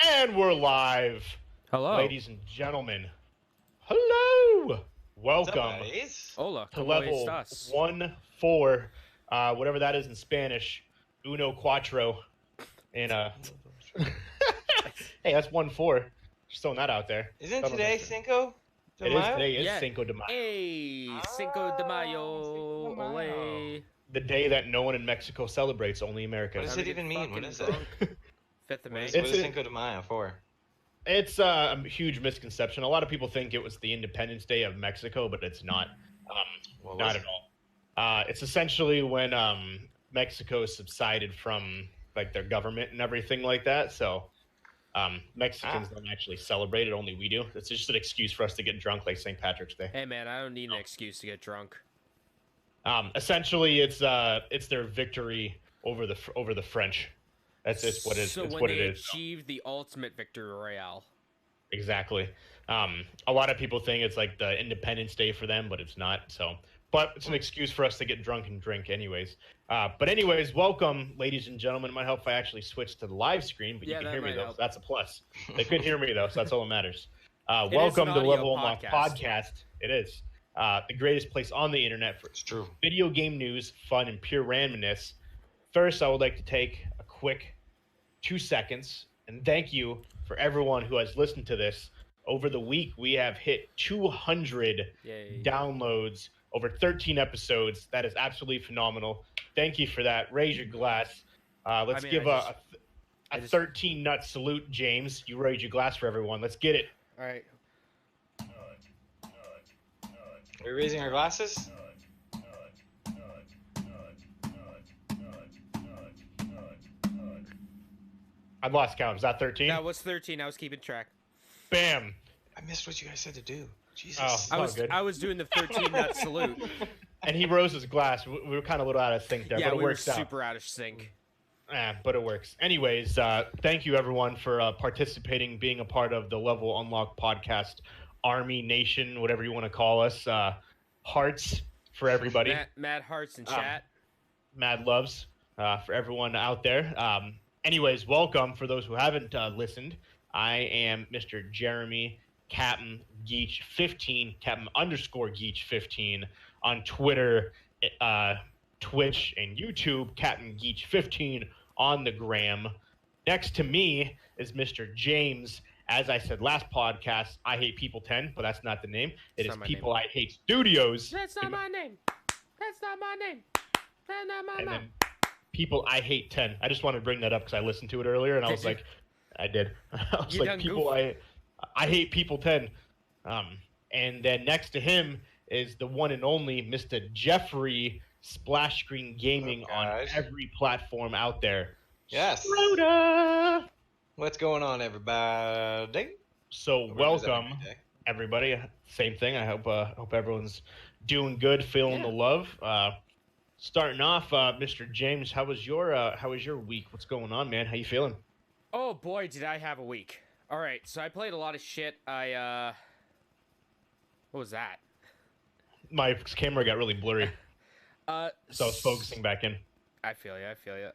And we're live, Hello. ladies and gentlemen. Hello. What's up, Welcome buddies? Hola, to ¿cómo level estás? 1-4, whatever that is in Spanish. Uno cuatro. And hey, that's 1-4. Just throwing that out there. Isn't Thought it was today interesting. Cinco de It is Mayo? today. Is Yeah. Cinco de Mayo, Hey, Cinco de Mayo. Cinco de Mayo. Ole. the day that no one in Mexico celebrates. Only America. What does Time it to get even mean? What fucking is it? drunk. 5th of What May. is, It's what is a- Cinco de Mayo for? It's a huge misconception. A lot of people think it was the Independence Day of Mexico, but it's not. What Not was at it? all. It's essentially when Mexico subsided from like their government and everything like that. So Mexicans don't actually celebrate it; only we do. It's just an excuse for us to get drunk, like St. Patrick's Day. Hey, man, I don't need an excuse to get drunk. Essentially, it's their victory over the French. It's what it is. So It's when what they it is. achieved the ultimate victory royale. Exactly. A lot of people think it's like the Independence Day for them, but it's not. So, but it's an excuse for us to get drunk and drink, anyways. But anyways, welcome, ladies and gentlemen. It might help if I actually switch to the live screen, but Yeah, you can that hear me might though. help. So that's a plus. They could hear me though, so that's all that matters. It is Welcome an to audio Level Unlock podcast. Podcast. It is the greatest place on the internet for It's true. video game news, fun, and pure randomness. First, I would like to take a quick 2 seconds and thank you for everyone who has listened to this. Over the week, we have hit 200 Yay. downloads, over 13 episodes. That is absolutely phenomenal. Thank you for that. Raise your glass. Let's I mean, give I a just- 13 nut salute, James. You raise your glass for everyone. Let's get it. All right. Are we raising our glasses? I lost count. Is that 13? That was 13. I was keeping track. Bam. I missed what you guys said to do. Jesus. Oh. good. I was doing the 13 nut salute. And he rose his glass. We were kind of a little out of sync there, Yeah, but it we were works out. super out of sync. But it works. Anyways, thank you everyone for participating, being a part of the Level Unlock podcast, Army Nation, whatever you want to call us. Hearts for everybody. Mad hearts in chat. Mad loves for everyone out there. Anyways, welcome for those who haven't listened. I am Mr. Jeremy Captain Geach 15, Captain _ Geach 15 on Twitter, Twitch, and YouTube. Captain Geach 15 on the gram. Next to me is Mr. James. As I said last podcast, I Hate People 10, but that's not the name. It It's is not my People I Hate Studios. That's not my name. That's not my name. That's not my And name. then People I Hate 10. I just wanted to bring that up because I listened to it earlier and I Did was you? like, I did. I was You like, done People I Hate People 10. And then next to him is the one and only Mr. Jeffrey Splash Screen Gaming on guys? every platform out there. Yes. Rhoda! What's going on, everybody? So Whatever that welcome may be. everybody. Same thing. I hope everyone's doing good, feeling the love. Starting off, Mr. James, how was your week? What's going on, man? How you feeling? Oh boy, did I have a week. All right, so I played a lot of shit. What was that? My camera got really blurry, so I was s- focusing back in. I feel you.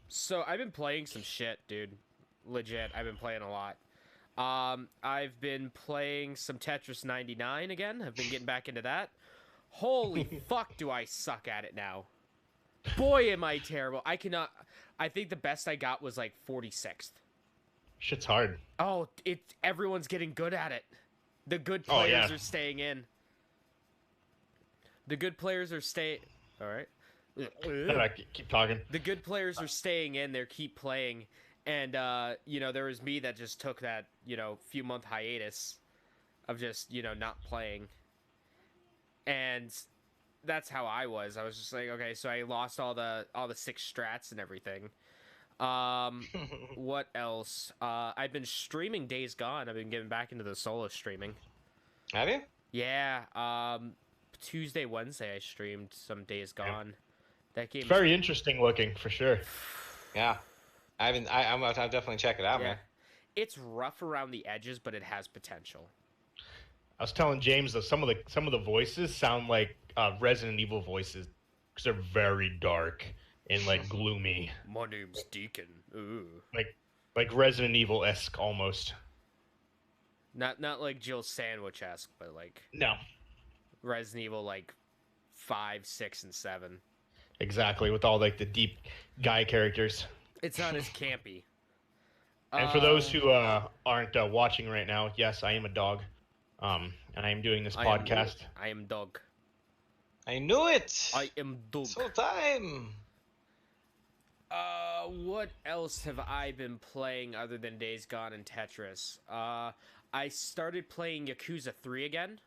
So I've been playing some shit, dude. Legit, I've been playing a lot. I've been playing some Tetris 99 again. I've been getting back into that. Holy fuck, do I suck at it now. Boy, am I terrible. I think the best I got was like 46th. Shit's hard. Oh, everyone's getting good at it. The good Oh, players yeah. are staying in. The good players are staying. All right. Keep talking. The good players are staying in. They keep playing, and there was me that just took that few month hiatus of just not playing, and that's how I was. I was just like, okay, so I lost all the 6 strats and everything. What else? I've been streaming Days Gone. I've been getting back into the solo streaming. Have you? Yeah. Tuesday, Wednesday, I streamed some Days Gone. That game. It's very interesting looking for sure. Yeah. I haven't. I'll definitely check it out, Yeah. man. It's rough around the edges, but it has potential. I was telling James that some of the voices sound like Resident Evil voices because they're very dark and like gloomy. My name's Deacon. Ooh. Like Like Resident Evil-esque almost. Not like Jill Sandwich-esque, but like No, Resident Evil like 5, 6, and 7. exactly, with all like the deep guy characters. It's not as campy. And for those who aren't watching right now, yes, I am a dog, and I am doing this podcast. I am dog. I knew it. I am dog. This whole time. What else have I been playing other than Days Gone and Tetris? I started playing Yakuza 3 again.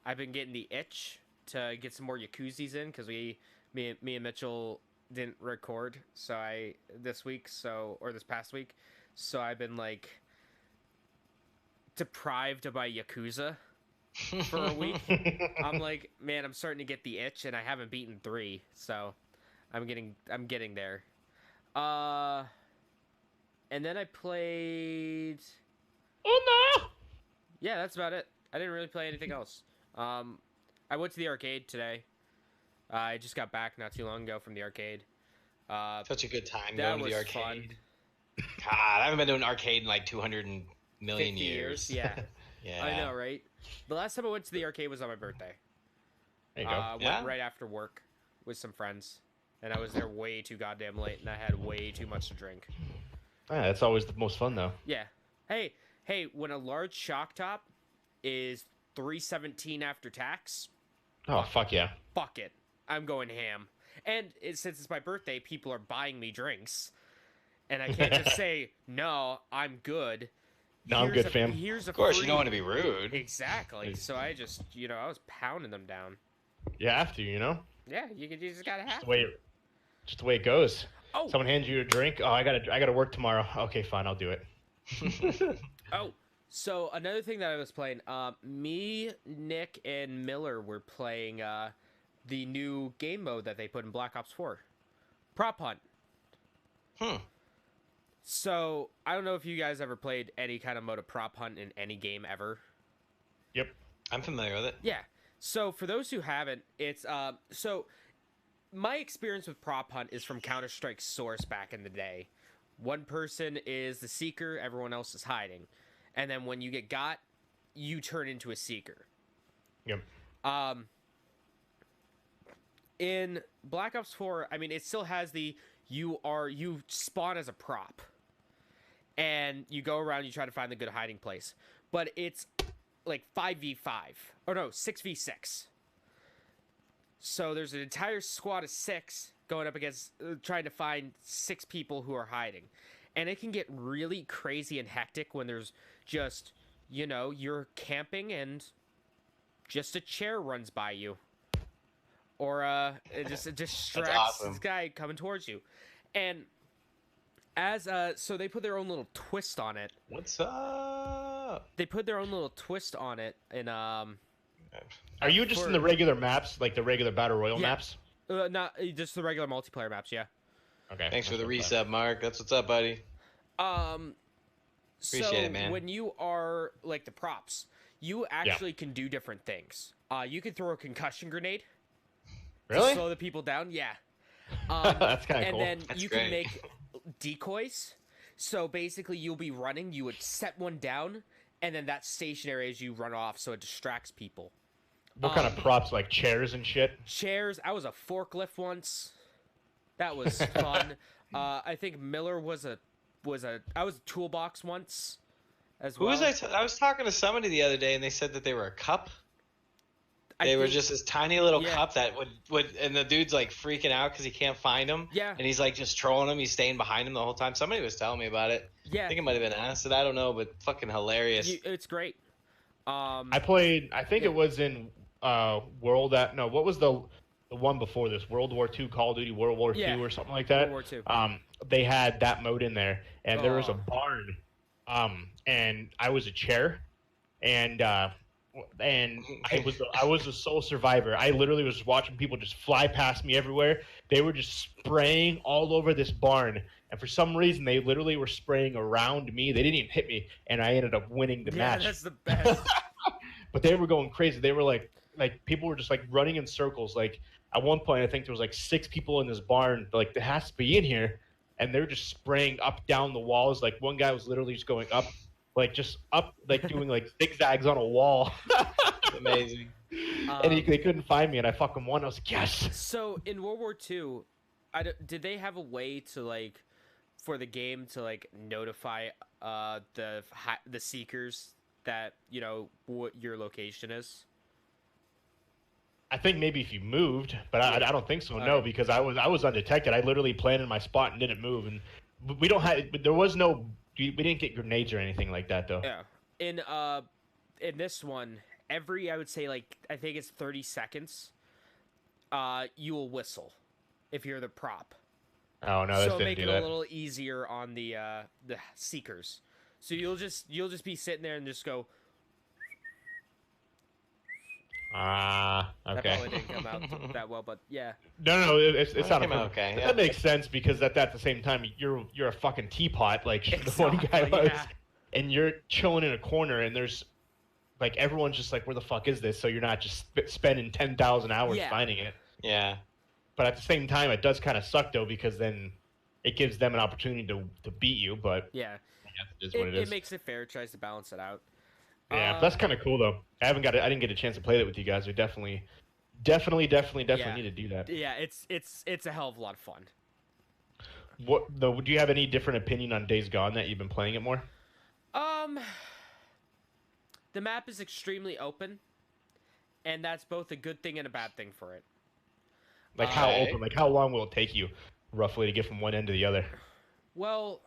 I've been getting the itch to get some more Yakuzis in because me and Mitchell didn't record this past week, so I've been like deprived of my Yakuza for a week. I'm like, man, I'm starting to get the itch, and I haven't beaten 3, so I'm getting there. And then I played. Oh no! Yeah, that's about it. I didn't really play anything else. I went to the arcade today. I just got back not too long ago from the arcade. Such a good time That going to was the arcade. fun. God, I haven't been to an arcade in like 200 million 50 years. Yeah. Yeah. I know, right? The last time I went to the arcade was on my birthday. There you go. Yeah? Went right after work with some friends. And I was there way too goddamn late, and I had way too much to drink. Yeah, that's always the most fun, though. Yeah. Hey, when a large shock top is $3.17 after tax, Oh, fuck yeah. fuck it. I'm going ham. And since it's my birthday, people are buying me drinks. And I can't just say, no, I'm good. No, I'm good, fam. Here's a Of course, free... you don't want to be rude. Exactly. So I just, I was pounding them down. You have to, you know? Yeah, you just gotta have Just the way it goes. Oh. Someone hands you a drink. Oh, I gotta work tomorrow. Okay, fine, I'll do it. Oh, so another thing that I was playing, me, Nick, and Miller were playing the new game mode that they put in Black Ops 4. Prop Hunt. So, I don't know if you guys ever played any kind of mode of Prop Hunt in any game ever. Yep. I'm familiar with it. Yeah. So, for those who haven't, it's, my experience with Prop Hunt is from Counter-Strike Source back in the day. One person is the seeker, everyone else is hiding. And then when you get got, you turn into a seeker. Yep. In Black Ops 4, I mean, it still has you spawn as a prop. And you go around, you try to find the good hiding place. But it's like 5v5. Or no, 6v6. So there's an entire squad of 6 going up against, trying to find 6 people who are hiding. And it can get really crazy and hectic when there's just, you're camping and just a chair runs by you. Or it just distracts awesome. this guy coming towards you. And so they put their own little twist on it. What's up? They put their own little twist on it in Are you just in the regular maps, like the regular Battle Royale maps? not just the regular multiplayer maps, yeah. Okay. Thanks for the resub, Mark. That's what's up, buddy. So Appreciate it, man. when you are like the props, you actually can do different things. You can throw a concussion grenade. Really? To slow the people down, yeah. That's kind of cool. And then That's you great. can make decoys. So basically, you'll be running, you would set one down, and then that's stationary as you run off, so it distracts people. What kind of props, like chairs and shit? Chairs. I was a forklift once. That was fun. I think Miller was a toolbox once, as Who well. was I was talking to somebody the other day, and they said that they were a cup. I They were think- just this tiny little Yeah. cup that would, and the dude's like freaking out because he can't find him. Yeah. And he's like just trolling him. He's staying behind him the whole time. Somebody was telling me about it. I Yeah, think it might have been Acid. I don't know, but fucking hilarious. it's great. I played. I think it was in World. What was the one before this? World War II, Call of Duty, World War Yeah. II, or something like that. World War II. They had that mode in there, and there was a Oh. barn. And I was a chair, and I was the sole survivor. I literally was watching people just fly past me everywhere. They were just spraying all over this barn, and for some reason, they literally were spraying around me. They didn't even hit me, and I ended up winning the Yeah, match. that's the best. But they were going crazy. They were like people were just like running in circles. Like at one point, I think there was like 6 people in this barn. Like there has to be in here, and they're just spraying up down the walls. Like one guy was literally just going up, like just up, like doing like zigzags on a wall. Amazing. And they couldn't find me, and I fucking won. I was like, yes. So in World War II, did they have a way to like, for the game to like notify the seekers that what your location is? I think maybe if you moved, but I don't think so. No, Alright. because I was undetected. I literally planted my spot and didn't move, and we don't have. There was no. We didn't get grenades or anything like that, though. Yeah. In this one, I would say like I think it's 30 seconds. You will whistle if you're the prop. Oh no, this So didn't make do it that. a little easier on the seekers. So you'll just be sitting there and just go. Ah, That okay. probably didn't come out that well, but yeah. No, it's Well, not it came out okay. okay, yeah. That makes sense because at the same time, you're a fucking teapot, like the one guy Exactly, was, yeah. and you're chilling in a corner, and there's like everyone's just like, where the fuck is this? So you're not just spending 10,000 hours Yeah. finding it. Yeah. But at the same time, it does kind of suck though because then it gives them an opportunity to beat you. But Yeah. I guess it is what it is. It makes it fair. It tries to balance it out. Yeah, that's kind of cool though. I didn't get a chance to play that with you guys. We definitely Yeah. need to do that. Yeah, it's a hell of a lot of fun. What though? Do you have any different opinion on Days Gone that you've been playing it more? The map is extremely open, and that's both a good thing and a bad thing for it. Like how Okay. open? Like how long will it take you roughly to get from one end to the other? Well,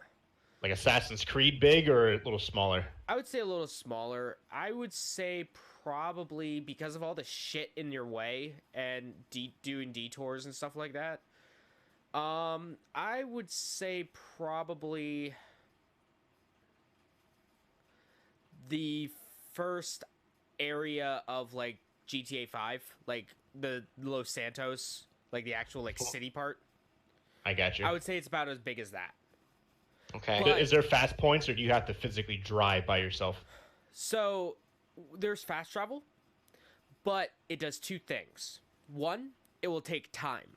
Like Assassin's Creed big or a little smaller? I would say a little smaller. I would say probably because of all the shit in your way and doing detours and stuff like that. I would say probably the first area of like GTA 5, like the Los Santos, like the actual like city part. I got you. I would say it's about as big as that. Okay. But- Is there fast points or do you have to physically drive by yourself? So there's fast travel, but it does two things. One, it will take time.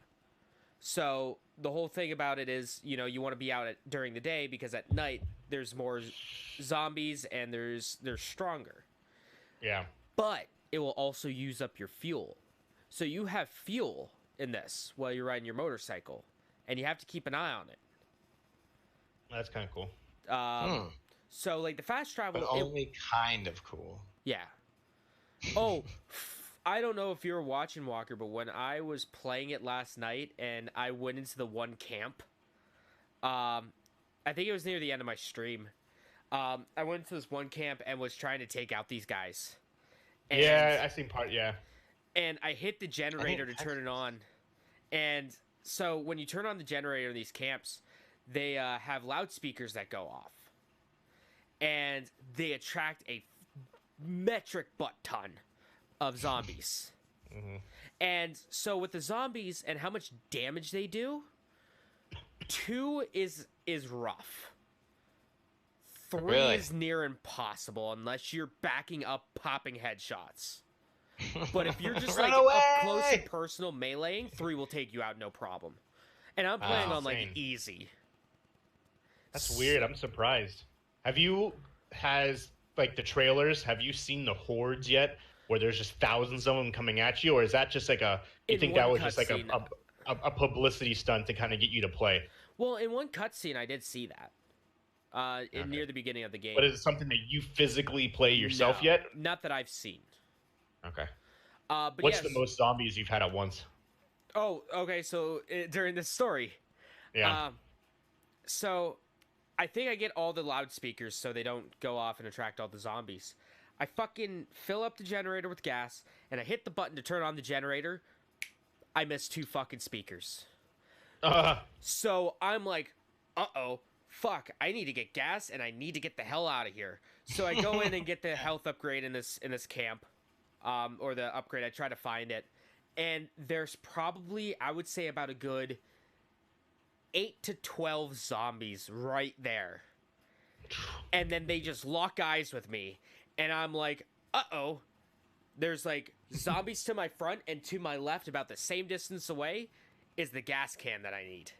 So the whole thing about it is, you want to be out during the day because at night there's more zombies and they're stronger. Yeah. But it will also use up your fuel. So you have fuel in this while you're riding your motorcycle, and you have to keep an eye on it. That's kind of cool. So like the fast travel, But only kind of cool. yeah. Oh, I don't know if you were watching Walker, but when I was playing it last night and I went into the one camp, I think it was near the end of my stream. I went into this one camp and was trying to take out these guys. And, Yeah, I seen part. Yeah. and I hit the generator to turn it on. And so when you turn on the generator in these camps, they have loudspeakers that go off. And they attract a metric butt ton of zombies. And so with the zombies and how much damage they do, 2 is rough. 3 Really? is near impossible unless you're backing up popping headshots. But if you're just Run like up away! close and personal meleeing, 3 will take you out no problem. And I'm playing on like insane. easy. That's weird. I'm surprised. Has like the trailers, have you seen the hordes yet? Where there's just thousands of them coming at you? Or is that just like you In think that one was just like cutscene. a publicity stunt to kind of get you to play? Well, in one cutscene, I did see that. Okay. Near the beginning of the game. But is it something that you physically play yourself No, yet? Not that I've seen. Okay. But What's yes. the most zombies you've had at once? Oh, okay. So during this story, Yeah. so I think I get all the loudspeakers so they don't go off and attract all the zombies. I fucking fill up the generator with gas and I hit the button to turn on the generator. I missed 2 fucking speakers. So I'm like, uh-oh, fuck, I need to get gas and I need to get the hell out of here. So I go in and get the health upgrade in this camp, or the upgrade. I try to find it. And there's probably, I would say, about a good 8 to 12 zombies right there. And then they just lock eyes with me. And I'm like, uh-oh. There's like zombies to my front and to my left about the same distance away is the gas can that I need.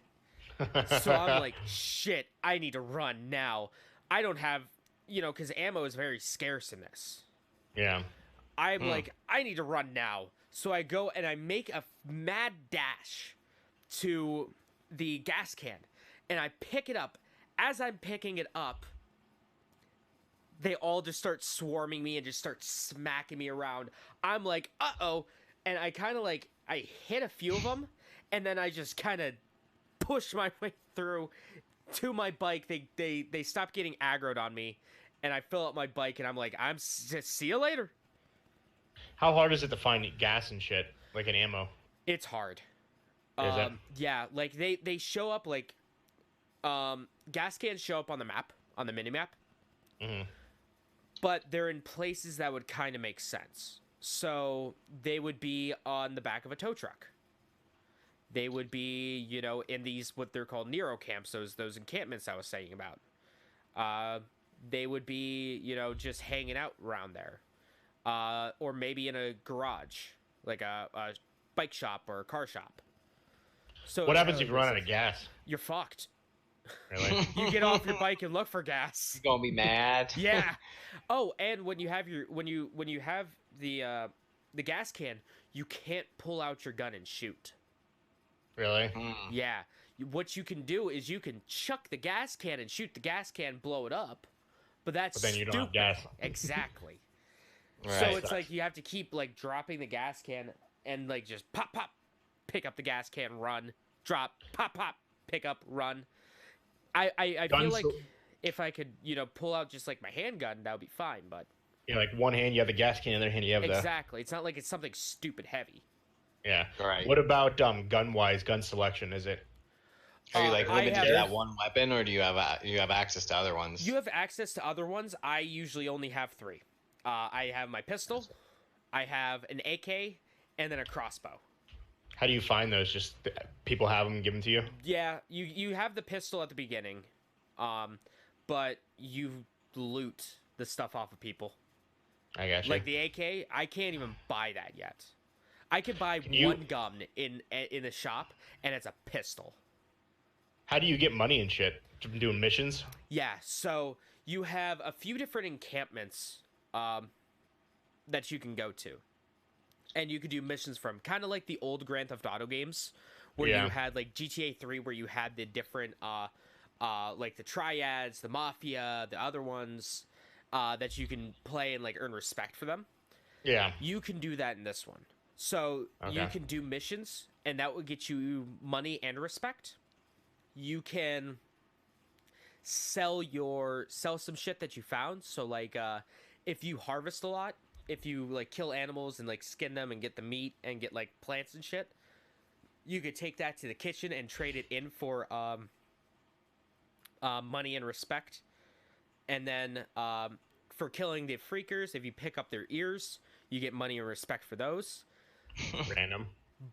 So I'm like, shit, I need to run now. I don't have, because ammo is very scarce in this. Yeah. I'm like, I need to run now. So I go and I make a mad dash to the gas can, and I pick it up. As I'm picking it up, they all just start swarming me and just start smacking me around. I'm like, uh-oh. And I kind of like, I hit a few of them, and then I just kind of push my way through to my bike. They stop getting aggroed on me, and I fill up my bike, and I'm like, see you later. How hard is it to find gas and shit, like an ammo? It's hard. Is it? Yeah, like they show up like, gas cans show up on the map, on the mini map. Mm-hmm. But they're in places that would kind of make sense. So they would be on the back of a tow truck. They would be, in these what they're called Nero camps, those encampments I was saying about. They would be, just hanging out around there, or maybe in a garage, like a bike shop or a car shop. So What happens if you run out of gas? You're fucked. Really? You get off your bike and look for gas. You're gonna be mad. Yeah. Oh, and when you have the gas can, you can't pull out your gun and shoot. Really? Yeah. What you can do is you can chuck the gas can and shoot the gas can, blow it up. But that's But then you don't have stupid. gas. Exactly. Right. So it's like you have to keep like dropping the gas can and like just pop, pick up the gas can, run, drop, pop, pick up, run. I feel like if I could, pull out just like my handgun, that would be fine, but... Yeah, like one hand you have the gas can, the other hand you have the... Exactly. It's not like it's something stupid heavy. Yeah. Right. What about gun-wise, gun selection, is it? Are you like limited have- to that one weapon, or do you have access to other ones? You have access to other ones. I usually only have 3. I have my pistol, I have an AK, and then a crossbow. How do you find those? Just people have them, give them to you? Yeah, you have the pistol at the beginning, but you loot the stuff off of people. I got you. Like the AK, I can't even buy that yet. I could buy you- one gun in the shop, and it's a pistol. How do you get money and shit? From doing missions? Yeah, so you have a few different encampments that you can go to. And you could do missions from kind of like the old Grand Theft Auto games, where Yeah. you had like GTA 3, where you had the different like the triads, the mafia, the other ones that you can play and like earn respect for them. Yeah. You can do that in this one. So you Okay. can do missions, and that would get you money and respect. You can sell some shit that you found. So like if you harvest a lot, if you like kill animals and like skin them and get the meat and get like plants and shit, you could take that to the kitchen and trade it in for money and respect. And then for killing the freakers, if you pick up their ears, you get money and respect for those. Random.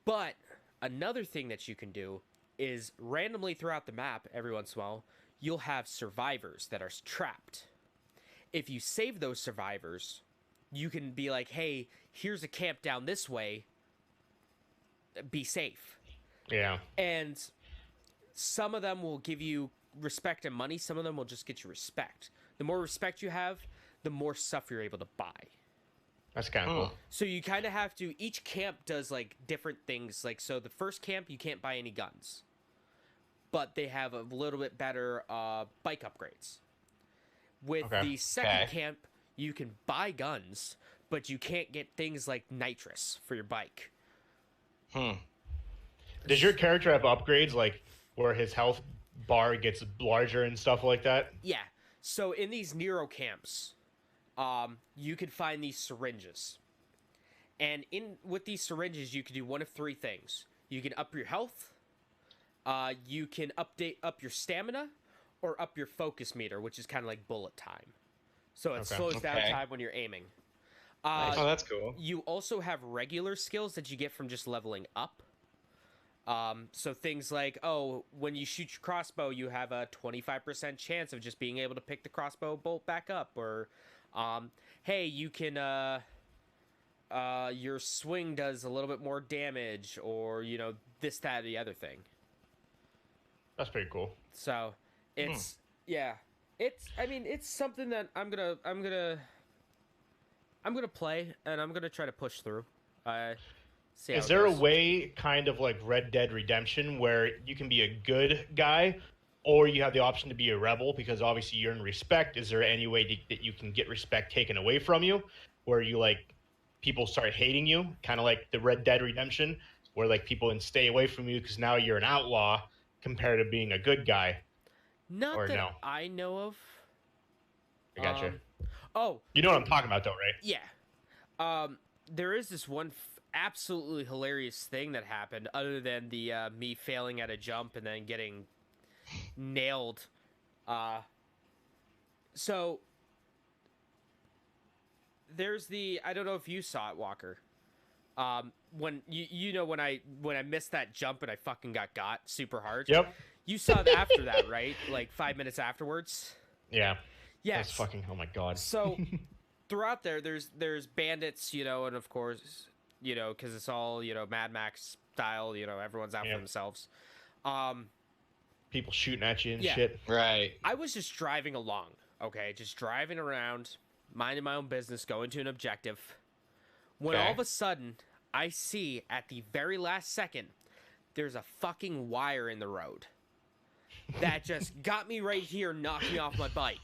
But another thing that you can do is randomly throughout the map, every once in a while, you'll have survivors that are trapped. If you save those survivors, you can be like, hey, here's a camp down this way. Be safe. Yeah. And some of them will give you respect and money. Some of them will just get you respect. The more respect you have, the more stuff you're able to buy. That's kind of cool. So you kind of have to... Each camp does, like, different things. Like, so the first camp, you can't buy any guns. But they have a little bit better bike upgrades. With Okay. the second Okay. camp, you can buy guns, but you can't get things like nitrous for your bike. Does your character have upgrades, like where his health bar gets larger and stuff like that? Yeah. So in these Nero camps, you can find these syringes. And with these syringes, you can do one of 3 things. You can up your health, you can up your stamina, or up your focus meter, which is kind of like bullet time. So it Okay. slows down Okay. time when you're aiming. Oh, that's cool. You also have regular skills that you get from just leveling up. So things like, when you shoot your crossbow, you have a 25% chance of just being able to pick the crossbow bolt back up. Or, hey, you can, your swing does a little bit more damage, or, this, that, or the other thing. That's pretty cool. So it's yeah, it's I mean it's something that I'm gonna play and I'm gonna try to push through. See how Is it there a goes. way, kind of like Red Dead Redemption, where you can be a good guy, or you have the option to be a rebel? Because obviously you're in respect. Is there any way that you can get respect taken away from you, where you like people start hating you, kind of like the Red Dead Redemption, where like people can stay away from you because now you're an outlaw compared to being a good guy? Not or that no? I know of. I gotcha. Oh, You know what I'm talking about, though, right? yeah. There is this one absolutely hilarious thing that happened, other than the me failing at a jump and then getting nailed. So there's the I don't know if you saw it, Walker. When when I missed that jump and I fucking got super hard. Yep. You saw it after that, right? Like 5 minutes afterwards. Yeah. Yes. That's fucking. Oh my god. So throughout there's bandits, and of course, because it's all Mad Max style. Everyone's out for themselves. People shooting at you and Yeah. shit. Right. I was just driving along, okay, just driving around, minding my own business, going to an objective. When Okay. all of a sudden, I see at the very last second, there's a fucking wire in the road that just got me right here, knocked me off my bike.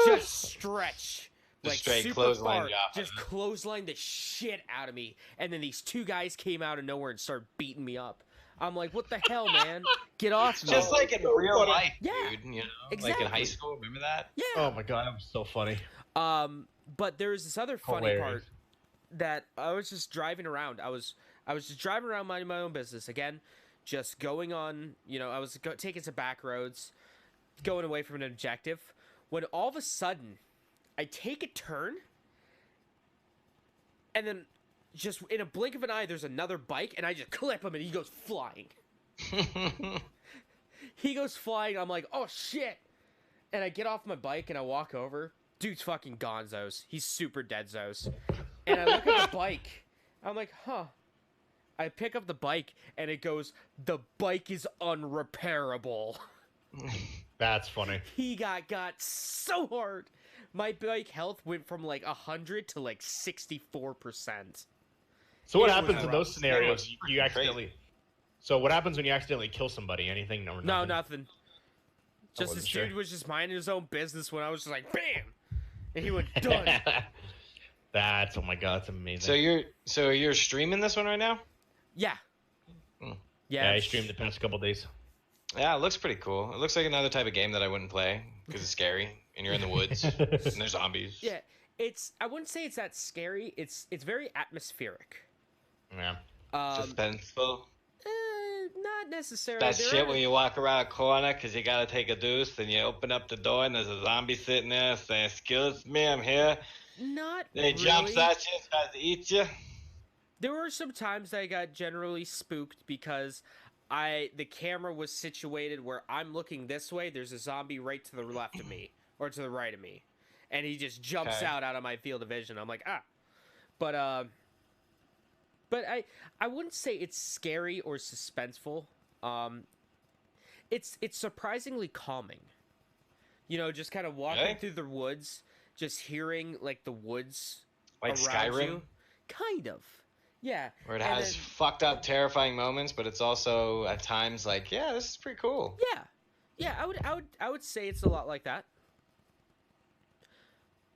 Just stretch. Just Like straight super clothesline far, you off, just clothesline the shit out of me, and then these two guys came out of nowhere and started beating me up. I'm like, what the hell, man? Get off me! Just like in real life, Yeah, dude. Like in exactly. high school. Remember that? Yeah. Oh my god, that was so funny. But there's this other funny Hilarious. part that I was just driving around. I was just driving around minding my own business again, just going on. I was taking some back roads, going away from an objective. When all of a sudden, I take a turn, and then just in a blink of an eye, there's another bike, and I just clip him, and he goes flying. He goes flying. I'm like, oh shit! And I get off my bike and I walk over. Dude's fucking gonzos. He's super deadzos. And I look at the bike. I'm like, huh. I pick up the bike and it goes, the bike is unrepairable. That's funny. He got so hard. My bike health went from like 100 to like 64%. So what It happens was in rough. those scenarios? That was You fucking accidentally. So what happens when you accidentally kill somebody? Anything? No, No, nothing. Just wasn't this sure. dude was just minding his own business when I was just like, bam! And he went, done. That's oh my god, that's amazing. So you're streaming this one right now? Yeah. Hmm. yeah, I streamed the past couple days. Yeah, it looks pretty cool. It looks like another type of game that I wouldn't play because it's scary and you're in the woods and there's zombies. Yeah. I wouldn't say it's that scary. It's very atmospheric. Yeah. Suspenseful. Not necessarily. That There shit are- when you walk around a corner because you gotta take a deuce and you open up the door and there's a zombie sitting there saying, "Excuse me, I'm here." Not And he really. jumps at you, tries to eat you. There were some times I got generally spooked because the camera was situated where I'm looking this way. There's a zombie right to the left of me or to the right of me, and he just jumps Okay. out of my field of vision. I'm like, ah. But I wouldn't say it's scary or suspenseful. It's surprisingly calming. Just kind of walking Really? through the woods, just hearing like the woods Like around Skyrim, you. Kind of. Yeah. where it And has then- fucked up, terrifying moments, but it's also at times like, yeah, this is pretty cool. Yeah, I would say it's a lot like that.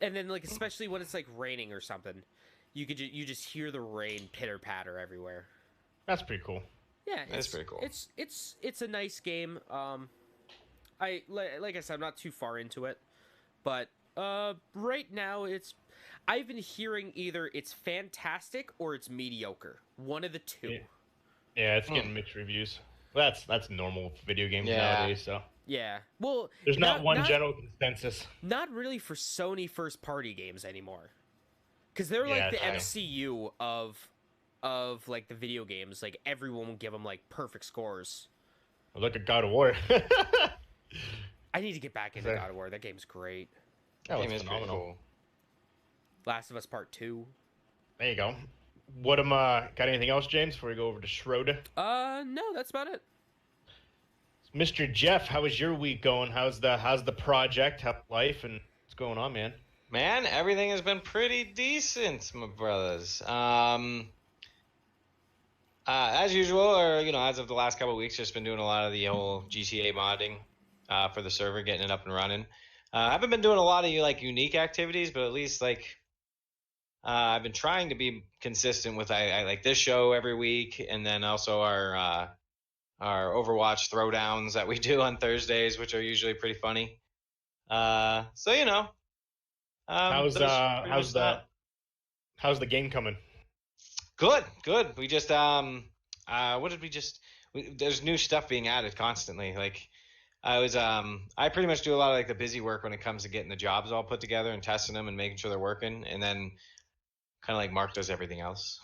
And then like especially when it's like raining or something, you just hear the rain pitter patter everywhere. That's pretty cool. Yeah, That's pretty cool. It's a nice game. Like I said, I'm not too far into it, but right now I've been hearing either it's fantastic or it's mediocre. One of the two. Yeah. Yeah, it's getting mixed reviews. That's normal with video games Yeah. nowadays. So Yeah. Well, there's not one general consensus. Not really for Sony first party games anymore. Because they're Yeah, like the it's fine. MCU of like the video games. Like everyone will give them like perfect scores. Look at God of War. I need to get back into Fair. God of War. That game's great. That was Game is pretty phenomenal. cool. Last of Us Part 2. There you go. What got anything else, James? Before we go over to Schroeder. No, that's about it. Mr. Jeff, how is your week going? How's the project, how's life, and what's going on, man? Man, everything has been pretty decent, my brothers. As usual, or as of the last couple of weeks, just been doing a lot of the whole GTA modding for the server, getting it up and running. I haven't been doing a lot of like unique activities, but at least like I've been trying to be consistent with I like this show every week, and then also our Overwatch throwdowns that we do on Thursdays, which are usually pretty funny. So How's those pretty much that. how's the game coming? Good. We just what did we just? There's new stuff being added constantly. Like I pretty much do a lot of like the busy work when it comes to getting the jobs all put together and testing them and making sure they're working, and then kind of like Mark does everything else.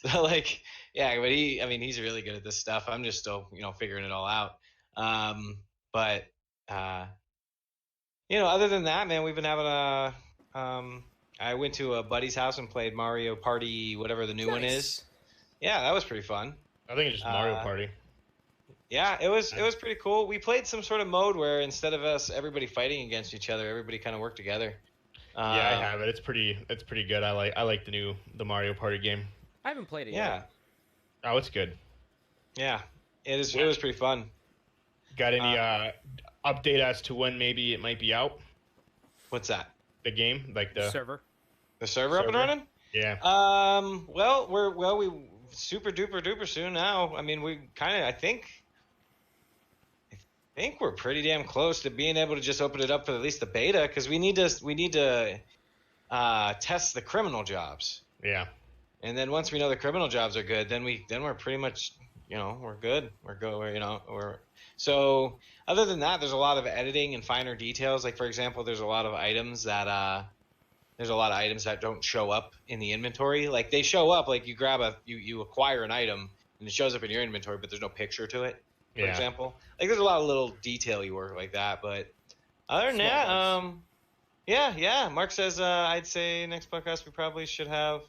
So like, yeah, but he's really good at this stuff. I'm just still figuring it all out. But other than that, man, we've been having I went to a buddy's house and played Mario Party, whatever the new one is. Yeah, that was pretty fun. I think it's just Mario Party. Yeah, it was pretty cool. We played some sort of mode where instead of everybody fighting against each other, everybody kind of worked together. Yeah, I have it. It's pretty good. I like the Mario Party game. I haven't played it yet. Oh, it's good. Yeah, it was pretty fun. Got any update as to when maybe it might be out? What's that? The game, like the server. The server up and running? Yeah. Well, we super duper soon now. I mean, we kind of I think we're pretty damn close to being able to just open it up for at least the beta, because we need to test the criminal jobs. Yeah. And then once we know the criminal jobs are good, then we're pretty much we're good. So other than that, there's a lot of editing and finer details. Like for example, there's a lot of items that don't show up in the inventory. Like they show up, like you grab you acquire an item and it shows up in your inventory, but there's no picture to it. For example, like there's a lot of little detail you work like that. But other than that, yeah. Mark says I'd say next podcast we probably should have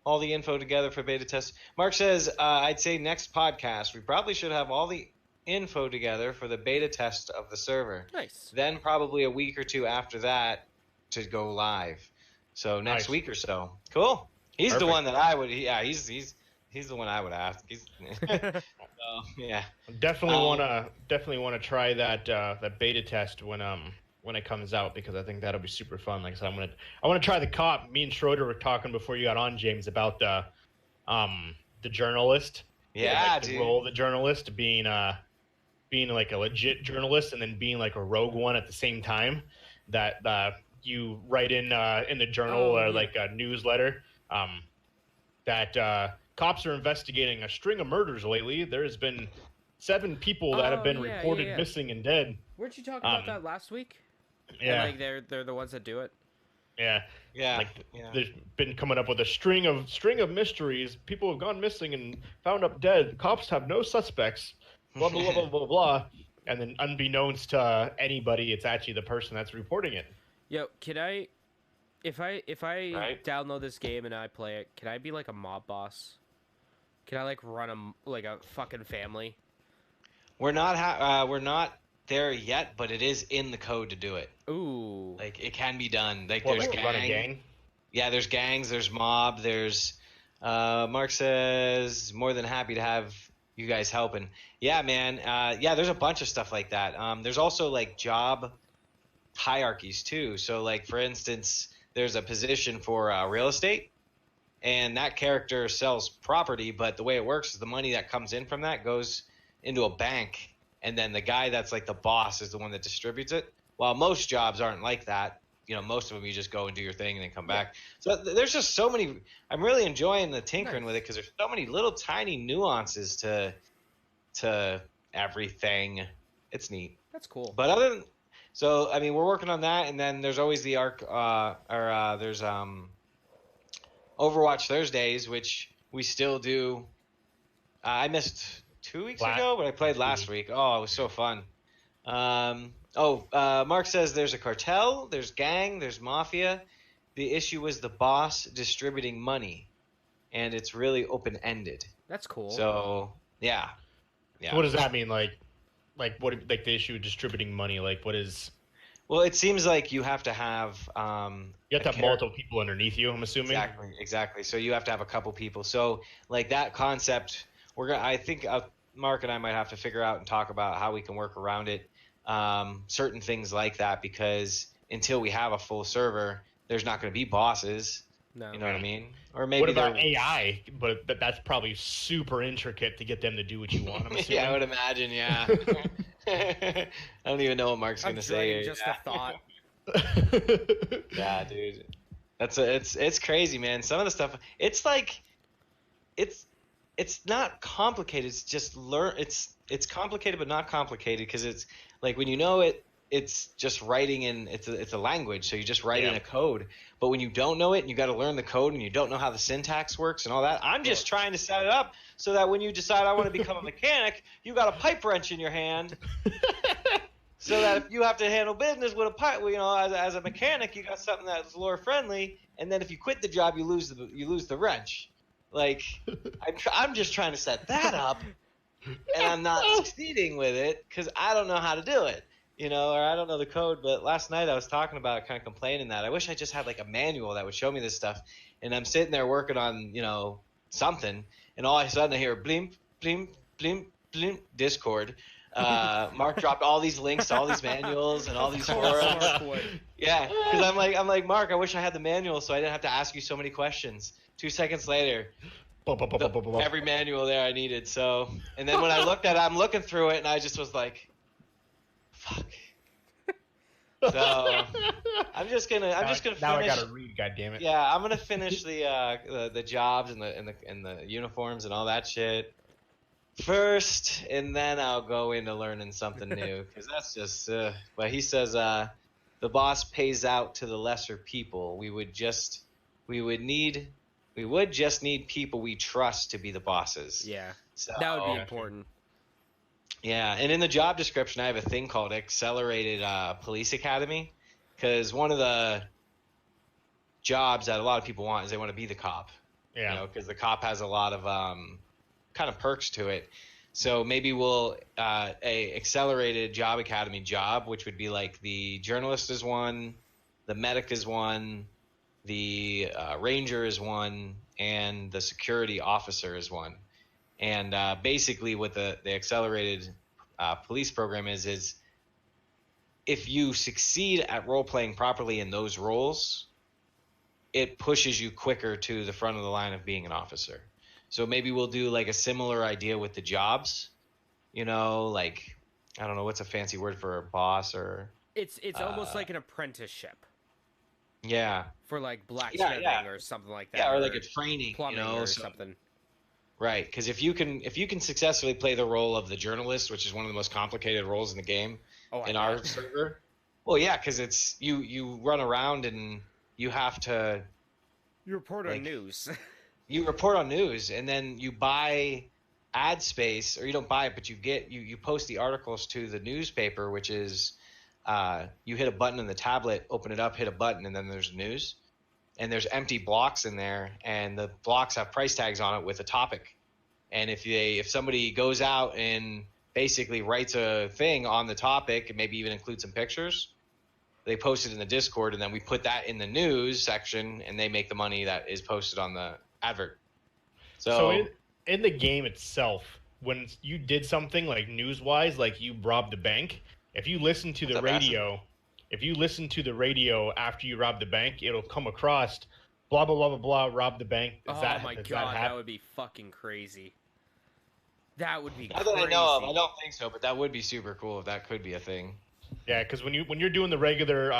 all the info together for beta test. Mark says I'd say next podcast we probably should have all the info together for the beta test of the server. Nice. Then probably a week or two after that to go live. So next week or so. Cool. He's Perfect. The one that I would. Yeah, he's the one I would ask. Yeah. Definitely wanna try that beta test when it comes out, because I think that'll be super fun. Like I said, I want to try the cop. Me and Schroeder were talking before you got on, James, about the journalist. Yeah, like the role of the journalist being like a legit journalist and then being like a rogue one at the same time. That you write in the journal or like a newsletter that cops are investigating a string of murders lately. There's been 7 people that have been reported missing and dead. Weren't you talking about that last week? Yeah, and, like they're the ones that do it. Yeah. There's been coming up with a string of mysteries. People have gone missing and found up dead. Cops have no suspects. Blah blah blah blah blah blah. And then, unbeknownst to anybody, it's actually the person that's reporting it. Yo, can I, if I download this game and I play it, can I be like a mob boss? Can I like run a fucking family? We're not there yet, but it is in the code to do it. Ooh. Like it can be done. Like there's run a gang. Yeah, there's gangs. There's mob. There's Mark says more than happy to have you guys helping. Yeah, man. Yeah, there's a bunch of stuff like that. There's also like job hierarchies too. So like for instance, there's a position for real estate, and that character sells property, but the way it works is the money that comes in from that goes into a bank, and then the guy that's like the boss is the one that distributes it. While most jobs aren't like that. Most of them you just go and do your thing and then come back. So there's just so many. I'm really enjoying the tinkering with it because there's so many little tiny nuances to everything. It's neat. That's cool. But we're working on that, and then there's always the there's Overwatch Thursdays, which we still do. I missed 2 weeks ago, but I played last week. Oh, it was so fun. Mark says there's a cartel, there's gang, there's mafia. The issue was the boss distributing money, and it's really open-ended. That's cool. So, yeah. So what does that mean? Like like what like the issue of distributing money? Like what is Well, it seems like you have to have you have a to have character. multiple people underneath you, I'm assuming. Exactly, exactly. So you have to have a couple people. So like that concept, we're gonna. I think Mark and I might have to figure out and talk about how we can work around it. Certain things like that, because until we have a full server, there's not going to be bosses. No. You know what I mean? Or maybe What about they're. AI? But that's probably super intricate to get them to do what you want. I'm assuming. Yeah, I would imagine. Yeah. I don't even know what Mark's I'm gonna say. dreading just Yeah. a thought. Yeah, dude. It's crazy, man. Some of the stuff it's like it's not complicated. It's just it's complicated but not complicated because it's like when you know it, it's just writing in it's a language, so you just write in Yeah. a code. But when you don't know it and you got to learn the code and you don't know how the syntax works and all that, I'm just trying to set it up so that when you decide I want to become a mechanic, you got a pipe wrench in your hand. So that if you have to handle business with a pipe, you know, as a mechanic, you got something that's lore friendly, and then if you quit the job, you lose the wrench. Like, I'm just trying to set that up, and I'm not succeeding with it because I don't know how to do it, you know, or I don't know the code. But last night I was talking about it, kind of complaining that I wish I just had like a manual that would show me this stuff, and I'm sitting there working on, you know, something, and all of a sudden I hear blimp, blimp, blimp, blimp, Discord. Mark dropped all these links to all these manuals and all these forums. Mark would. Yeah, because I'm like Mark. I wish I had the manual so I didn't have to ask you so many questions. 2 seconds later, every manual there I needed. So, and then when I looked at it, I'm looking through it, and I just was like, "Fuck." So I'm just gonna Now finish. I gotta read. God damn it. Yeah, I'm gonna finish the jobs and the uniforms and all that shit first, and then I'll go into learning something new because that's just. But he says the boss pays out to the lesser people. We would just need people we trust to be the bosses. Yeah, So, that would be important. yeah, and in the job description, I have a thing called Accelerated Police Academy, because one of the jobs that a lot of people want is they want to be the cop. Yeah. You know, because the cop has a lot of kind of perks to it. So maybe we'll a accelerated job academy job, which would be like the journalist is one, the medic is one, the ranger is one, and the security officer is one. And basically what the accelerated police program is if you succeed at role playing properly in those roles, it pushes you quicker to the front of the line of being an officer. So maybe we'll do like a similar idea with the jobs, you know, like, I don't know, what's a fancy word for a boss or... It's almost like an apprenticeship Yeah. for like blacksmithing or something like that. Yeah, or like a training, plumbing, you know, or so- something. Right, because if you can successfully play the role of the journalist, which is one of the most complicated roles in the game, in our server, well, yeah, because it's you run around and you have to You report on news. you report on news, and then you buy ad space, or you don't buy it, but you post the articles to the newspaper, which is you hit a button in the tablet, open it up, hit a button, and then there's news. And there's empty blocks in there, and the blocks have price tags on it with a topic. And if somebody goes out and basically writes a thing on the topic and maybe even includes some pictures, they post it in the Discord, and then we put that in the news section, and they make the money that is posted on the advert. So in the game itself, when you did something like news-wise, like you robbed a bank, if you listen to the radio, after you rob the bank, it'll come across blah blah blah blah blah, rob the bank. Oh my god, that would be fucking crazy. That would be Not crazy. that I know of, I don't think so, but that would be super cool if that could be a thing. Yeah, because when you're doing the regular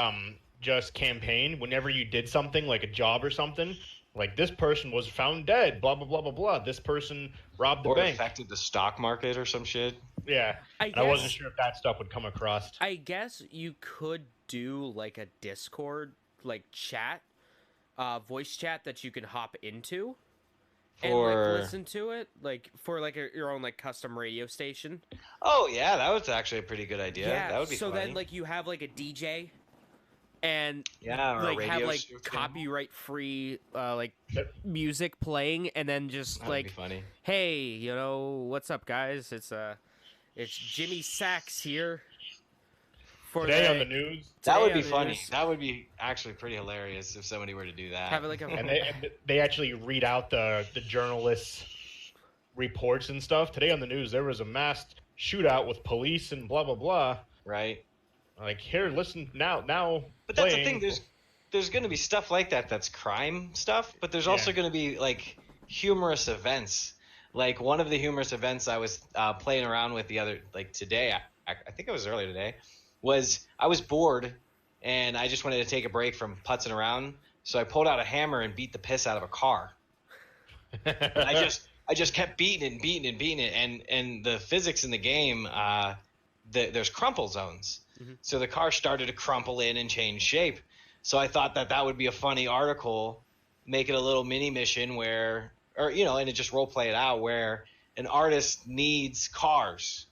just campaign, whenever you did something like a job or something, like this person was found dead, blah blah blah blah blah. This person robbed the Or bank. affected the stock market or some shit. Yeah, I wasn't sure if that stuff would come across. I guess you could do like a Discord like chat, voice chat that you can hop into and like listen to it, like for like your own like custom radio station. Oh yeah, that was actually a pretty good idea. Yeah, that would be so funny. then like you have like a DJ and or like a radio have like show thing. copyright free like music playing, and then just That would like, be funny. hey, you know, what's up guys, it's It's Jimmy Sachs here. For Today on the news, That would be on the funny. news. That would be actually pretty hilarious if somebody were to do that. Have it like a and they actually read out the journalists' reports and stuff. Today on the news, there was a mass shootout with police and blah blah blah. Right. Like, here, listen now. But that's the playing- thing. There's going to be stuff like that that's crime stuff, but there's also going to be like humorous events. Like one of the humorous events I was playing around with today. I think it was earlier today. Was I was bored and I just wanted to take a break from putzing around, so I pulled out a hammer and beat the piss out of a car. I just kept beating it, and the physics in the game, there's crumple zones. Mm-hmm. So the car started to crumple in and change shape. So I thought that would be a funny article, make it a little mini mission where, and it just role play it out where an artist needs cars.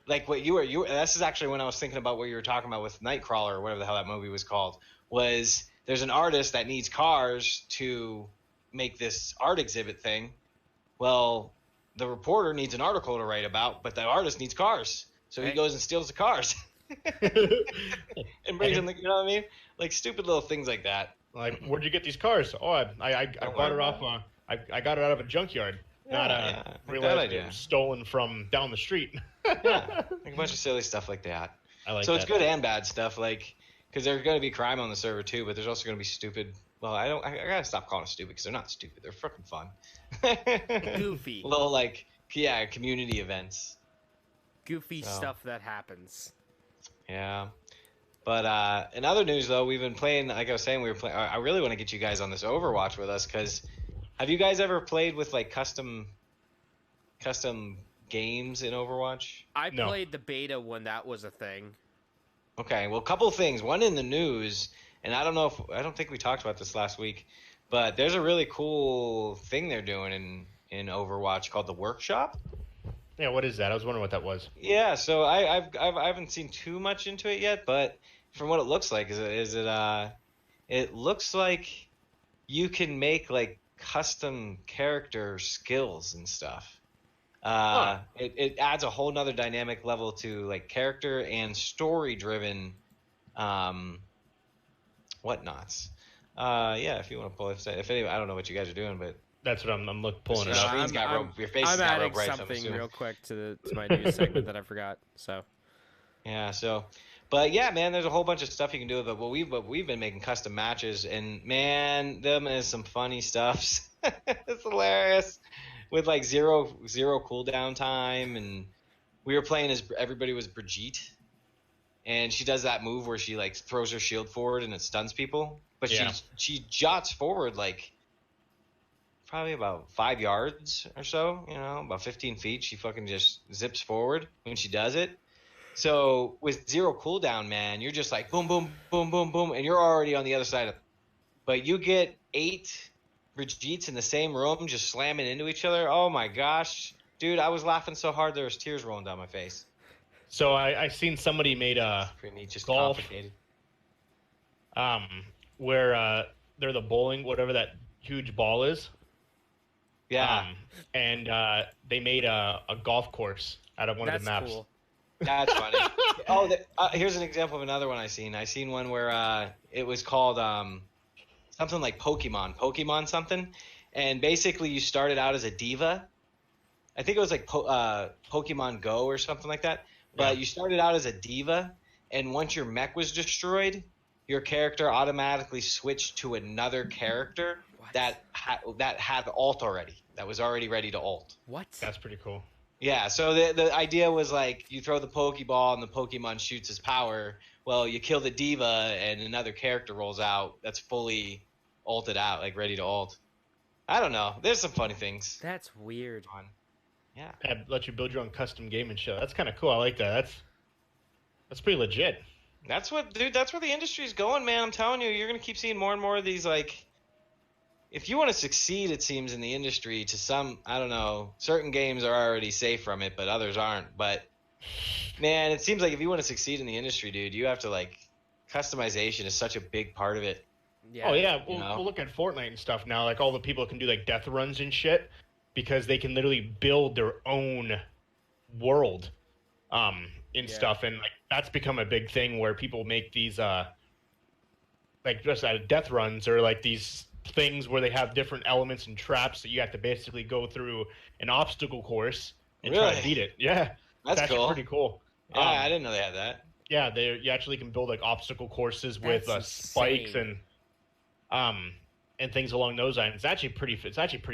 Like what you were, this is actually when I was thinking about what you were talking about with Nightcrawler or whatever the hell that movie was called, was there's an artist that needs cars to make this art exhibit thing. Well, the reporter needs an article to write about, but the artist needs cars. So he Right. goes and steals the cars and brings them, you know what I mean? Like stupid little things like that. Like, where'd you get these cars? Oh, I bought her off. I got it out of a junkyard. Not like realized that it idea. was stolen from down the street. Yeah, like a bunch of silly stuff like that. I like So that. it's good and bad stuff, like, because there's going to be crime on the server too, but there's also going to be stupid. Well, I gotta stop calling it stupid because they're not stupid. They're freaking fun. goofy Little community events. goofy So. stuff that happens. Yeah. But in other news though, we've been playing. Like I was saying, we were playing. I really want to get you guys on this Overwatch with us because have you guys ever played with like custom games in Overwatch? I No. played the beta when that was a thing. Okay, well, a couple of things. One in the news, and I don't think we talked about this last week, but there's a really cool thing they're doing in Overwatch called the Workshop. Yeah, what is that? I was wondering what that was. Yeah, so I haven't seen too much into it yet, but from what it looks like, it looks like you can make like custom character skills and stuff. It adds a whole nother dynamic level to like character and story driven whatnots. Yeah, if you want to pull if anyway, I don't know what you guys are doing, but That's what I'm pulling your it up. screen's got I'm- your face I'm has got adding real bright, so I'm something assuming. real quick to my news segment that I forgot. So Yeah, but yeah, man, there's a whole bunch of stuff you can do with it. But we've been making custom matches, and man, them is some funny stuff. It's hilarious with like zero cooldown time, and we were playing as everybody was Brigitte, and she does that move where she like throws her shield forward and it stuns people, but Yeah. she jots forward like probably about 5 yards or so, about 15 feet. She fucking just zips forward when she does it. So with zero cooldown, man, you're just like boom, boom, boom, boom, boom, and you're already on the other side of it. But you get 8 Brigittes in the same room just slamming into each other. Oh my gosh. Dude, I was laughing so hard there was tears rolling down my face. So I seen somebody made a Pretty neat, just Golf. complicated. where they're the bowling, whatever that huge ball is. Yeah, And they made a golf course out of one that's of the maps. cool. that's funny. Here's an example of another one I seen. I seen one where it was called something like Pokemon something, and basically you started out as a diva. I think it was like Pokemon Go or something like that. But Yeah. you started out as a diva, and once your mech was destroyed, your character automatically switched to another character What? that had ult already. That was already ready to ult. What? That's pretty cool. Yeah, so the idea was like you throw the Pokeball and the Pokemon shoots his power. Well, you kill the diva and another character rolls out that's fully ulted out, like ready to ult. I don't know. There's some funny things. That's weird. on. Yeah. Yeah, let you build your own custom game and shit. That's kind of cool. I like that. That's pretty legit. That's where the industry's going, man. I'm telling you, you're going to keep seeing more and more of these, like, if you want to succeed, it seems, in the industry to some, I don't know, certain games are already safe from it, but others aren't. But, man, it seems like if you want to succeed in the industry, dude, you have to, like, customization is such a big part of it. Yeah. Oh yeah, You know? we'll look at Fortnite and stuff now. Like all the people can do like death runs and shit. because they can literally build their own world in Yeah. stuff, and like that's become a big thing where people make these like just death runs or like these things where they have different elements and traps that you have to basically go through an obstacle course and try to Really? beat it. Yeah, That's it's actually cool. pretty cool. Yeah, I didn't know they had that. Yeah, you actually can build like obstacle courses with That's spikes insane. and things along those lines. It's actually pretty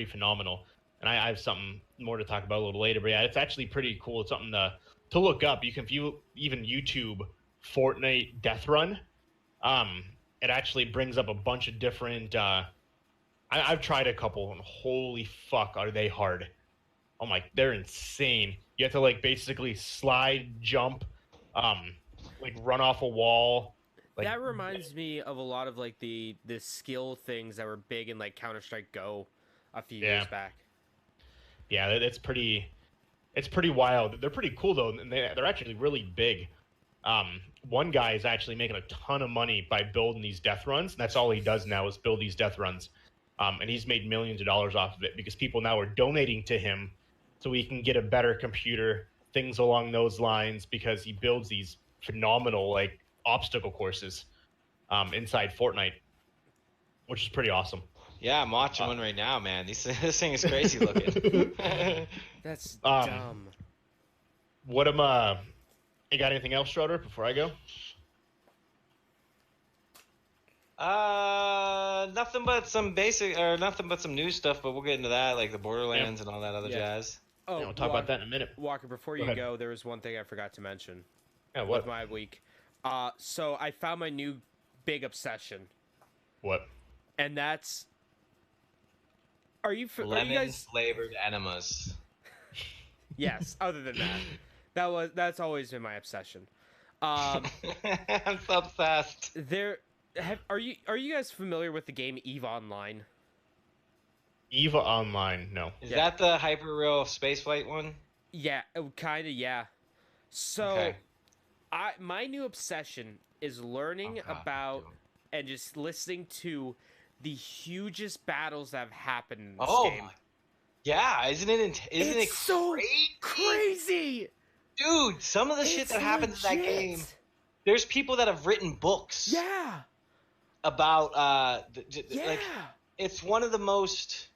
phenomenal. And I have something more to talk about a little later, but yeah, it's actually pretty cool. It's something to look up. You can view even YouTube Fortnite Death Run. It actually brings up a bunch of different. I've tried a couple, and holy fuck, are they hard? Oh my, they're insane. You have to like basically slide, jump, like run off a wall. Like, That reminds me of a lot of like the skill things that were big in like Counter-Strike Go a few Yeah. years back. yeah, it's pretty wild. They're pretty cool though, and they're actually really big. One guy is actually making a ton of money by building these death runs, and that's all he does now is build these death runs. And he's made millions of dollars off of it because people now are donating to him so he can get a better computer, things along those lines, because he builds these phenomenal like obstacle courses inside Fortnite, which is pretty awesome. Yeah, I'm watching one right now, man. This thing is crazy looking. That's Um, dumb. What am you got anything else, Schroeder, before I go? Nothing but some basic, or nothing but some new stuff, but we'll get into that, like the Borderlands and all that other Yeah. jazz. Oh, Yeah, we'll talk about that in a minute. Walker, before Go you ahead. go, there was one thing I forgot to mention Yeah, with what? my week. So I found my new big obsession, What? and that's. Are you Lemon guys? flavored enemas. Yes. Other than that, that's always been my obsession. I'm so obsessed. Are you guys familiar with the game EVE Online? Eva Online? No. Is Yeah. that the hyper-real spaceflight one? Yeah, kind of. Yeah. So, Okay. my new obsession is learning Oh, God, about dude. and just listening to the hugest battles that have happened in this Oh, game. yeah, isn't it It's so crazy? Crazy, Dude, some of the shit It's that happens in that legit. game. There's people that have written books Yeah, about yeah. like it's one of the most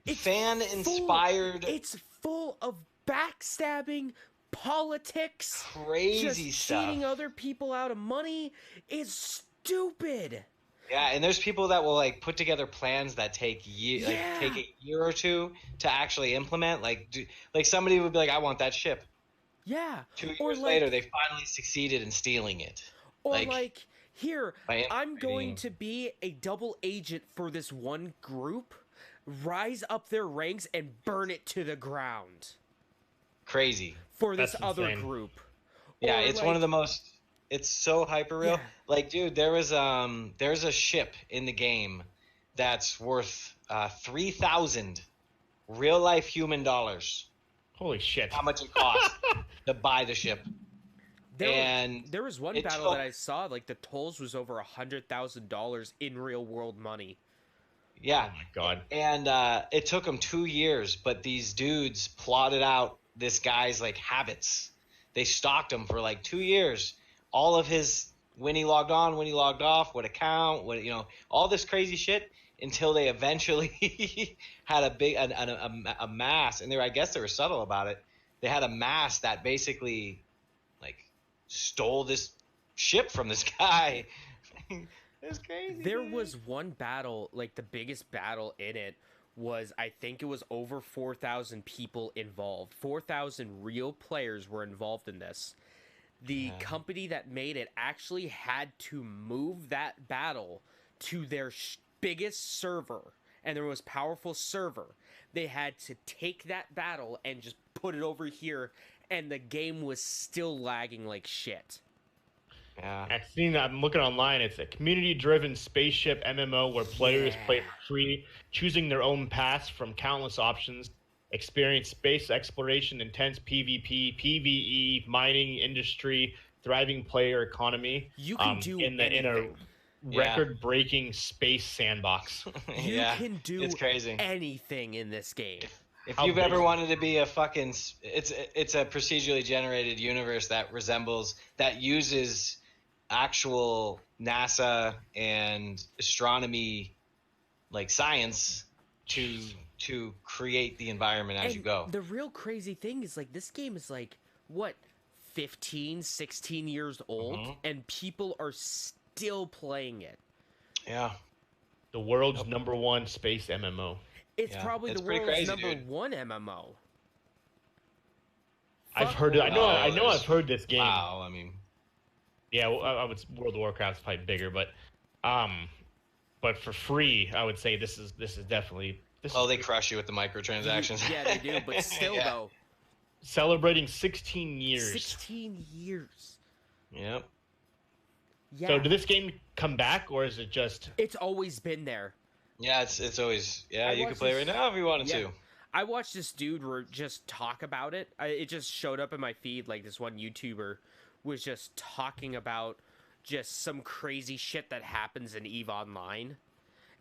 It's fan-inspired, It's full of backstabbing, politics, crazy just stuff. cheating other people out of money. It's stupid. Yeah, and there's people that will like put together plans that take Yeah. take a year or two to actually implement. Like somebody would be like, "I want that ship." Yeah. 2 Or, years like- later, they finally succeeded in stealing it. Or Like, here, by I'm going infiltrating- to be a double agent for this one group, rise up their ranks and burn it to the ground Crazy. for this That's other insane. group. Yeah, Or, it's one of like- the most. It's so hyper real. Yeah. Like, dude, there's a ship in the game that's worth 3,000 real life human dollars. Holy shit. How much it costs to buy the ship? And There was one it battle took- that I saw, like the tolls was over $100,000 in real world money. Yeah, Oh my god. and it took them 2 years, but these dudes plotted out this guy's like habits. They stalked him for like 2 years. All of his when he logged on, when he logged off, what account, what all this crazy shit until they eventually had a mass, and I guess they were subtle about it. They had a mass that basically like stole this ship from this guy. It's crazy. There dude. was one battle, like the biggest battle in it was, I think it was over 4,000 people involved. 4,000 real players were involved in this. The company that made it actually had to move that battle to their biggest server and their most powerful server. They had to take that battle and just put it over here, and the game was still lagging like shit. Yeah. I've seen that. I'm looking online. It's a community-driven spaceship MMO where players Yeah. play for free, choosing their own paths from countless options. Experience space exploration, intense PvP, PvE, mining industry, thriving player economy. You can do in a anything. Yeah. record-breaking space sandbox. You Yeah, can do it's crazy. anything in this game. If How you've big- ever wanted to be a fucking, it's a procedurally generated universe that uses actual NASA and astronomy, like science, to create the environment as you go. The real crazy thing is, like, this game is like, what, 15, 16 years old, and people are still playing it. Yeah. The world's #1 space MMO. It's Yeah, probably it's the pretty world's crazy, dude. #1 MMO. I've Fuck heard it. I know. World. I know. I've heard this game. Wow. I mean, Yeah, well, I would. World of Warcraft's probably bigger, but for free, I would say this is definitely. they crush you with the microtransactions. Yeah, they do, but still, Yeah. though. Celebrating 16 years. 16 years. Yep. Yeah. So did this game come back, or is it just? It's always been there. Yeah, it's always you can watched play this- right now if you wanted Yeah. to. I watched this dude just talk about it. It just showed up in my feed, like this one YouTuber was just talking about just some crazy shit that happens in EVE Online.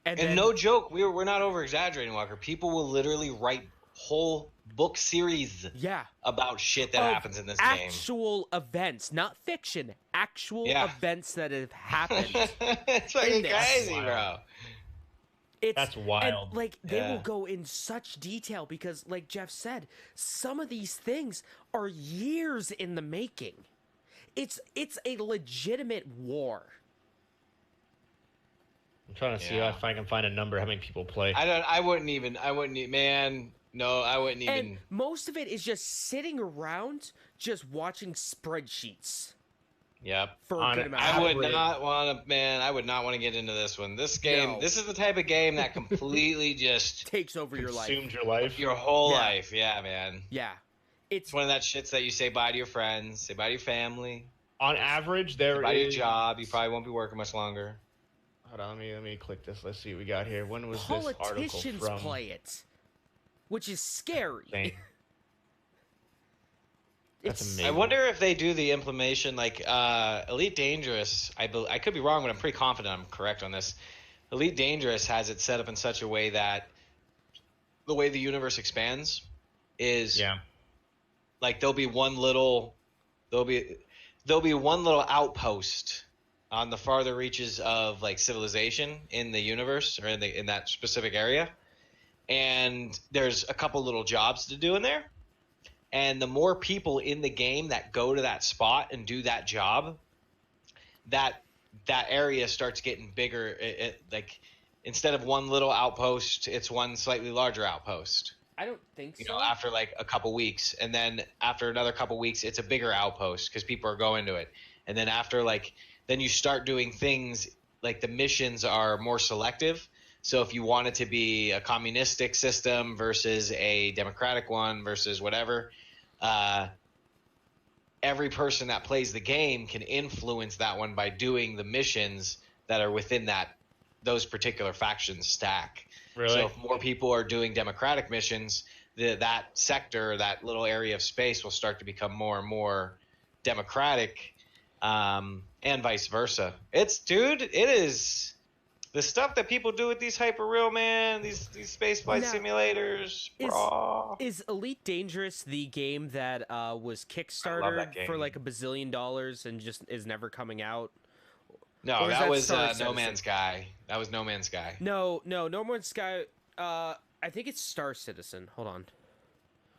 And then, no joke, we're not over exaggerating, Walker. People will literally write whole book series yeah, about shit that of happens in this game. actual events, not fiction, actual Yeah. events that have happened. It's fucking this. crazy, Wow. bro. It's That's wild. And, like, they Yeah. will go in such detail because, like Jeff said, some of these things are years in the making. It's a legitimate war. I'm trying to see Yeah. if I can find a number. How many people play? I wouldn't even, man, no, I wouldn't even. And most of it is just sitting around just watching spreadsheets Yep. for On a good an amount I of would time. not want to, man. I would not want to get into this one. This game, No. this is the type of game that completely just Takes over your life. Consumed your life. your whole Yeah. life. Yeah, man. Yeah. It's It's one of that shits that you say bye to your friends, say bye to your family, On average, say there bye to your is. job. You probably won't be working much longer. Hold on, let me click this. Let's see what we got here. When was this article politicians from? play it, which is scary. Dang. That's It's- amazing. I wonder if they do the implementation like Elite Dangerous. I could be wrong, but I'm pretty confident I'm correct on this. Elite Dangerous has it set up in such a way that the way the universe expands is Yeah. like there'll be one little outpost on the farther reaches of like civilization in the universe or in that specific area, and there's a couple little jobs to do in there. And the more people in the game that go to that spot and do that job, that area starts getting bigger. Like instead of one little outpost, it's one slightly larger outpost. I don't think so. You know, after like a couple weeks, and then after another couple weeks, it's a bigger outpost because people are going to it. And then after then you start doing things like the missions are more selective. So if you want it to be a communistic system versus a democratic one versus whatever, every person that plays the game can influence that one by doing the missions that are within those particular factions stack. Really? So if more people are doing democratic missions, that sector, that little area of space will start to become more and more democratic, and vice versa. It is the stuff that people do with these hyper-real, man, these space flight Now, simulators, bro. Is Elite Dangerous the game that was Kickstarter that game. for like $1 billion and just is never coming out? No, or is that that was Star No Citizen? Man's Sky. That was No Man's Sky. No Man's Sky. I think it's Star Citizen. Hold on.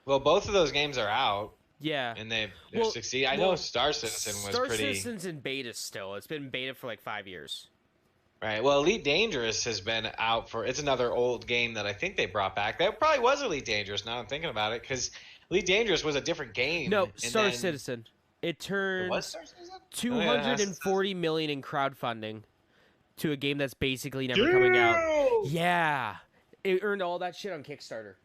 Well, both of those games are out, Yeah. and they've Well, succeeded. I well, know Star Citizen was Star pretty... Citizen's in beta still. It's been beta for like 5 years. Right. Well, Elite Dangerous has been out for. It's another old game that I think they brought back. That probably was Elite Dangerous. Now I'm thinking about it, because Elite Dangerous was a different game. No, and Star then- Citizen. It It turned was Star Citizen? 240 million in crowdfunding to a game that's basically never coming out. Yeah. It earned all that shit on Kickstarter.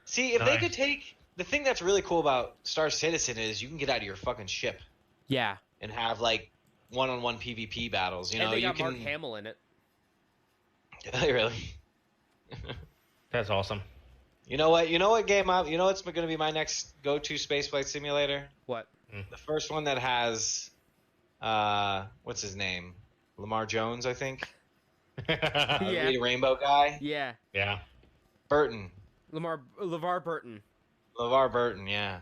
See, if they Nice. could take the thing that's really cool about Star Citizen is you can get out of your fucking ship Yeah. and have like one-on-one PvP battles. You know, and they you got can. Mark Hamill in it. Really. That's awesome. You know what? You know what game? You know what's going to be my next go-to spaceflight simulator? What? The first one that has, what's his name? Lamar Jones, I think. Yeah. The Rainbow guy. Yeah. Yeah. Burton. LeVar Burton. LeVar Burton, yeah.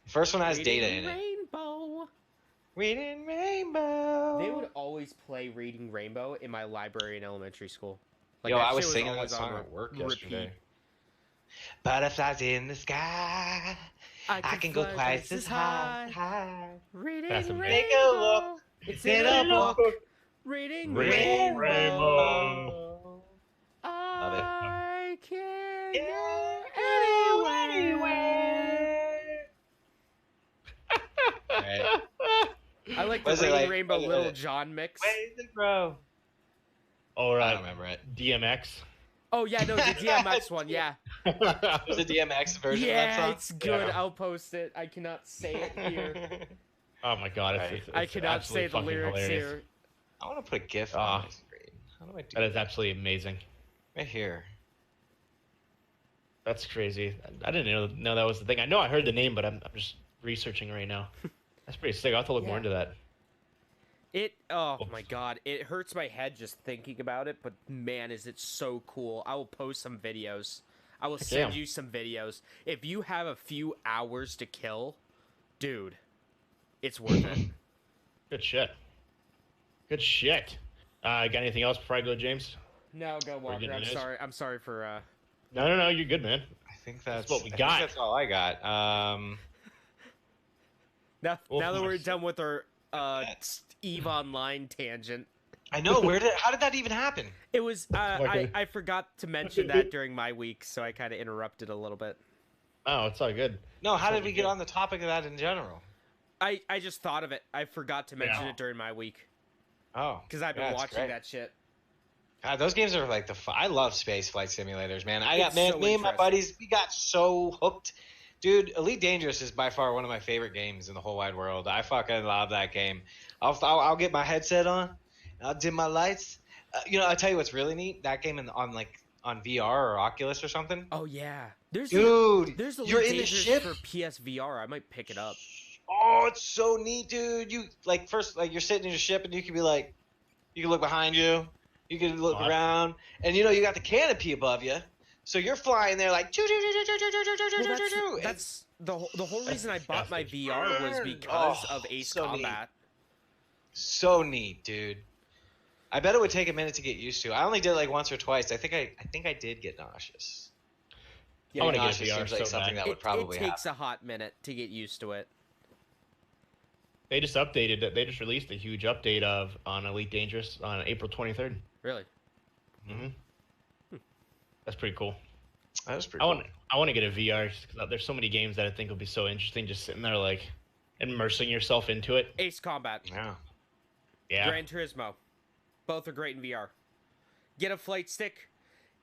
First one has Reading Data in it. Rainbow. Reading Rainbow. They would always play Reading Rainbow in my library in elementary school. Yo, that I was shit singing that always song on at work repeat. yesterday. Butterflies in the sky. I can go fly twice as high. Reading That's Rainbow. amazing. Take a look. It's in in a a book. book. Reading Reading Rainbow. Love it. I can Go go anywhere. Right. I like the Was it Reading like- Rainbow was it Little like- John mix. Ways to grow. Or I don't remember it. DMX. Oh yeah, no, the DMX one, yeah. There's a DMX version of that Yeah, song. it's good. Yeah. I'll post it. I cannot say it here. Oh my god, Right. it's I cannot say absolutely the fucking lyrics hilarious. here. I want to put a GIF Ah. on my screen. How do I do That is absolutely amazing. Right here. That's crazy. I didn't know that was the thing. I know I heard the name, but I'm just researching right now. That's pretty sick. I'll have to look more Yeah. into that. Oh Oops. my god, it hurts my head just thinking about it, but man, is it so cool. I will post some videos. I will send damn. you some videos. If you have a few hours to kill, dude, it's worth it. Good shit. Good shit. Got anything else before I go, James? No, go Walker. getting I'm news? sorry. I'm sorry for No. You're good, man. I think that's what we I think got. that's all I got. now Well, that we're nice. done with our Eve Online tangent. I know. How did that even happen? It was Okay. I forgot to mention that during my week, so I kind of interrupted a little bit. Oh, it's all good. No, how did Totally we get good. on the topic of that in general? I just thought of it. I forgot to mention Yeah. it during my week Oh, because I've been yeah, it's watching great. that shit. God, those games are like I love space flight simulators, man. It's so Me and my interesting. buddies, we got so hooked. Dude, Elite Dangerous is by far one of my favorite games in the whole wide world. I fucking love that game. I'll get my headset on. I'll dim my lights. I'll tell you what's really neat. That game on VR or Oculus or something. Oh yeah, there's Dude, there's a you're in the ship. for PSVR. I might pick it up. Oh, it's so neat, dude. You you're sitting in your ship and you can be like, you can look behind you, you can look What? around, and you got the canopy above you, so you're flying there like Well, that's the whole reason I bought my disgusting. VR was because Oh, of Ace so neat. Combat. so neat, dude. I bet it would take a minute to get used to. I only did it like once or twice. I think I did get nauseous. I wanna get nauseous VR seems like so something bad. that would probably it takes happen. a hot minute to get used to it. They just updated it. They just released a huge update on Elite Dangerous on April 23rd. Really. Mm-hmm. That's pretty cool. That was pretty. I Cool. want to get a VR just because there's so many games that I think will be so interesting. Just sitting there like immersing yourself into it. Ace Combat, Yeah. Yeah. Gran Turismo, both are great in VR. Get a flight stick,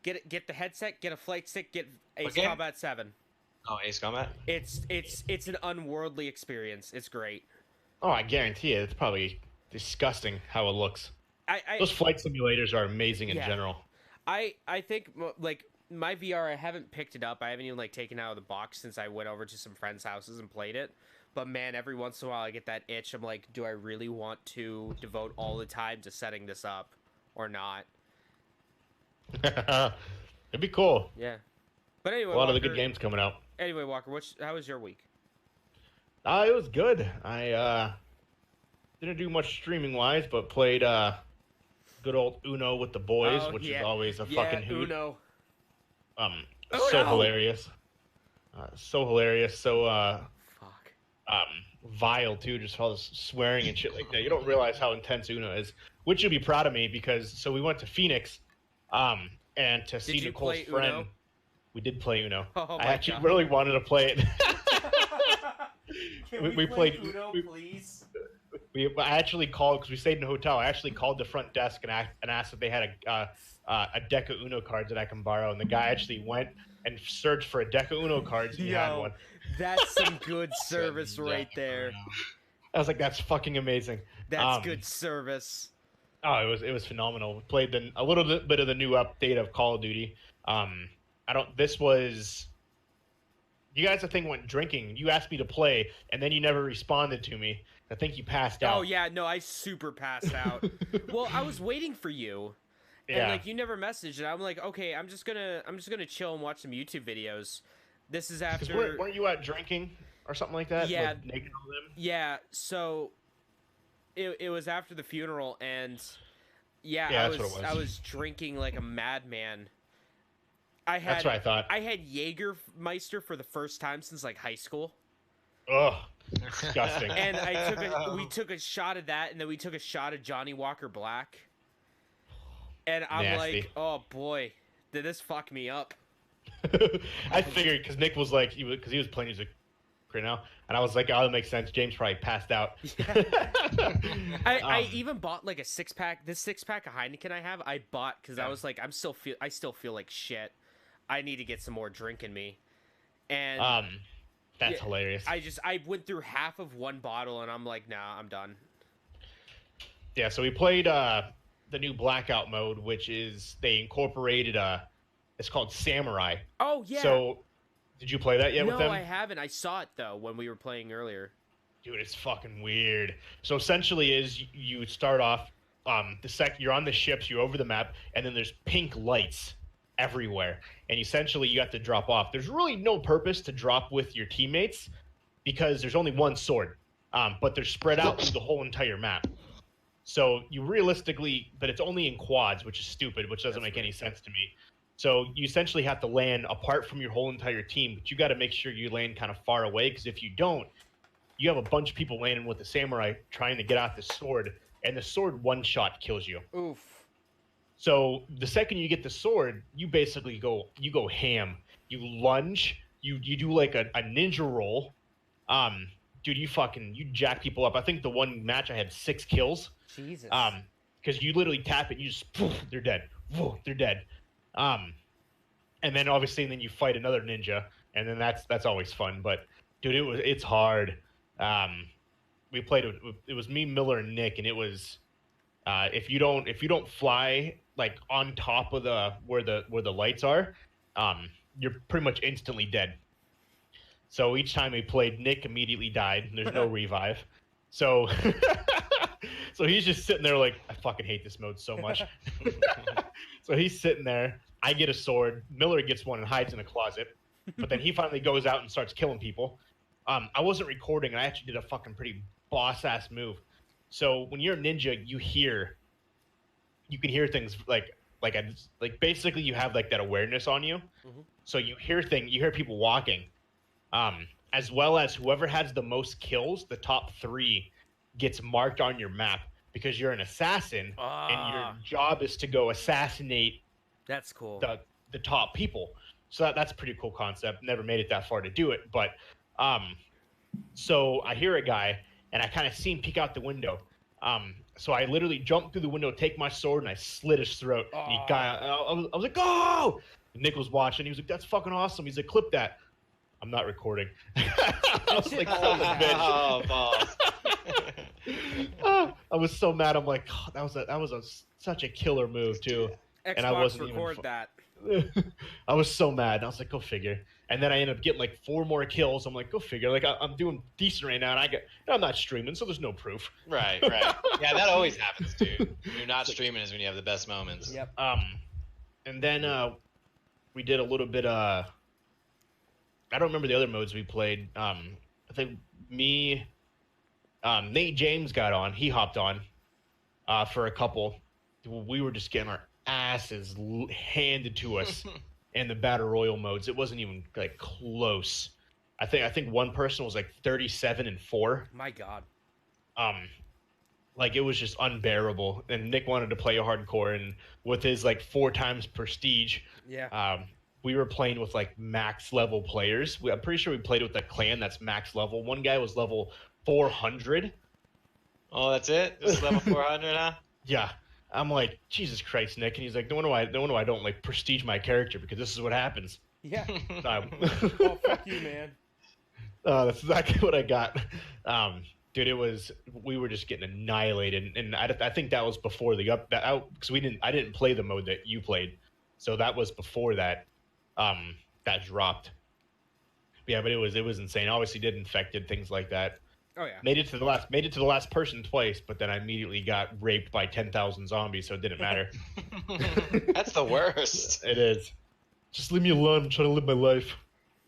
get the headset, get a flight stick, get Ace game? Combat 7. Oh, Ace Combat. It's an unworldly experience. It's great. Oh, I guarantee it. It's probably disgusting how it looks. I Those flight simulators are amazing in Yeah. general. I think like my VR, I haven't picked it up. I haven't even like taken it out of the box since I went over to some friends' houses and played it. But man, every once in a while I get that itch. I'm like, do I really want to devote all the time to setting this up or not? It'd be cool. Yeah. But anyway, A lot of the Walker- good games coming out. Anyway, Walker, how was your week? It was good. I didn't do much streaming wise, but played good old Uno with the boys, Oh, which yeah. is always a fucking hoot. Uno. So Uno! hilarious. So hilarious. So Fuck. vile too, just all this swearing and shit like that. You don't realize how intense Uno is. Which you'll be proud of me because we went to Phoenix, and to see Did you Nicole's play friend. Uno? We did play Uno. Oh I my actually God. really wanted to play it. Can we played Uno, we- please? I actually called because we stayed in a hotel. I actually called the front desk and asked if they had a deck of Uno cards that I can borrow. And the guy actually went and searched for a deck of Uno cards. And he had Yo. one. That's some good service right there. I was like, "That's fucking amazing." That's good service. Oh, it was phenomenal. We played a little bit of the new update of Call of Duty. This was. You guys, I think, went drinking. You asked me to play, and then you never responded to me. I think you passed out. Oh yeah, no, I super passed out. Well, I was waiting for you, And like you never messaged, and I'm like, okay, I'm just gonna chill and watch some YouTube videos. This is after. Weren't you out drinking or something like that? Yeah. With Nick and all them? Yeah. So it was after the funeral, and that's what it was. I was drinking like a madman. That's what I thought. I had Jägermeister for the first time since like high school. Ugh, disgusting. And we took a shot of that, and then we took a shot of Johnny Walker Black. And I'm Nasty. like, oh boy, did this fuck me up? I figured because Nick was like, he was playing music right now, and I was like, oh, that makes sense. James probably passed out. I even bought like a 6-pack. This 6-pack of Heineken I have, I bought because I was like, I still feel like shit. I need to get some more drink in me. And that's hilarious. I went through half of one bottle, and I'm like, nah, I'm done. Yeah, so we played the new Blackout mode, which is they incorporated it's called Samurai. Oh yeah. So did you play that yet with them? No, I haven't. I saw it though when we were playing earlier. Dude, it's fucking weird. So essentially is you start off you're on the ships, you're over the map, and then there's pink lights everywhere. And essentially you have to drop off. There's really no purpose to drop with your teammates because there's only one sword. But they're spread out through the whole entire map. So you realistically, but it's only in quads, which is stupid, which doesn't make any sense to me. So you essentially have to land apart from your whole entire team, but you got to make sure you land kind of far away, because if you don't, you have a bunch of people landing with the samurai trying to get out the sword, and the sword one-shot kills you. Oof. So the second you get the sword, you basically go ham. You lunge, you do like a ninja roll. Dude, you jack people up. I think the one match I had 6 kills. Jesus. Because you literally tap it, you just poof, they're dead. Poof, they're dead. And then obviously, then you fight another ninja, and then that's always fun. But dude, it's hard. We played it was me, Miller, and Nick, and it was if you don't fly like on top of where the lights are, you're pretty much instantly dead. So each time we played, Nick immediately died. There's no revive. So so he's just sitting there like, I fucking hate this mode so much. So he's sitting there. I get a sword. Miller gets one and hides in a closet. But then he finally goes out and starts killing people. I wasn't recording, and I actually did a fucking pretty boss-ass move. So when you're a ninja, you can hear things like basically you have like that awareness on you. Mm-hmm. So you hear people walking. As well as whoever has the most kills, the top 3 gets marked on your map because you're an assassin, and your job is to go assassinate. That's cool. The top people. So that's a pretty cool concept. Never made it that far to do it, but so I hear a guy, and I kind of see him peek out the window. So I literally jumped through the window, take my sword, and I slit his throat. And I was like, "Oh!" And Nick was watching. He was like, "That's fucking awesome." He's like, "Clip that." I'm not recording. I was like, "Son of a bitch." Oh, balls. I was so mad. I'm like, oh, that was such a killer move too. Xbox and I wasn't record that. I was so mad. I was like, go figure. And then I ended up getting like 4 more kills. I'm like, go figure. Like I'm doing decent right now, and I'm not streaming, so there's no proof. Right. Yeah, that always happens, dude. When you're not streaming is when you have the best moments. Yep. And then we did a little bit. I don't remember the other modes we played. I think me, Nate James got on. He hopped on for a couple. We were just getting our asses handed to us in the battle royal modes. It wasn't even like close. I think one person was like 37-4. My God. Like it was just unbearable. And Nick wanted to play a hardcore, and with his like 4 times prestige, we were playing with like max level players. I'm pretty sure we played with a clan that's max level. One guy was level 400. Oh, that's it? This is level 400, huh? Yeah. I'm like, Jesus Christ, Nick. And he's like, no wonder I don't like prestige my character, because this is what happens. Yeah. Oh, fuck you, man. That's exactly what I got. Dude, we were just getting annihilated. And I think that was before because I didn't play the mode that you played. So that was before that dropped. Yeah, but it was insane. Obviously did infected, things like that. Oh yeah. Made it to the last person twice, but then I immediately got raped by 10,000 zombies, so it didn't matter. That's the worst. It is. Just leave me alone. I'm trying to live my life.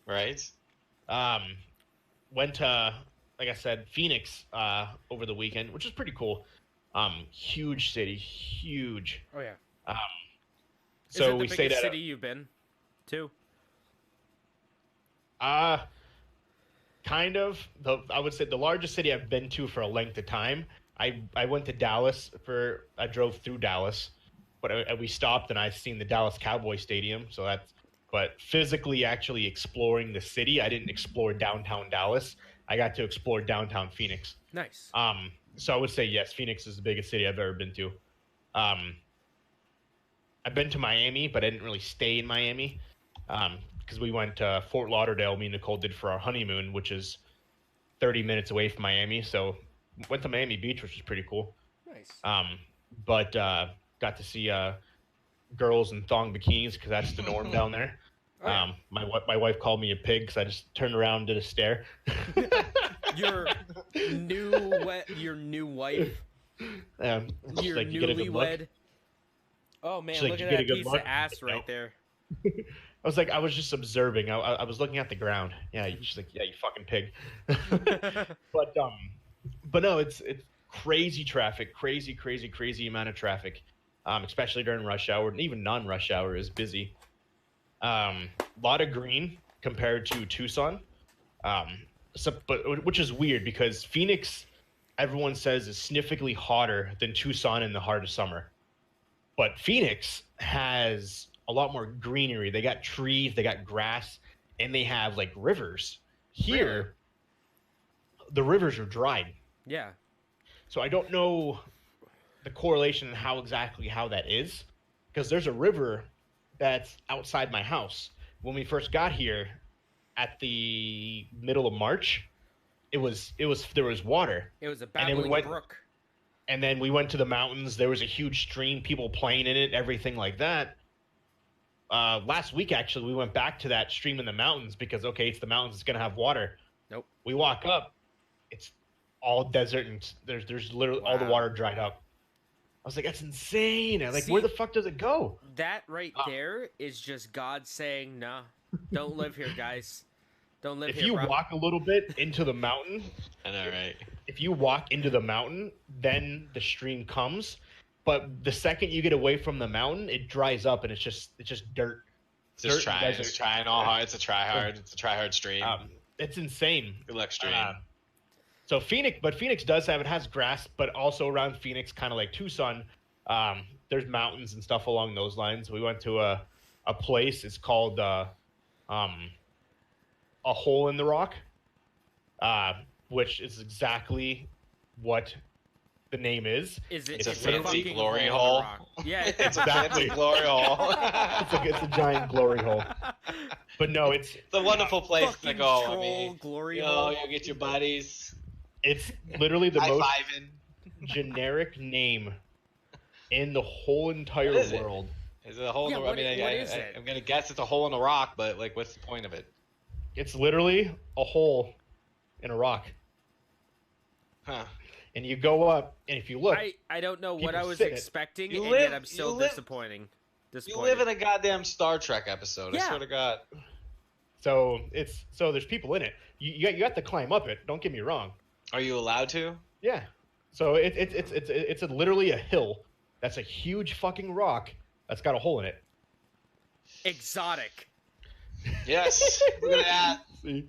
Right? Went to, like I said, Phoenix over the weekend, which is pretty cool. Huge city, huge. Oh yeah. So Is it the we stayed biggest at city you've been to? Kind of. I would say the largest city I've been to for a length of time. I went to Dallas I drove through Dallas, but we stopped and I seen the Dallas Cowboy Stadium. So but physically actually exploring the city, I didn't explore downtown Dallas. I got to explore downtown Phoenix. Nice. So I would say yes, Phoenix is the biggest city I've ever been to. I've been to Miami, but I didn't really stay in Miami. Because we went to Fort Lauderdale, me and Nicole did for our honeymoon, which is 30 minutes away from Miami. So went to Miami Beach, which is pretty cool. Nice. But got to see girls in thong bikinis because that's the norm down there. Oh, yeah. My wife called me a pig because I just turned around and did a stare. Your new wife. She's Your like, "You get a good look?" newlywed. Oh man, She's like, look "You at get a that good piece look?" of ass No. right there. I was like, I was just observing. I was looking at the ground. Yeah, she's like, "Yeah, you fucking pig." But no, it's crazy traffic, crazy amount of traffic, especially during rush hour, and even non-rush hour is busy. Lot of green compared to Tucson, but which is weird because Phoenix, everyone says, is significantly hotter than Tucson in the heart of summer. But Phoenix has a lot more greenery. They got trees, they got grass, and they have like rivers. Here, the rivers are dried. Yeah. So I don't know the correlation and how that is, because there's a river that's outside my house. When we first got here, at the middle of March, there was water. It was a then we babbling went- brook. And then we went to the mountains. There was a huge stream, people playing in it, everything like that. Last week, actually, we went back to that stream in the mountains because, okay, it's the mountains, it's going to have water. Nope. We walk up, it's all desert, and there's literally all the Wow. water dried up. I was like, that's insane. Like, See- where the fuck does it go? That right there is just God saying, "Nah, don't live here, guys. Don't live If here." you bro." walk a little bit into the mountain, I know, right? if you walk into the mountain, then the stream comes. But the second you get away from the mountain, it dries up and it's just dirt. It's just Dirt trying. desert. It's trying all hard. It's a try hard. It's a try hard stream. It's insane. Good luck, stream. So Phoenix does have, it has grass, but also around Phoenix, kind of like Tucson, there's mountains and stuff along those lines. We went to a place. It's called a hole in the rock, which is exactly what the name is. Is it? It's a fucking fancy glory hole in the hole. rock. Yeah. It's a Exactly. fancy glory hole. It's a giant glory hole. But no, it's a wonderful place to Fucking go. I troll mean, glory you hole. get your buddies. it's literally the most High-fiving. generic name in the whole entire What is it? world. Is it a hole Yeah, in the what is I, it? I'm gonna guess it's a hole in a rock, but like, what's the point of it? It's literally a hole in a rock. Huh? And you go up, and if you look, I don't know what people I was sit it. expecting, You and live- yet I'm still you live- disappointing. You live in a goddamn Star Trek episode. Yeah. I swear to God. so there's people in it. You have to climb up it. Don't get me wrong. Are you allowed to? Yeah. So it's literally a hill. That's a huge fucking rock that's got a hole in it. Exotic. Yes. Look at that. See?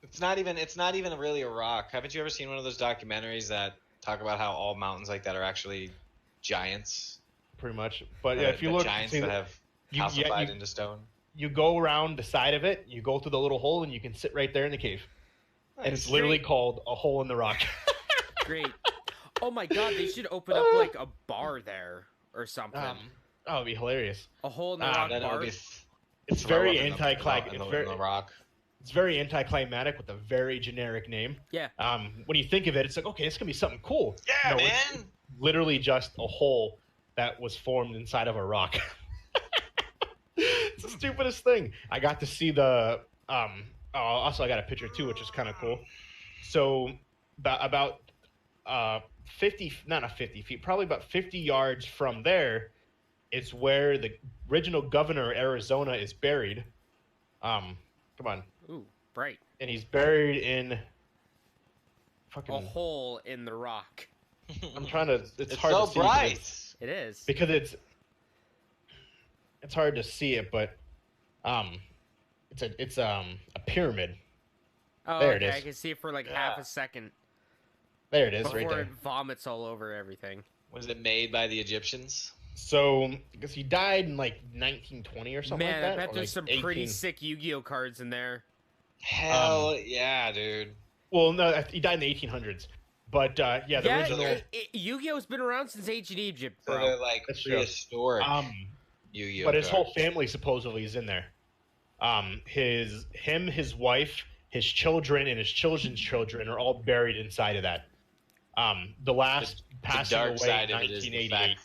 It's not even really a rock. Haven't you ever seen one of those documentaries that talk about how all mountains like that are actually giants? Pretty much. But yeah, if you The look, giants see, that have you- calcified you- into stone. you go around the side of it, you go through the little hole, and you can sit right there in the cave. And it's Nice. literally called a hole in the rock. Great. Oh my god, they should open up like a bar there or something. Oh, it'd be hilarious. A hole in the Ah, rock Then it bar. would be It's throw very up in the- anticlimactic. in It's the- in the rock. It's very anticlimactic with a very generic name. Yeah. When you think of it, it's like, okay, it's gonna be something cool. Yeah, No, it's man. literally just a hole that was formed inside of a rock. It's the stupidest thing. I got to see the also I got a picture too, which is kind of cool. So about 50, not 50 feet, probably about 50 yards from there, it's where the original governor of Arizona is buried. Come on. Ooh, bright. And he's buried in A hole in the rock. I'm trying to. It's hard so to see bright. It is. because it's hard to see it, but it's a pyramid. Oh, there it okay. is. I can see it for like half a second There it is, before right there. it vomits all over everything. Was it made by the Egyptians? So, because he died in like 1920 or something Man, like that. I bet or there's like some pretty 18 sick Yu-Gi-Oh cards in there. Hell yeah, dude. Well, no, he died in the 1800s. But yeah, the original. Yu-Gi-Oh's been around since ancient Egypt, So bro. they're like That's true. prehistoric Yu-Gi-Oh. But his whole cards. family supposedly is in there. His wife, his children, and his children's children are all buried inside of that. The last passing away in side of it is 1988.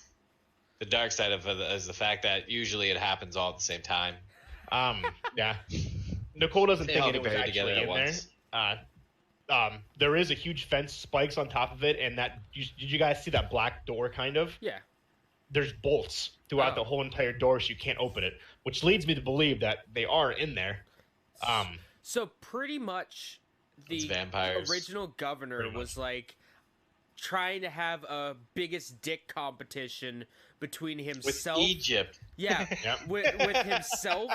the dark side of it is the fact that usually it happens all at the same time. Yeah. Nicole doesn't They think all it get was buried together actually at in once. there. There is a huge fence spikes on top of it, and did you guys see that black door kind of? Yeah. There's bolts throughout Oh. the whole entire door, so you can't open it, which leads me to believe that they are in there. So pretty much It's the vampires. original governor Pretty much. was like trying to have a biggest dick competition between With himself. Egypt. Yeah, Yep. with himself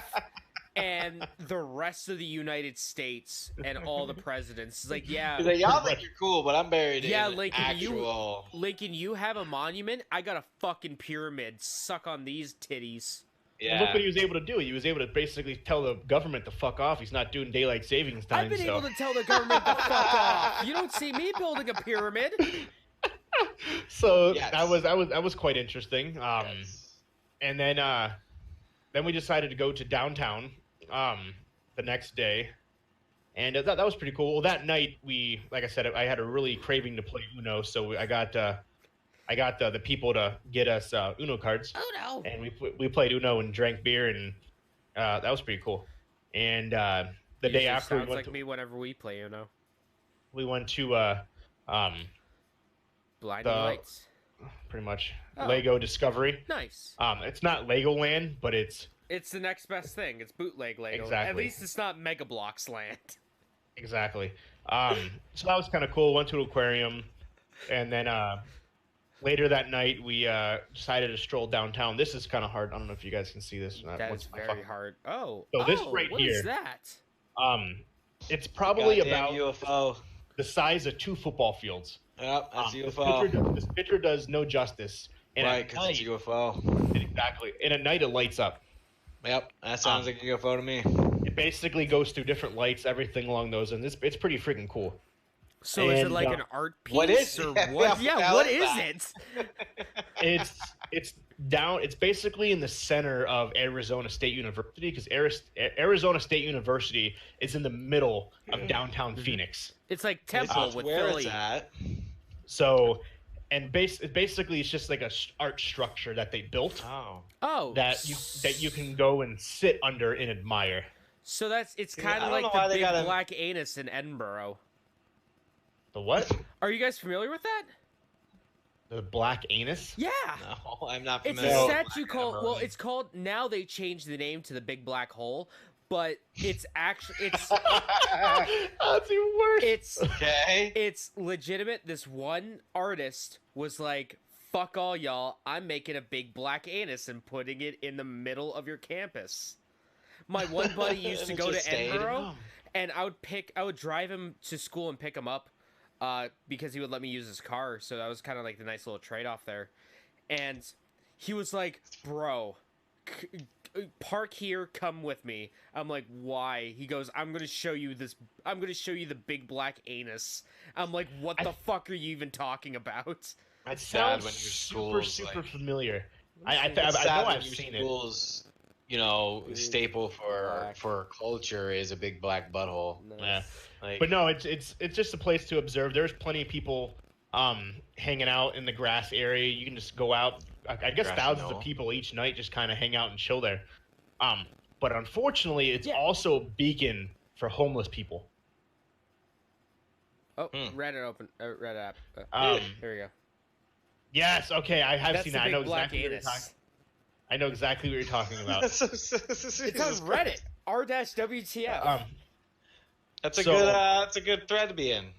and the rest of the United States and all the presidents. It's like, yeah, He's like, y'all think you're cool, but I'm buried Yeah, in Lincoln, actual... Lincoln, you have a monument. I got a fucking pyramid. Suck on these titties. Yeah. Look what he was able to do. He was able to basically tell the government to fuck off. He's not doing daylight savings time. I've been so. able to tell the government to fuck off. You don't see me building a pyramid. So Yes. that was quite interesting. Yes. And then we decided to go to downtown the next day, and that was pretty cool. Well, that night like I said, I had a really craving to play Uno, so I got the people to get us Uno cards, Oh no. and we played Uno and drank beer, and that was pretty cool. And the day Usually after sounds like me whenever we play, you know. we went to Blinding lights. pretty much Oh. Lego Discovery. Nice. It's not Legoland, but it's It's the next best thing. It's bootleg Lego. Exactly. At least it's not Mega Bloks land. exactly. So that was kind of cool. Went to an aquarium, and then later that night we decided to stroll downtown. This is kind of hard. I don't know if you guys can see this. Or not. That Once is I very fucking- hard. Oh. So this oh, right what here- is that? It's probably Goddamn about UFO. the size of 2 football fields. Yep, that's This UFO. this picture does no justice. And Right, at because it's night, UFO. exactly. And at night it lights up. Yep, that sounds like a UFO to me. It basically goes through different lights, everything along those, and it's pretty freaking cool. So is it and, like an art piece what is- or yeah, what? what Yeah, the hell what is is that? it? It's down. It's basically in the center of Arizona State University because Arizona State University is in the middle of downtown Phoenix. It's like Temple That's with where Philly. it's at. So, and basically, it's just like a art structure that they built Oh. Oh, that you can go and sit under and admire. So it's Yeah, kind I of don't like know why the they big gotta- black anus in Edinburgh. The what? Are you guys familiar with that? The black anus? Yeah. No, I'm not It's familiar. a with statue Black called. Emperor. Well, it's called. Now they changed the name to the Big Black Hole, but it's actually That's even worse. Okay. it's legitimate. This one artist was like, "Fuck all y'all! I'm making a big black anus and putting it in the middle of your campus." My one buddy used to And go just to stayed. Edinburgh, and I would drive him to school and pick him up, because he would let me use his car. So that was kind of like the nice little trade off there. And he was like, "Bro, park here, come with me." I'm like, "Why?" He goes, I'm gonna show you the big black anus." I'm like, "What the fuck are you even talking about?" It sad sounds when your super, school's, super like- familiar. I It's know sad when I've your seen it. school's, staple for culture is a big black butthole. Yeah. Like, But no, it's just a place to observe. There's plenty of people hanging out in the grass area. You can just go out. I guess Grassy thousands knoll. of people each night just kind of hang out and chill there. But unfortunately, it's Yeah. also a beacon for homeless people. Oh, Hmm. Reddit open. Reddit app. Um, Here we go. yes, okay, I have That's seen the that. I big know black exactly what you're talking. anus. I know exactly what you're talking about. It's on Reddit. R-WTF. Um, That's a So- good. That's a good thread to be in.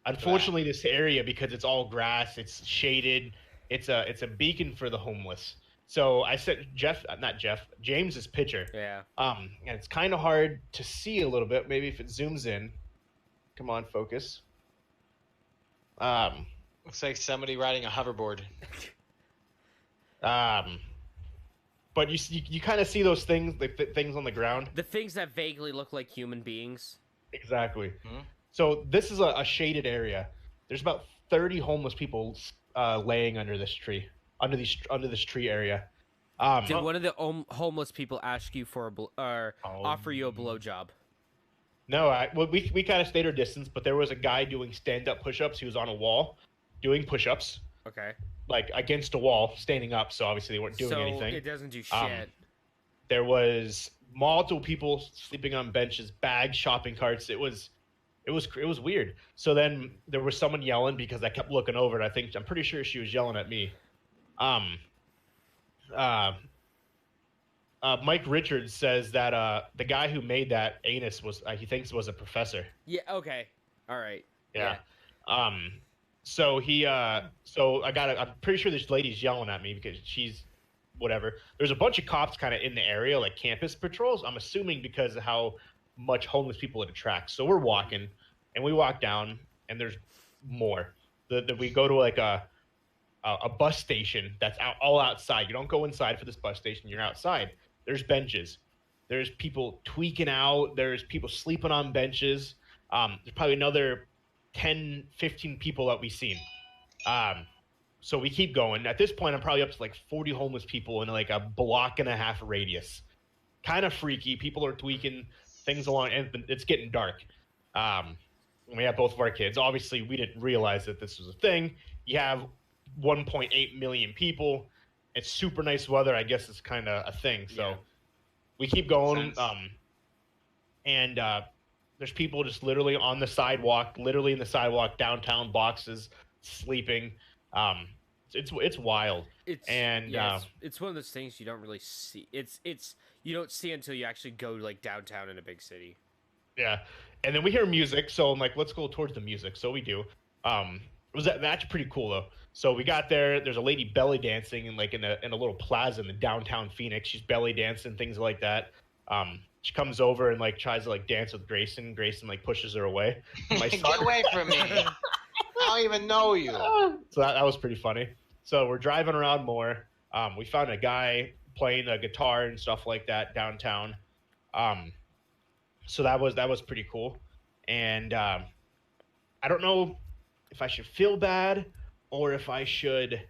Unfortunately, this area, because it's all grass, it's shaded. It's a beacon for the homeless. So I sent James's picture. Yeah. And it's kind of hard to see a little bit. Maybe if it zooms in. Come on, focus. Looks like somebody riding a hoverboard. But you kind of see those things, like things on the ground. The things that vaguely look like human beings. Exactly. Hmm? So this is a shaded area. There's about 30 homeless people laying under this tree, under this tree area. Did one of the homeless people ask you for offer you a blowjob? No, we kind of stayed our distance, but there was a guy doing stand-up push-ups. He was on a wall doing push-ups, Okay. like against a wall, standing up. So obviously they weren't doing so anything. it doesn't do Um, shit. There was multiple people sleeping on benches, bags, shopping carts. It was weird. So then there was someone yelling because I kept looking over, and I'm pretty sure she was yelling at me. Mike Richards says that the guy who made that anus he thinks was a professor. Yeah. Okay. All right. Yeah. So I'm pretty sure this lady's yelling at me because she's whatever. There's a bunch of cops kind of in the area, like campus patrols. I'm assuming because of how much homeless people it attracts. So we're walking, and we walk down, and there's more. We go to like a bus station that's all outside. You don't go inside for this bus station. You're outside. There's benches. There's people tweaking out. There's people sleeping on benches. There's probably another 10, 15 people that we've seen. So we keep going. At this point, I'm probably up to like 40 homeless people in like a block and a half radius. Kind of freaky. People are tweaking things along, and it's getting dark. We have both of our kids. Obviously, we didn't realize that this was a thing. You have 1.8 million people. It's super nice weather. I guess it's kind of a thing. So Yeah. we keep going. Sense. And there's people just literally on the sidewalk, literally in the sidewalk, downtown boxes, sleeping. It's wild. It's And, it's one of those things you don't really see. It's you don't see until you actually go like downtown in a big city. Yeah. And then we hear music, so I'm like, let's go towards the music. So we do. That's pretty cool though. So we got there. There's a lady belly dancing in a little plaza in the downtown Phoenix. She's belly dancing, things like that. She comes over and like tries to like dance with Grayson. Grayson like pushes her away. My Get son- away from me! I don't even know you. So that was pretty funny. So we're driving around more. We found a guy playing a guitar and stuff like that downtown. So that was pretty cool. And I don't know if I should feel bad or if I should.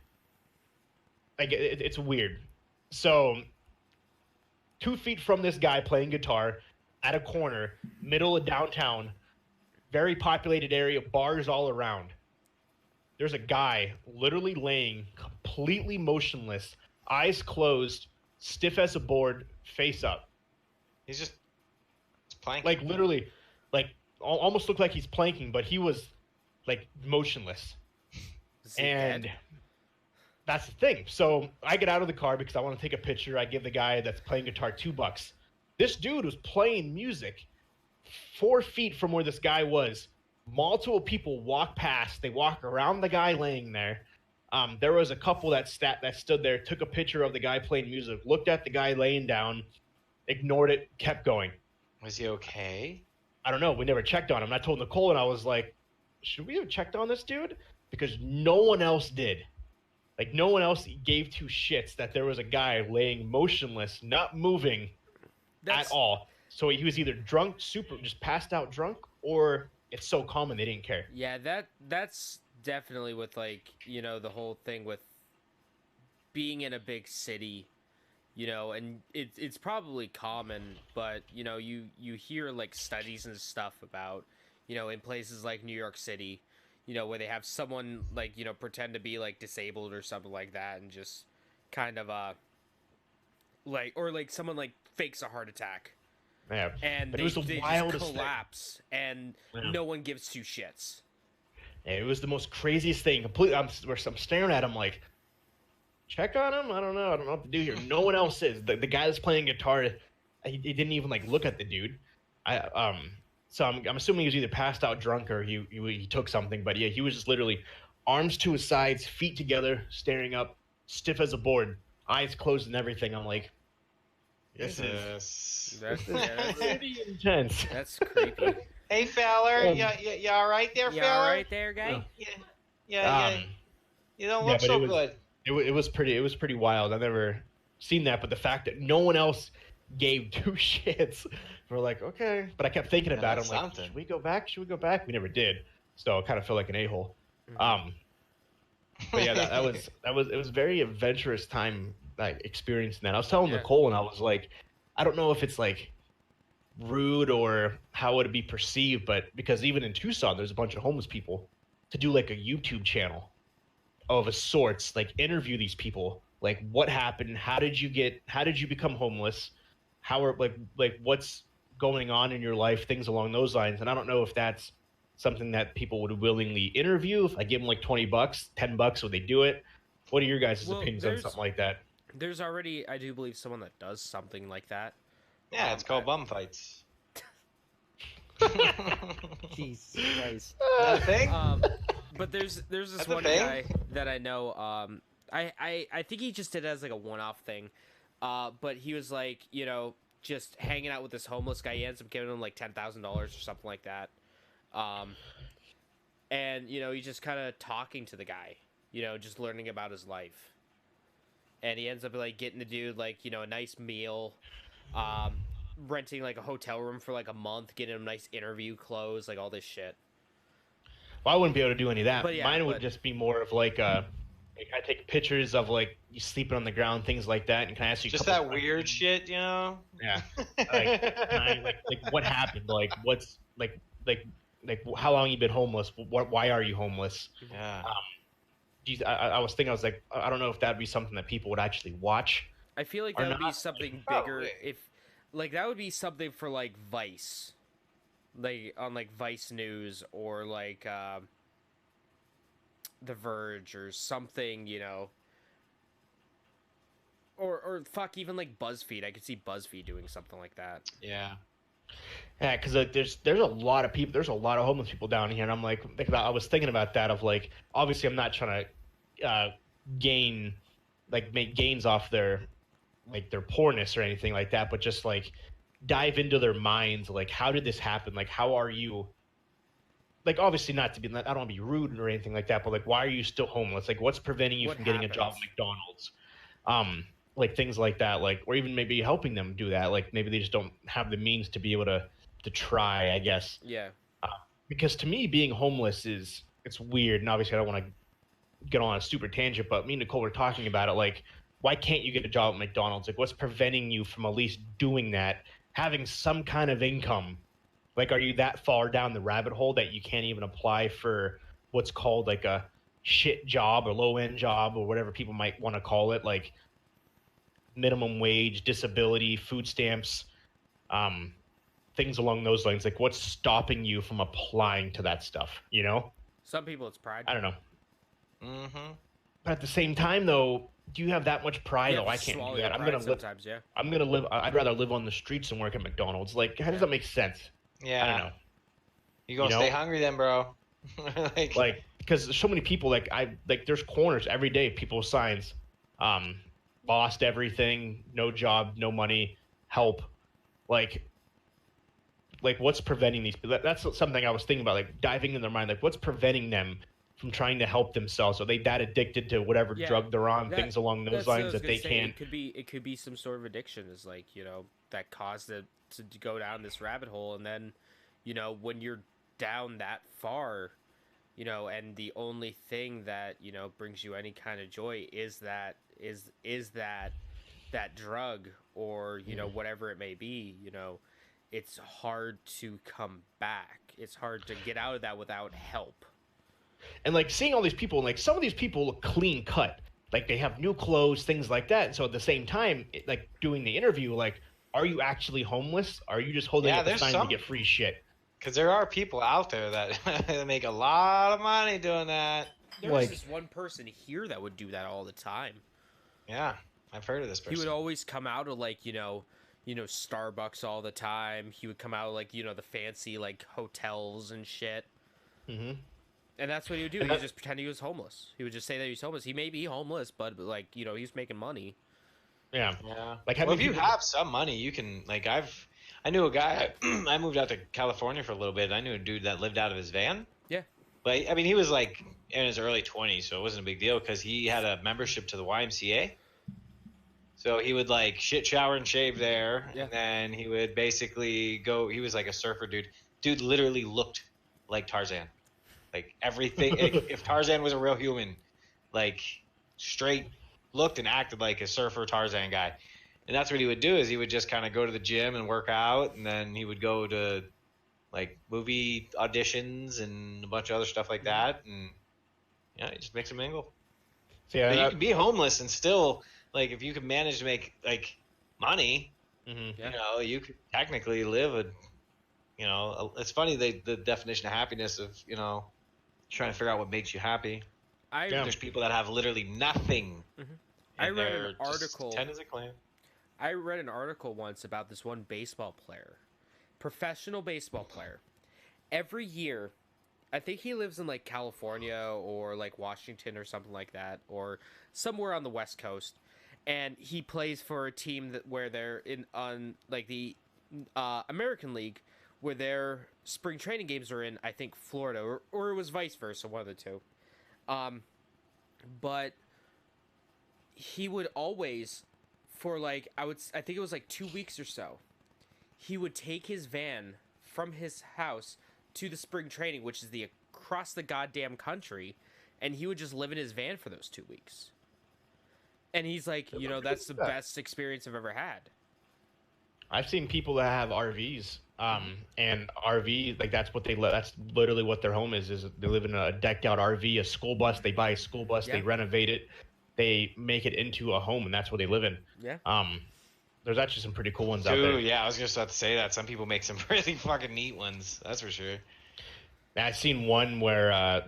Like it's weird. So 2 feet from this guy playing guitar at a corner, middle of downtown, very populated area, bars all around. There's a guy literally laying completely motionless, eyes closed, stiff as a board, face up. He's just planking. Like literally, like almost looked like he's planking, but he was like motionless. Is he And dead? that's the thing. So I get out of the car because I want to take a picture. I give the guy that's playing guitar $2. This dude was playing music 4 feet from where this guy was. Multiple people walk past. They walk around the guy laying there. There was a couple that stood there, took a picture of the guy playing music, looked at the guy laying down, ignored it, kept going. Was he okay? I don't know. We never checked on him. And I told Nicole, and I was like, should we have checked on this dude? Because no one else did. Like, no one else gave two shits that there was a guy laying motionless, not moving at all. So he was either drunk, just passed out drunk, or it's so common they didn't care. Yeah, that's definitely with like, you know, the whole thing with being in a big city, you know, and it's probably common, but you know, you hear like studies and stuff about, you know, in places like New York City, you know, where they have someone like, you know, pretend to be like disabled or something like that and just kind of like, or like someone like fakes a heart attack Yeah. and But they, it was the they just wildest thing. collapse and Yeah. no one gives two shits. And it was the most craziest thing. Completely, I'm staring at him like, check on him. I don't know what to do here. No one else is. The guy that's playing guitar, he didn't even like look at the dude. So I'm assuming he was either passed out drunk or he took something. But yeah, he was just literally arms to his sides, feet together, staring up, stiff as a board, eyes closed and everything. I'm like, this is That's pretty intense. that's creepy. Hey, Fowler, you all right there, You Fowler? all right there, guy? Yeah. You don't look but so it was- good. It was pretty wild. I've never seen that, but the fact that no one else gave two shits, we're like, okay. But I kept thinking about it. that's I'm like, something. should we go back? Should we go back? We never did. So I kind of feel like an a-hole. But yeah, it was a very adventurous time, like experiencing that. I was telling Yeah. Nicole, and I was like, I don't know if it's like rude or how would it be perceived, but because even in Tucson, there's a bunch of homeless people, to do like a YouTube channel of a sorts, like interview these people, like what happened, how did you become homeless, how are like what's going on in your life, things along those lines. And I don't know if that's something that people would willingly interview. If I give them like $20, $10, would they do it? What are your guys' Well, opinions on there's- something like that? There's already, I do believe, someone that does something like that. Yeah, it's called bum fights. Jesus Christ. Nothing. But there's this That's a one thing? guy that I know. I think he just did it as like a one-off thing. But he was like, you know, just hanging out with this homeless guy. He ends up giving him like $10,000 or something like that. And you know, he's just kind of talking to the guy, you know, just learning about his life. And he ends up like getting the dude like, you know, a nice meal, renting like a hotel room for like a month, getting him nice interview clothes, like all this shit. Well, I wouldn't be able to do any of that. But yeah, Mine would but- just be more of like I take pictures of like you sleeping on the ground, things like that, and can I ask you a Just couple that weird shit, you know? Yeah. Like what happened? Like what's like how long you been homeless? Why are you homeless? Yeah. Geez, I was thinking, I was like, I don't know if that'd be something that people would actually watch. I feel like Or that would be not. something Probably. bigger if, like, that would be something for like Vice, like on like Vice News or like The Verge or something, you know. Or fuck, even like BuzzFeed. I could see BuzzFeed doing something like that. Yeah. Yeah, because there's a lot of people, there's a lot of homeless people down here, and I'm like, I was thinking about that of like, obviously I'm not trying to make gains off their poorness or anything like that, but just like dive into their minds, like how did this happen? Like how are you? Like obviously not to be, I don't want to be rude or anything like that, but like why are you still homeless? Like what's preventing you What from getting a job at happens? McDonald's? Like things like that, like or even maybe helping them do that. Like maybe they just don't have the means to be able to try, I guess. Yeah. Because to me, being homeless it's weird, and obviously I don't want to get on a super tangent, but me and Nicole were talking about it. Like, why can't you get a job at McDonald's? Like, what's preventing you from at least doing that, having some kind of income? Like, are you that far down the rabbit hole that you can't even apply for what's called like a shit job or low end job or whatever people might want to call it, like minimum wage, disability, food stamps, things along those lines? Like, what's stopping you from applying to that stuff? You know? Some people it's pride. I don't know. Mm-hmm. But at the same time, though, do you have that much pride? You Oh, have I to can't swallow do your that. I'm pride gonna live. sometimes, yeah. I'm gonna live. I'd rather live on the streets than work at McDonald's. Like, how does that make sense? Yeah. I don't know. You gonna You stay know? hungry then, bro? Like, because there's so many people. Like, there's corners every day. People with signs, lost everything, no job, no money, help. Like what's preventing these people? That's something I was thinking about. Like diving in their mind. Like, what's preventing them from trying to help themselves? Are they that addicted to whatever Yeah, drug they're on? that- Things along those That's what I lines was that they gonna say. can't. It could be some sort of addiction, is like, you know, that caused it to go down this rabbit hole, and then, you know, when you're down that far, you know, and the only thing that, you know, brings you any kind of joy is that drug, or, you know, whatever it may be, you know, it's hard to come back. It's hard to get out of that without help. And like seeing all these people, like some of these people look clean cut, like they have new clothes, things like that. And so at the same time, like doing the interview, like, are you actually homeless? Are you just holding Yeah, up a there's sign some- to get free shit? Because there are people out there that make a lot of money doing that. There's Like- this one person here that would do that all the time. Yeah, I've heard of this person. He would always come out of like Starbucks all the time. He would come out of like the fancy like hotels and shit. Mm-hmm. And that's what he would do. He would just pretend he was homeless. He would just say that he was homeless. He may be homeless, but like he was making money. Yeah. Yeah. Like, how Well, if many you people- have some money, you can like I knew a guy. I moved out to California for a little bit. And I knew a dude that lived out of his van. Yeah. But I mean, he was like in his early 20s, so it wasn't a big deal because he had a membership to the YMCA. So he would like shit, shower, and shave there, Yeah. and then he would basically go. He was like a surfer dude. Dude literally looked like Tarzan, like everything. If Tarzan was a real human, like straight looked and acted like a surfer Tarzan guy. And that's what he would do is he would just kind of go to the gym and work out, and then he would go to like movie auditions and a bunch of other stuff like that, and yeah, he just mix and mingle. So, yeah, But you that- can be homeless and still like if you can manage to make like money, mhm. Yeah. you know, you could technically live it's funny the definition of happiness of trying to figure out what makes you happy. I Yeah. There's people that have literally nothing. Mhm. I and read an they're just article- tenant as a clam. I read an article once about this one baseball player, professional baseball player. Every year, I think he lives in like California or like Washington or something like that, or somewhere on the West Coast, and he plays for a team where they're on like the American League, where their spring training games are in I think Florida, or it was vice versa, one of the two. But he would always, for like I think it was like 2 weeks or so, he would take his van from his house to the spring training, which is across the goddamn country, and he would just live in his van for those 2 weeks. And he's like, that's the best experience I've ever had. I've seen people that have RVs, and RV, like that's what that's literally what their home is they live in a decked out RV, a school bus. They buy a school bus, Yeah. they renovate it, they make it into a home, and that's what they live in. Yeah. There's actually some pretty cool ones out Dude, there. yeah, I was just about to say that. Some people make some really fucking neat ones. That's for sure. And I've seen one where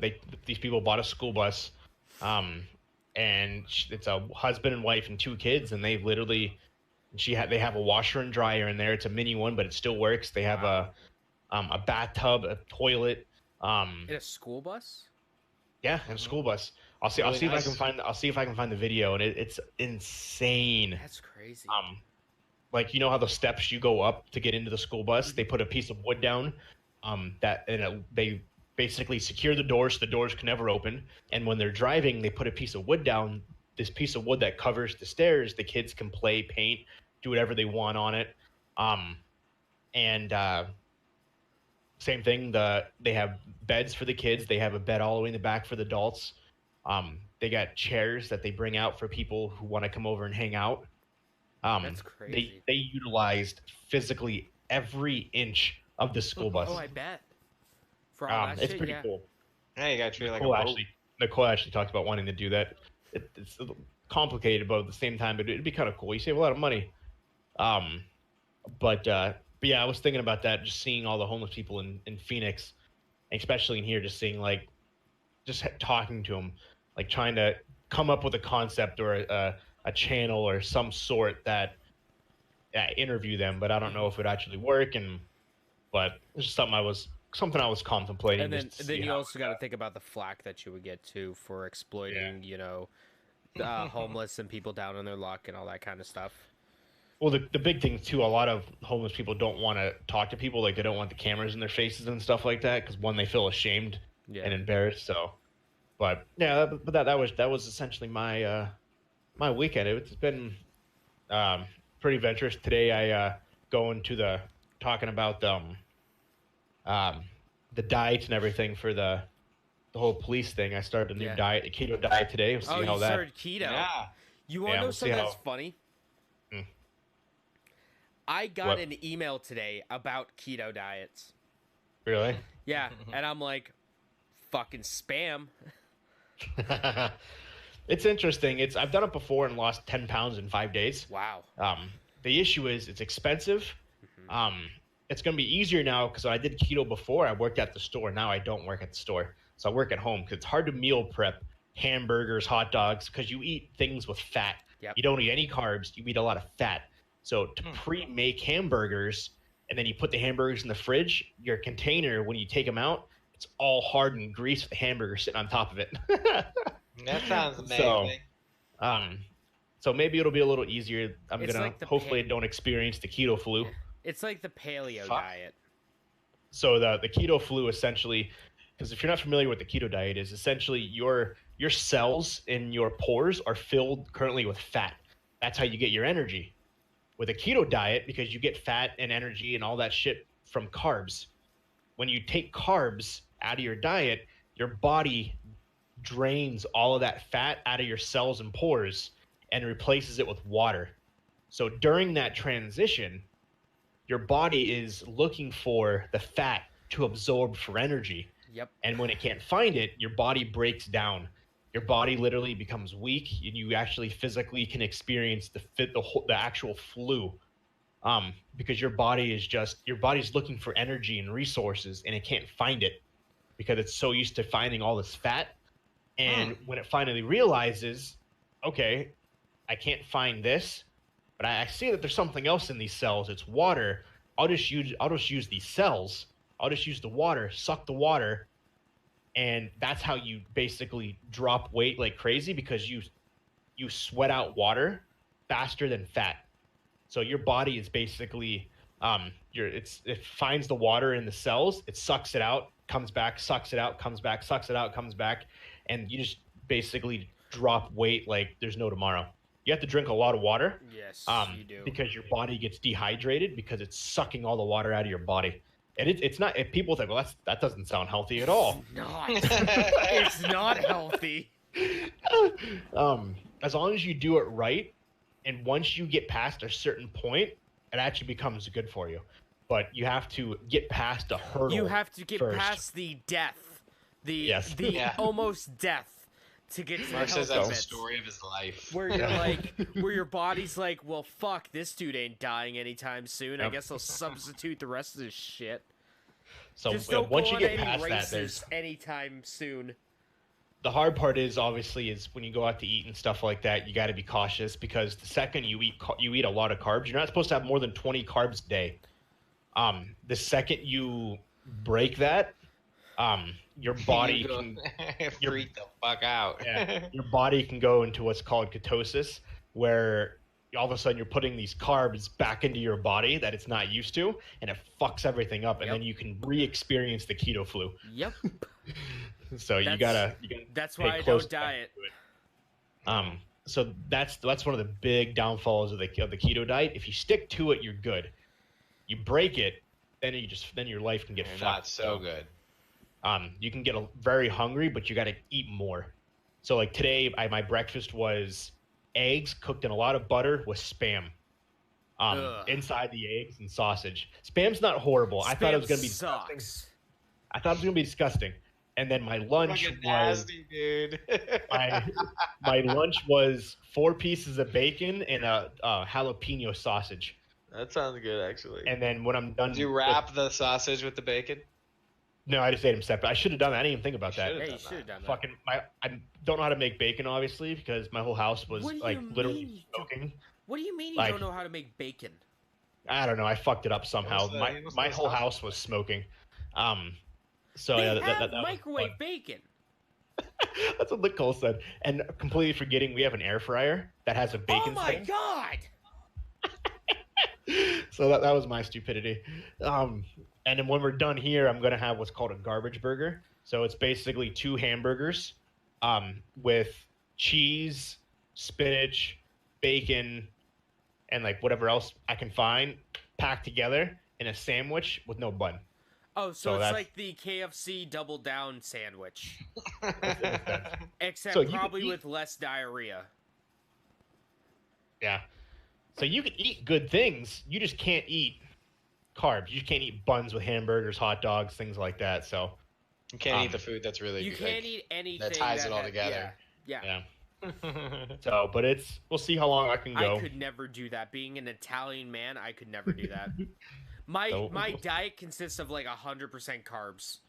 these people bought a school bus, and it's a husband and wife and 2 kids, and they literally they have a washer and dryer in there. It's a mini one, but it still works. They have a bathtub, a toilet. In a school bus? Yeah, and a school bus. I'll see Really if I nice. can find the video, and it's insane. That's crazy. Like how the steps you go up to get into the school bus, they put a piece of wood down, they basically secure the doors so the doors can never open. And when they're driving, they put a piece of wood down, this piece of wood that covers the stairs. The kids can play, paint, do whatever they want on it. Same thing. They have beds for the kids. They have a bed all the way in the back for the adults. They got chairs that they bring out for people who want to come over and hang out. That's crazy. They utilized physically every inch of the school bus. Oh, I bet. For all that It's shit, pretty yeah. cool. Yeah, you gotta treat it like Nicole a boat. actually talked about wanting to do that. It's a little complicated, but at the same time, it'd be kind of cool. You save a lot of money. But yeah, I was thinking about that, just seeing all the homeless people in Phoenix, especially in here, just seeing talking to them, like trying to come up with a concept or a channel or some sort that interview them. But I don't know if it would actually work. But it's just something I was contemplating. And then, just to see you how- also got to think about the flack that you would get too for exploiting, homeless and people down on their luck and all that kind of stuff. Well, the big thing too, a lot of homeless people don't want to talk to people, like they don't want the cameras in their faces and stuff like that, because one, they feel ashamed Yeah. and embarrassed. So, but yeah, but that was essentially my my weekend. It's been pretty adventurous. Today I going to talking about the diet and everything for the whole police thing. I started a new Yeah. diet, a keto diet today. We'll see Oh, how you that. started keto. Yeah. You want to Yeah, know we'll see something that's how- funny? Hmm. I got What? an email today about keto diets. Really? Yeah, and I'm like, fucking spam. It's interesting. I've done it before and lost 10 pounds in 5 days. Wow. The issue is it's expensive. it's going to be easier now because I did keto before. I worked at the store. Now I don't work at the store. So I work at home because it's hard to meal prep hamburgers, hot dogs, because you eat things with fat. Yep. You don't eat any carbs. You eat a lot of fat. So to pre-make hamburgers, and then you put the hamburgers in the fridge, your container, when you take them out, it's all hardened grease with the hamburger sitting on top of it. That sounds amazing. So maybe it'll be a little easier. I'm It's gonna like the hopefully don't experience the keto flu. It's like the paleo Fuck. diet. So the keto flu essentially, because if you're not familiar with the keto diet, is essentially your cells in your pores are filled currently with fat. That's how you get your energy. With a keto diet, because you get fat and energy and all that shit from carbs. When you take carbs out of your diet, your body drains all of that fat out of your cells and pores and replaces it with water. So during that transition, your body is looking for the fat to absorb for energy. Yep. And when it can't find it, your body breaks down. Your body literally becomes weak, and you actually physically can experience the actual flu, because your body's looking for energy and resources, and it can't find it because it's so used to finding all this fat. And when it finally realizes, okay, I can't find this, but I see that there's something else in these cells. It's water. I'll just use these cells. I'll just use the water, suck the water. And that's how you basically drop weight like crazy, because you sweat out water faster than fat. So your body is basically it finds the water in the cells, it sucks it out, comes back, sucks it out, comes back, sucks it out, comes back, and you just basically drop weight like there's no tomorrow. You have to drink a lot of water. Yes, you do. Because your body gets dehydrated because it's sucking all the water out of your body. And it's not. If people think, well, that doesn't sound healthy at all. Not. It's not healthy. As long as you do it right, and once you get past a certain point, it actually becomes good for you. But you have to get past a hurdle. You have to get first. past the death, the Yeah. almost death, to get to Mark the says health that's the bits. story of his life. Where you're like, where your body's like, well, fuck, this dude ain't dying anytime soon. I Yep. guess I'll substitute the rest of this shit. So Just don't once go you on get any past that, races there's anytime soon. the hard part is when you go out to eat and stuff like that, you got to be cautious, because the second you eat a lot of carbs, you're not supposed to have more than 20 carbs a day. The second you break that, your body can freak the fuck out. your body can go into what's called ketosis, where all of a sudden you're putting these carbs back into your body that it's not used to, and it fucks everything up, and Yep. then you can re-experience the keto flu. Yep. So you That's- gotta That's pay why I close don't diet. attention to it. So that's one of the big downfalls of the keto diet. If you stick to it, you're good. You break it, then your life can get You're fucked. not so good. You can get very hungry, but you got to eat more. So like today, my breakfast was eggs cooked in a lot of butter with Spam. Ugh. Inside the eggs and sausage. Spam's not horrible. I thought it was gonna be sucks. disgusting. I thought it was gonna be disgusting. And then my lunch Fucking was nasty, dude. my lunch was 4 pieces of bacon and a jalapeno sausage. That sounds good, actually. And then when I'm done, Did you wrap the sausage with the bacon? No, I just ate them separate. I should have done that. I didn't even think about that. should've Hey, done you should have done that. Fucking I don't know how to make bacon, obviously, because my whole house was What do like you literally mean? smoking. What do you mean you Like- don't know how to make bacon? I don't know. I fucked it up somehow. What's that? What's My that whole sauce? house was smoking. So They yeah, have that was microwave fun. bacon. That's what Nicole said. And completely forgetting we have an air fryer that has a bacon Oh my thing. god! So that was my stupidity. And then when we're done here, I'm gonna have what's called a garbage burger. So it's basically 2 hamburgers, with cheese, spinach, bacon, and like whatever else I can find, packed together in a sandwich with no bun. Oh, So so it's that's- like the KFC Double Down sandwich, That's- except So you could probably eat- with less diarrhea. Yeah. So you can eat good things. You just can't eat carbs. You just can't eat buns with hamburgers, hot dogs, things like that. So You can't eat the food that's really You good. can't eat anything ties it all together. Yeah. yeah. So, but we'll see how long I can go. I could never do that. Being an Italian man, I could never do that. My So- my diet consists of like 100% carbs.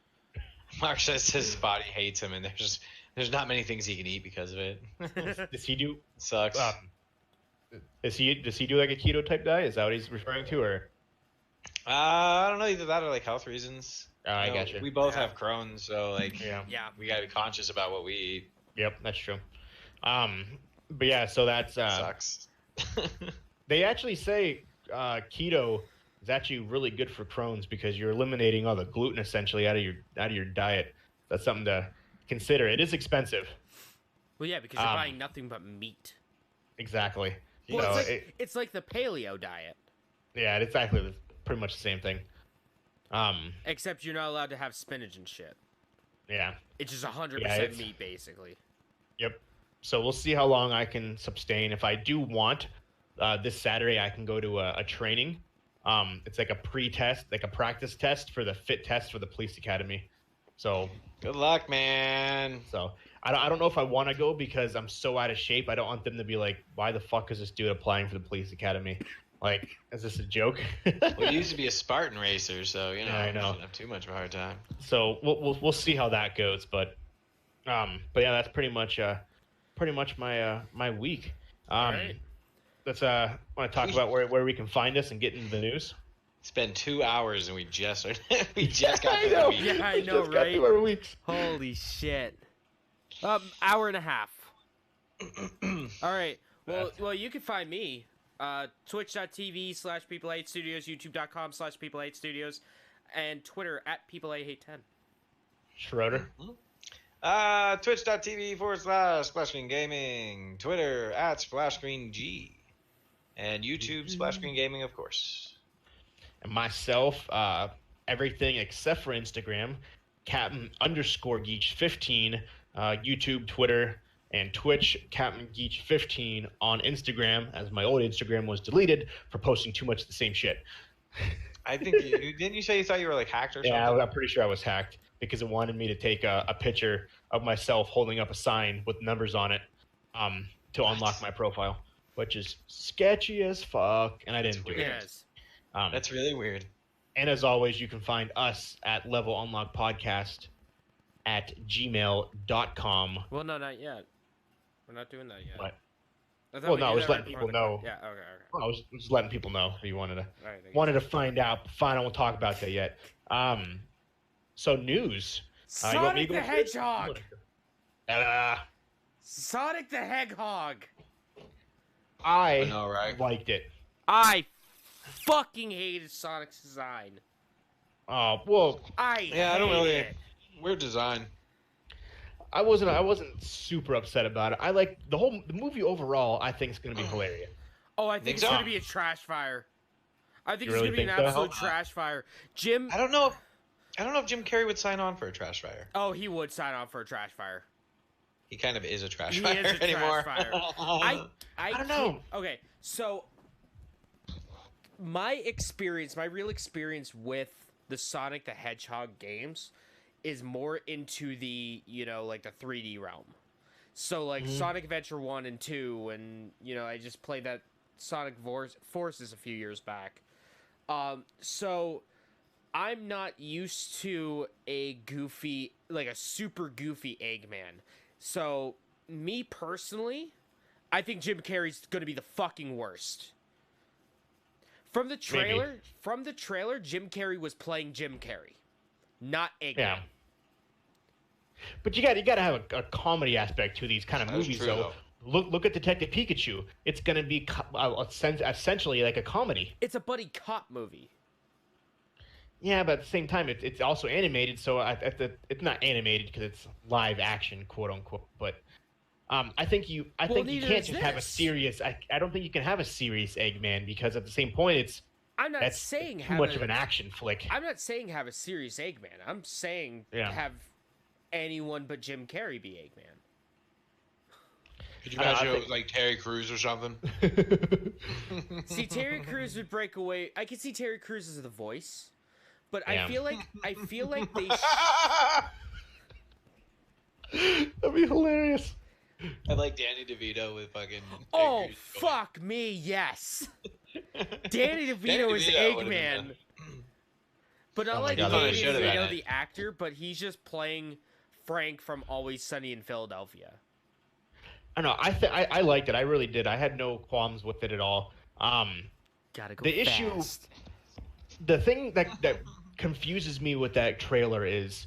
Mark says his body hates him, and there's not many things he can eat because of it. Does he do? Sucks. Does he do like a keto type diet? Is that what he's referring to, or? I don't know, either that or like health reasons. I You know, gotcha. We both Yeah. have Crohn's, so like Yeah. Yeah. we gotta be conscious about what we eat. Yep, that's true. But yeah, so that's Sucks. they actually say keto is actually really good for Crohn's because you're eliminating all the gluten essentially out of your diet. That's something to consider. It is expensive. Well, yeah, because you're Um, buying nothing but meat. Exactly. You Well, know, it's like the paleo diet, yeah, it's exactly pretty much the same thing. except you're not allowed to have spinach and shit. Yeah. It's just 100% Yeah, it's- meat, basically. Yep. So we'll see how long I can sustain. If I do want, this Saturday I can go to a training. It's like a pre-test, like a practice test for the fit test for the police academy. So Good luck, man. I don't know if I want to go because I'm so out of shape. I don't want them to be like, why the fuck is this dude applying for the police academy? Like, is this a joke? Well, you used to be a Spartan racer, so you know, Yeah, I know. you shouldn't have too much of a hard time. So we'll see how that goes. But yeah, that's pretty much my week. Alright. Let's want to talk about where we can find us and get into the news. It's been 2 hours and we just we just got I to know. the week. Yeah, I We know, just got right? through our weeks. Holy shit. Hour and a half. All right. Well, you can find me. Twitch.tv/People8Studios, YouTube.com/People8Studios, and Twitter @People8Hate10. Schroeder. Twitch.tv/Splashscreen Gaming, Twitter @SplashScreenG, and YouTube Splashscreen Gaming, of course. And myself, everything except for Instagram, Captain_Geach15, YouTube, Twitter, and Twitch, CaptainGeach15 on Instagram, as my old Instagram was deleted for posting too much of the same shit. I think didn't you say you thought you were like hacked or something? Yeah, I'm pretty sure I was hacked because it wanted me to take a picture of myself holding up a sign with numbers on it to unlock my profile, which is sketchy as fuck, and I didn't do it. Yes. That's really weird. And as always, you can find us at Level Unlock Podcast at gmail.com. Well, no, not yet. We're not doing that yet. What? I thought Well, we no, I did was that letting right people before know. the- Yeah. Okay. Well, I was just letting people know if you wanted to All right. I wanted to guess. find out. Fine, I won't talk about that yet. So news. You want me Sonic to go the first? Hedgehog. Uh, Sonic the Hedgehog. I I know, right? liked it. I fucking hated Sonic's design. Oh well, Yeah, I don't hated really. it. Weird design. I wasn't super upset about it. I like the movie overall. I think is going to be hilarious. Oh, I think Think it's so? gonna be a trash fire. I think You it's really gonna be an think so? absolute trash fire. Jim. I don't know. I don't know if Jim Carrey would sign on for a trash fire. Oh, he would sign on for a trash fire. He kind of is a trash He fire is a trash anymore. fire. I don't know. Okay, so my real experience with the Sonic the Hedgehog games is more into the, like the 3D realm. So like Sonic Adventure 1 and 2 and I just played that Sonic Forces a few years back. So I'm not used to a super goofy Eggman. So me personally, I think Jim Carrey's gonna be the fucking worst. From the trailer, Jim Carrey was playing Jim Carrey, not Eggman. Yeah. But you got to have a comedy aspect to these kind of That is movies, true, though. Look at Detective Pikachu. It's going to be essentially like a comedy. It's a buddy cop movie. Yeah, but at the same time, it's also animated, so it's not animated because it's live action, quote unquote. But I think you neither can't is just have a this. serious. I don't think you can have a serious Eggman because at the same point, I'm not that's saying too have much a, of an action flick. I'm not saying have a serious Eggman. I'm saying Yeah. have anyone but Jim Carrey be Eggman. Could you I imagine think- it was like Terry Crews or something? See, Terry Crews would break away. I could see Terry Crews as the voice, but Yeah. I feel like they. That'd be hilarious. I like Danny DeVito with fucking. Oh Terry Crews. fuck me, yes. Danny DeVito is DeVito would've been Eggman. But not Oh my like God, they Canadians, should've they done know it. the actor, but he's just playing Frank from Always Sunny in Philadelphia. I don't know. I liked it. I really did. I had no qualms with it at all. Gotta go The issue- fast. The thing that confuses me with that trailer is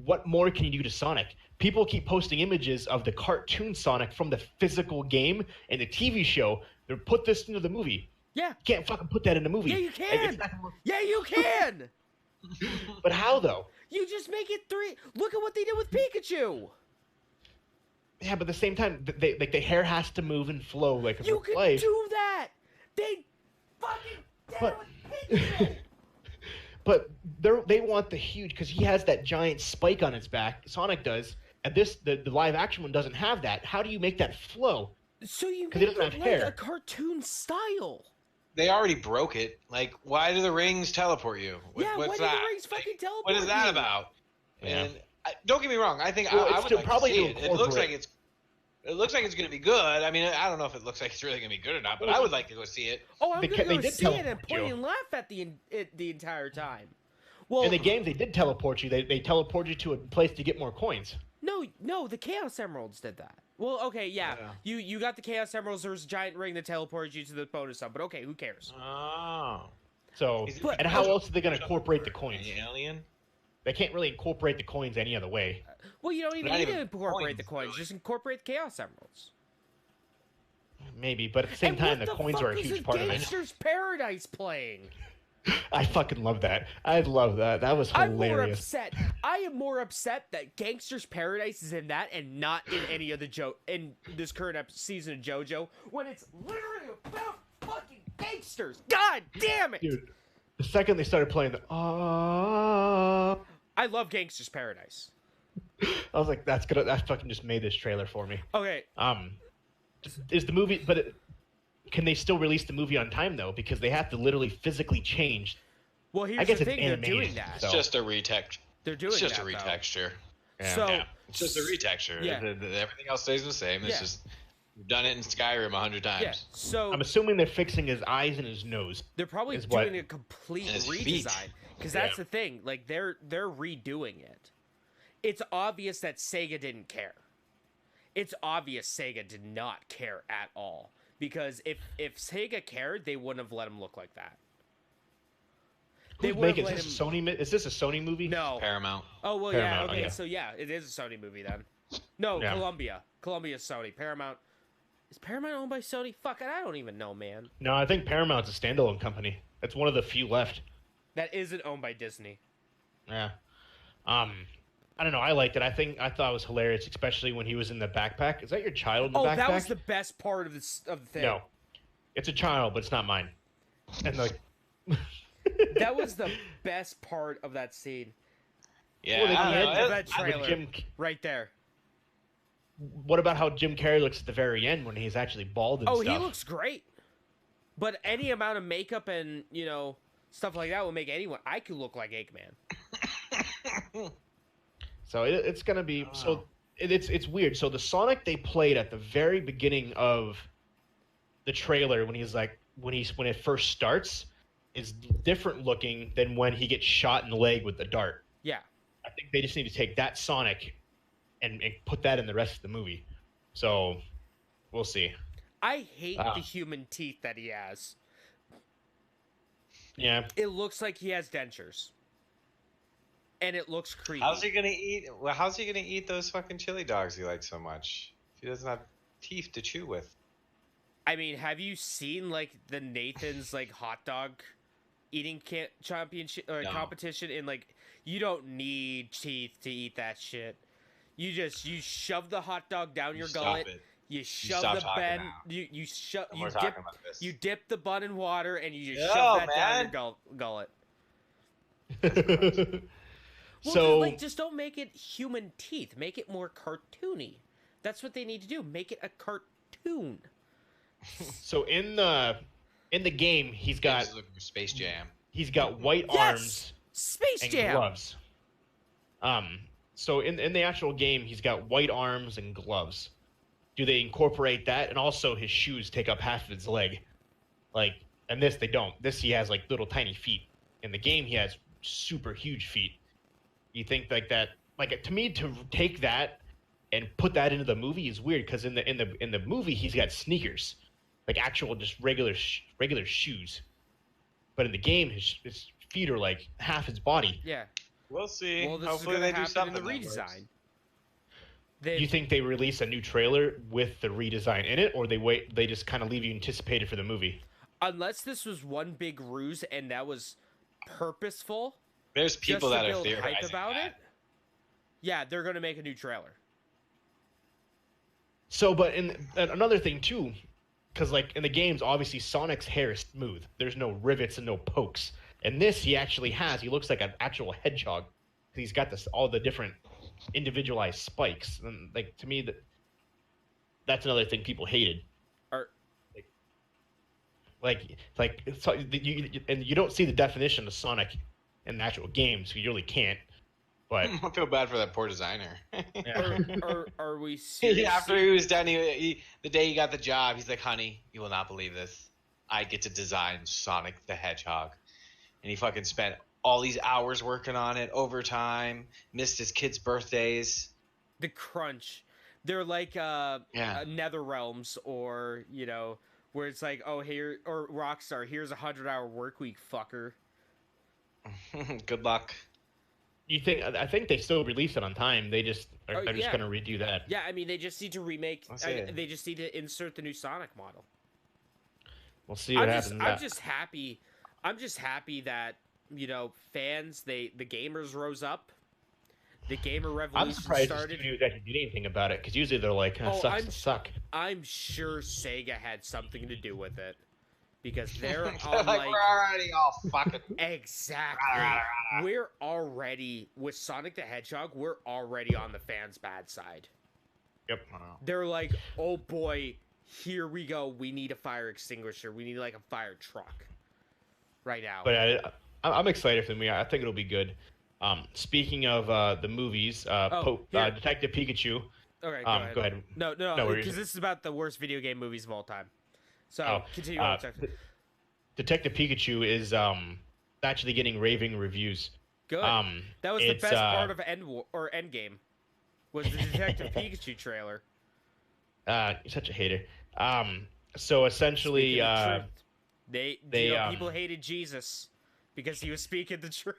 what more can you do to Sonic? People keep posting images of the cartoon Sonic from the physical game and the TV show. They put this into the movie. Yeah. You can't fucking put that in the movie. Yeah, you Like, can. it's not gonna look- Yeah, you can. But how though? You just make it 3. Look at what they did with Pikachu. Yeah, but at the same time, the hair has to move and flow like a You real can life. do that. They fucking did But- it with Pikachu. But they want the huge because he has that giant spike on his back. Sonic does, and the live action one doesn't have that. How do you make that flow? So you 'Cause make he doesn't it have like hair. a cartoon style. They already broke it. Like, why do the rings teleport you? Yeah, What's why do that? the rings fucking teleport What is that you? about? Yeah. And don't get me wrong. I think Well, I it's would to- like probably to see to it. It looks incorporate- like it's. It looks like it's going to be good. I mean, I don't know if it looks like it's really going to be good or not, but I would like to go see it. Oh, I'm They gonna ca- they go did see it and teleport point you. and laugh at the entire time. Well, In the game, they did teleport you. They teleport you to a place to get more coins. no, the Chaos Emeralds did that. Well, okay, yeah, Yeah. you got the Chaos Emeralds. There was a giant ring that teleported you to the bonus sub, but okay, who cares? Oh. So, But- and how else are they going to incorporate the coins? Any alien? They can't really incorporate the coins any other way. Well, you don't even Not need even to incorporate the coins, coins. really. Just incorporate the Chaos Emeralds. Maybe, but at the same And time, what the coins are a fuck is huge part of it. Gangster's Paradise playing. I fucking love that. I love that. That was I'm more hilarious. upset. I am more upset that Gangster's Paradise is in that and not in any of the in this current season of JoJo when it's literally about fucking gangsters. God damn it! Dude, the second they started playing the I love Gangster's Paradise. I was like, that fucking just made this trailer for me. Okay, Is the movie, but can they still release the movie on time though? Because they have to literally physically change. well here's I guess the it's thing: they're animated, doing that. so- It's just a retexture. They're doing It's just that, a retexture. Yeah. So Yeah, it's just a retexture. Yeah. Everything else stays the same. It's Yeah. just we've done it in Skyrim 100 times. yeah, so I'm assuming they're fixing his eyes and his nose. they're probably is what- doing a complete And his feet. redesign because that's Yeah. the thing. Like they're redoing it. It's obvious that Sega didn't care. It's obvious Sega did not care at all because if Sega cared, they wouldn't have let him look like that. They Who's would have making let is him. this Sony? Is this a Sony movie? No. Paramount. Oh well, Paramount, yeah. Okay, yeah. so yeah, it is a Sony movie then. No, Yeah. Columbia. Columbia's Sony. Paramount. Is Paramount owned by Sony? Fuck it, I don't even know, man. No, I think Paramount's a standalone company. It's one of the few left. That isn't owned by Disney. Yeah. I don't know. I liked it. I thought it was hilarious, especially when he was in the backpack. Is that your child in the Oh, backpack? that was the best part of the thing. No, it's a child, but it's not mine. And like, That was the best part of that scene. Yeah, Well, they I don't did know. That with trailer Jim. right there. What about how Jim Carrey looks at the very end when he's actually bald and Oh, stuff? he looks great. But any amount of makeup and stuff like that will make anyone. I could look like Eggman. So it's gonna be so. It's weird. So the Sonic they played at the very beginning of the trailer when he's like when it first starts is different looking than when he gets shot in the leg with the dart. Yeah. I think they just need to take that Sonic and put that in the rest of the movie. So we'll see. I hate Wow. the human teeth that he has. Yeah. It looks like he has dentures. And it looks creepy. How's he gonna eat? Well, how's he gonna eat those fucking chili dogs he likes so much? If he doesn't have teeth to chew with. I mean, have you seen like the Nathan's like hot dog eating championship or No. competition? And like, you don't need teeth to eat that shit. You shove the hot dog down your Stop gullet. it. You shove stop the talking bun. now. You shove. No You more dip. talking about this. You dip the bun in water and you just No, shove that down man. your gullet. Well, So like, just don't make it human teeth. Make it more cartoony. That's what they need to do. Make it a cartoon. so in the game he's He's got looking for Space Jam. white Yes! arms Space and Jam. gloves. So in the actual game, he's got white arms and gloves. Do they incorporate that? And also, his shoes take up half of his leg. Like, and this they don't. This he has like little tiny feet. in the game he has super huge feet. You think like that? Like to me, to take that and put that into the movie is weird because in the movie he's got sneakers, like actual just regular shoes, but in the game his feet are like half his body. Yeah. We'll see. Well, this Hopefully is they gonna do happen in something the that works. redesign. Do you think they release a new trailer with the redesign in it, or they just kind of leave you anticipated for the movie? Unless this was one big ruse and that was purposeful, There's people just that to are build hype theorizing about that. it. Yeah, they're gonna make a new trailer. So, but another thing too, because like in the games, obviously Sonic's hair is smooth. There's no rivets and no pokes. And this he actually has. He looks like an actual hedgehog. He's got all the different individualized spikes. And like to me, that's another thing people hated. Or So you don't see the definition of Sonic in the actual game, so you really can't. But I feel bad for that poor designer. are we serious? After he was done, the day he got the job, he's like, "Honey, you will not believe this. I get to design Sonic the Hedgehog," and he fucking spent all these hours working on it, overtime, missed his kids' birthdays. The crunch. They're like Nether Realms, or where it's like, oh, here, or Rockstar, here's a 100-hour work week, fucker. Good luck. I think they still release it on time. They just are just yeah. going to redo that. Yeah, I mean, they just need to remake. Let's see. They just need to insert the new Sonic model. We'll see what happens. I'm just happy. I'm just happy that fans, the gamers rose up. The gamer revolution I'm surprised started. the studios actually did anything about it because usually they're like, suck. I'm sure Sega had something to do with it because they're They're on like, we're already all fucking. exactly. We're already with Sonic the Hedgehog. We're already on the fans' bad side. Yep. They're like, oh boy, here we go. We need a fire extinguisher. We need like a fire truck right now. But I'm excited for the movie. I think it'll be good. Speaking of the movies, Detective Pikachu. Okay, go ahead. No, because this is about the worst video game movies of all time. So continue on. Detective Pikachu is actually getting raving reviews. Good. That was the best part of Endgame. Was the Detective Pikachu trailer. You're such a hater. So essentially, people hated Jesus because he was speaking the truth.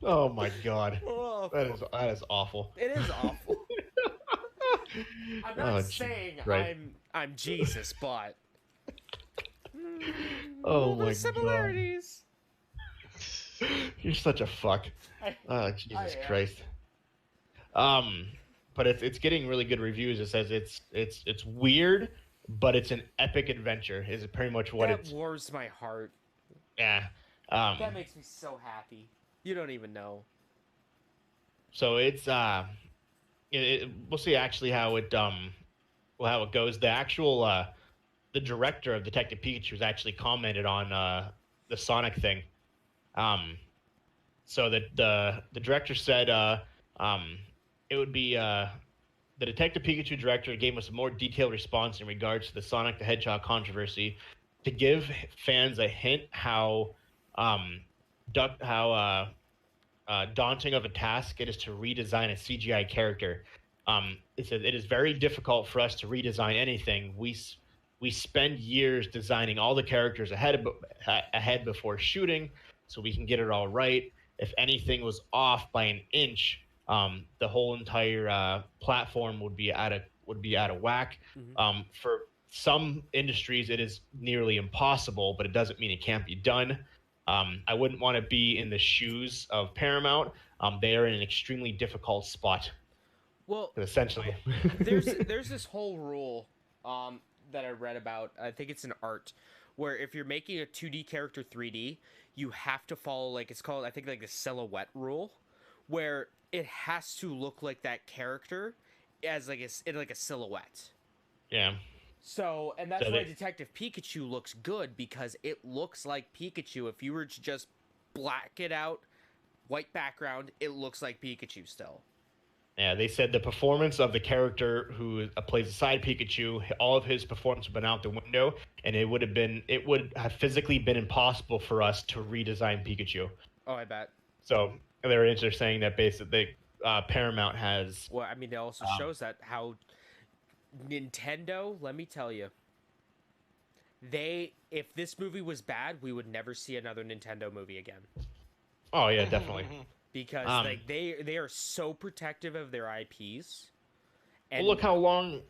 Oh my god, Oh, that is awful. it is awful. I'm not saying right. I'm Jesus, but Oh my there's similarities. god, you're such a fuck. Oh Jesus Christ. But it's getting really good reviews. It says it's weird, but it's an epic adventure. Is pretty much what That warms my heart. Yeah. That makes me so happy. You don't even know. So it's we'll see actually how it goes. The actual the director of Detective Pikachu has actually commented on the Sonic thing. So the director said it would be the Detective Pikachu director gave us a more detailed response in regards to the Sonic the Hedgehog controversy to give fans a hint how daunting of a task it is to redesign a CGI character. It says it is very difficult for us to redesign anything. We spend years designing all the characters ahead before shooting, so we can get it all right. If anything was off by an inch, the whole entire platform would be out of whack. Mm-hmm. For some industries, it is nearly impossible, but it doesn't mean it can't be done. I wouldn't want to be in the shoes of Paramount. They are in an extremely difficult spot. Well, essentially, there's this whole rule that I read about. I think it's an art where if you're making a 2D character 3D, you have to follow it's called I think the silhouette rule, where it has to look like that character as in a silhouette. Yeah. So, and that's why Detective Pikachu looks good, because it looks like Pikachu. If you were to just black it out, white background, it looks like Pikachu still. Yeah, they said the performance of the character who plays the side Pikachu, all of his performance went out the window, and it would have physically been impossible for us to redesign Pikachu. Oh, I bet. So they're saying that basically Paramount has. Well, I mean, it also shows that how Nintendo. Let me tell you, if this movie was bad, we would never see another Nintendo movie again. Oh yeah, definitely. Because like they are so protective of their IPs. And Well, look how long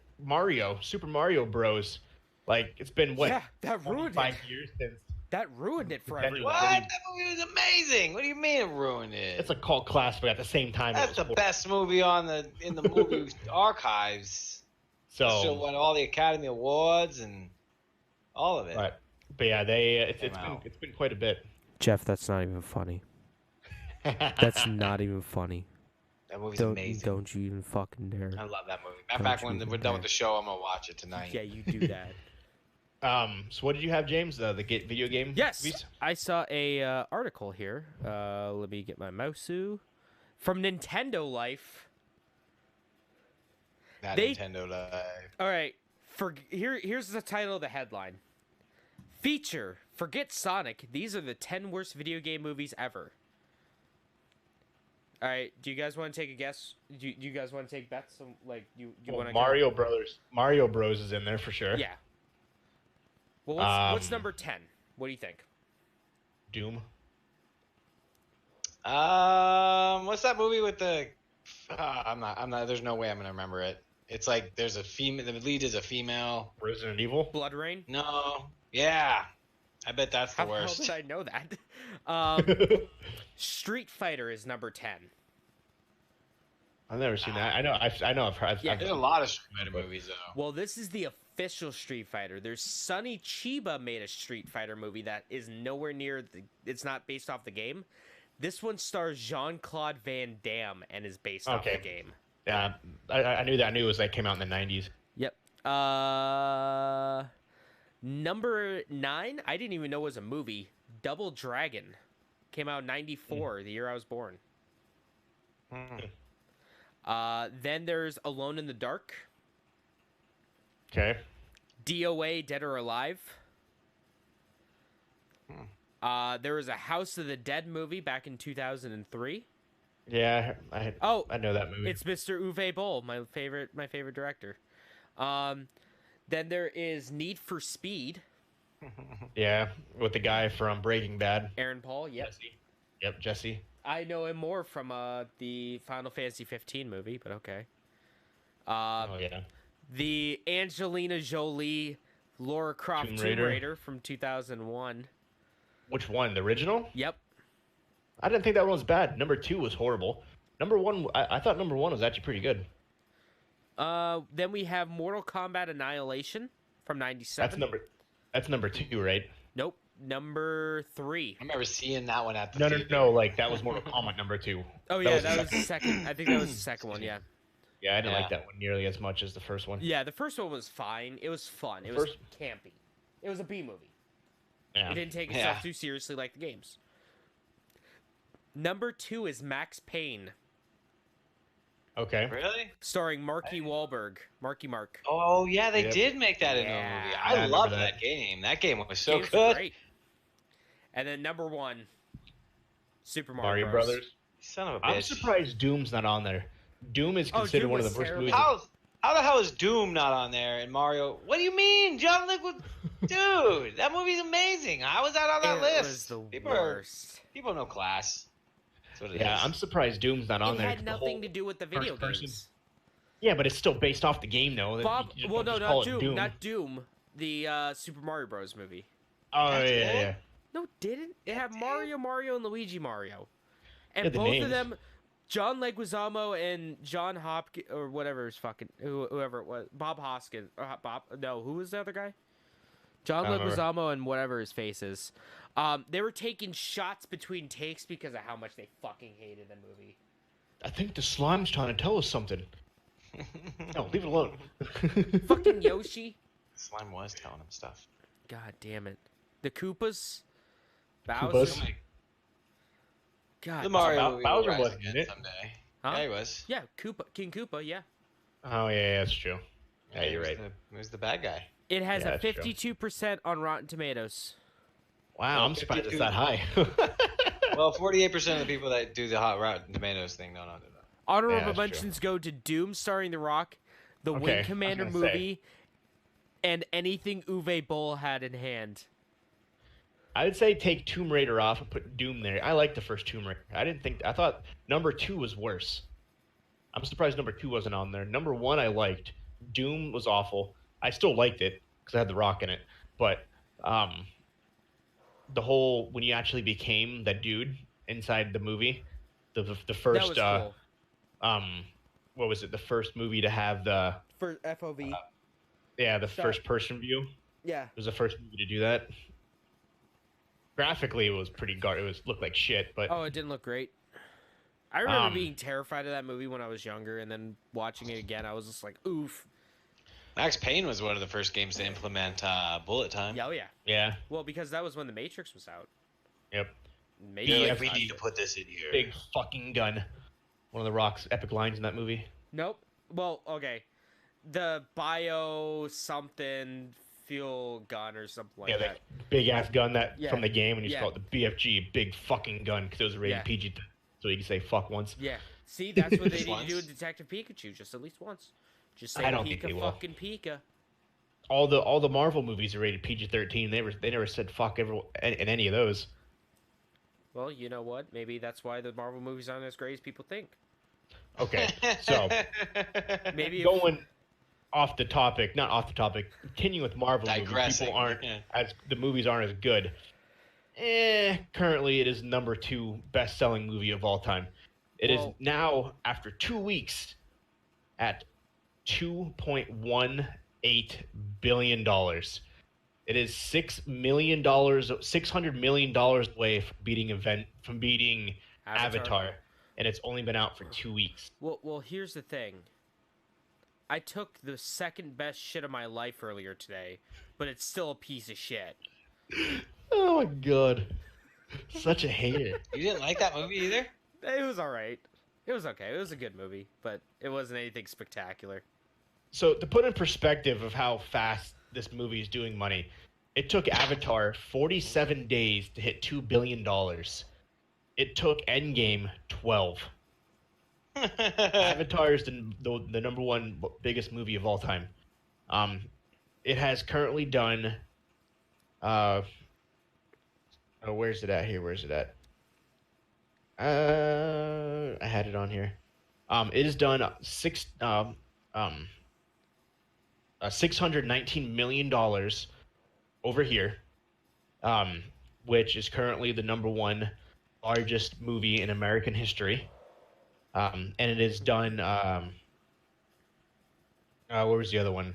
Super Mario Bros. Like it's been what? Yeah, that ruined 5 it. years since. That ruined it for Nintendo. everyone. What? That movie was amazing. What do you mean it ruined it? It's a cult classic, but at the same time, That's the best movie in the movie archives. So Still won all the Academy Awards and all of it. but yeah, it's been quite a bit. Jeff, that's not even funny. That's not even funny. That movie's amazing. Don't you even fucking dare. I love that movie. Matter of fact, when we're done with the show, I'm gonna watch it tonight. Yeah, you do that. So what did you have, James? The video game? Yes, movies? I saw a article here. Let me get my mouse from Nintendo Life. Nintendo Life. All right, here's the title of the headline. Feature: Forget Sonic. These are the 10 worst video game movies ever. All right, do you guys want to take a guess? Do you guys want to take bets? Like you want to Mario Bros is in there for sure. Yeah. Well, what's number 10? What do you think? Doom. What's that movie with the? I'm not. There's no way I'm gonna remember it. It's like there's a female. The lead is a female. Resident Evil. Blood Rain? No. Yeah. I bet that's the How worst. did I know that? Street Fighter is number 10. I've never seen that. I know. I've heard. Yeah. There's a lot of Street Fighter movies though. Well, this is the official Street Fighter. There's Sonny Chiba made a Street Fighter movie that is nowhere near it's not based off the game. This one stars Jean-Claude Van Damme and is based off the game. Yeah, I knew that. I knew it was like came out in the 90s. Yep. Number 9, I didn't even know was a movie. Double Dragon came out in 94, the year I was born. Then there's Alone in the Dark. Okay. DOA, Dead or Alive. There was a House of the Dead movie back in 2003. Yeah, I know that movie. It's Mr. Uwe Boll, my favorite director. Then there is Need for Speed. Yeah, with the guy from Breaking Bad. Aaron Paul, yep. Jesse. I know him more from the Final Fantasy 15 movie, but okay. Oh yeah. The Angelina Jolie, Lara Croft Tomb Raider from 2001. Which one? The original? Yep. I didn't think that one was bad. Number 2 was horrible. Number 1, I thought number 1 was actually pretty good. Then we have Mortal Kombat Annihilation from 97. That's number 2, right? Nope. Number 3. I remember seeing that one at the theater. No, like that was Mortal Kombat number 2. Oh yeah, that was the second. I think that was the second one. Yeah. Yeah, I didn't like that one nearly as much as the first one. Yeah, the first one was fine. It was fun. It was campy. It was a B movie. Yeah. It didn't take itself too seriously like the games. Number 2 is Max Payne. Okay. Really? Starring Marky Wahlberg. Marky Mark. Oh yeah, they did make that into a movie. I love that game. That game was so good. Great. And then number 1, Super Mario Brothers. Son of a bitch. I'm surprised Doom's not on there. Doom is considered one of the worst movies. How the hell is Doom not on there and Mario? What do you mean? John Liquid? Dude, that movie's amazing. How was that on that list? It was the worst. People have no class. That's what it is. I'm surprised Doom's not on there. It had nothing to do with the video games. Yeah, but it's still based off the game, though. Not Doom. The Super Mario Bros. Movie. Oh, yeah. No, it didn't. It had Mario, and Luigi Mario. And both names. of them, John Leguizamo and John Hopkins, or whatever his fucking, whoever it was, Bob Hoskins. Who was the other guy? John Leguizamo and whatever his face is. They were taking shots between takes because of how much they fucking hated the movie. I think the slime's trying to tell us something. No, leave it alone. Fucking Yoshi. Slime was telling him stuff. God damn it. The Koopas. Bowser. God. The Mario movie Bowser will rise wasn't again in it. someday. Huh? Yeah, he was. Yeah, Koopa, King Koopa. Yeah. Oh yeah, that's true. Yeah, He you're was right. He was the bad guy. It has Yeah, a that's true. 52% on Rotten Tomatoes. Wow, Oh, I'm surprised it's 52. that high. Well, 48% of the people that do the hot Rotten Tomatoes thing don't know that. Honorable that's true. mentions go to Doom starring The Rock, the Okay, I Wing was Commander gonna say. movie, and anything Uwe Boll had in hand. I'd say take Tomb Raider off and put Doom there. I like the first Tomb Raider. I thought number 2 was worse. I'm surprised number 2 wasn't on there. Number 1 I liked. Doom was awful. I still liked it because I had The Rock in it. But the whole when you actually became that dude inside the movie, the first That was cool. what was it? The first movie to have the For FOV. the Stop. first person view. Yeah. It was the first movie to do that. Graphically, it was pretty looked like shit, but Oh, it didn't look great. I remember Um, being terrified of that movie when I was younger, and then watching it again, I was just like, oof. Max Payne was one of the first games to implement bullet time. Yeah, oh yeah. yeah, Well, because that was when The Matrix was out. yep. Maybe Yeah, we need to put this in here. Big fucking gun. One of the Rock's epic lines in that movie. Nope. Well, okay. The bio something fuel gun or something like Yeah, that. that big ass gun Yeah. from the game, and you Yeah. call it the BFG, big fucking gun, because it was rated Yeah. PG, so you can say fuck once. Yeah. See, that's what they Just need to do once. with Detective Pikachu, just at least once. Just say I don't think Pika they will. fucking Pika. All the Marvel movies are rated PG-13. They never said fuck in any of those. Well, you know what? Maybe that's why the Marvel movies aren't as great as people think. Okay, so Maybe if, going off the topic, not off the topic, continuing with Marvel movies, Digressing, people aren't yeah. the movies aren't as good. Currently it is number 2 best-selling movie of all time. It is Well- now after 2 weeks at $2.18 billion. It is $600 million away from beating Avatar, and it's only been out for 2 weeks. Well, here's the thing. I took the second best shit of my life earlier today, but it's still a piece of shit. Oh my god. Such a hater. You didn't like that movie either? It was alright. It was okay. It was a good movie, but it wasn't anything spectacular. So to put in perspective of how fast this movie is doing money, it took Avatar 47 days to hit $2 billion. It took Endgame 12. Avatar is the number 1 biggest movie of all time. It has currently done. Where's it at here? Where's it at? I had it on here. It has done $619 million over here, which is currently the number 1 largest movie in American history. And it has done. Where was the other one?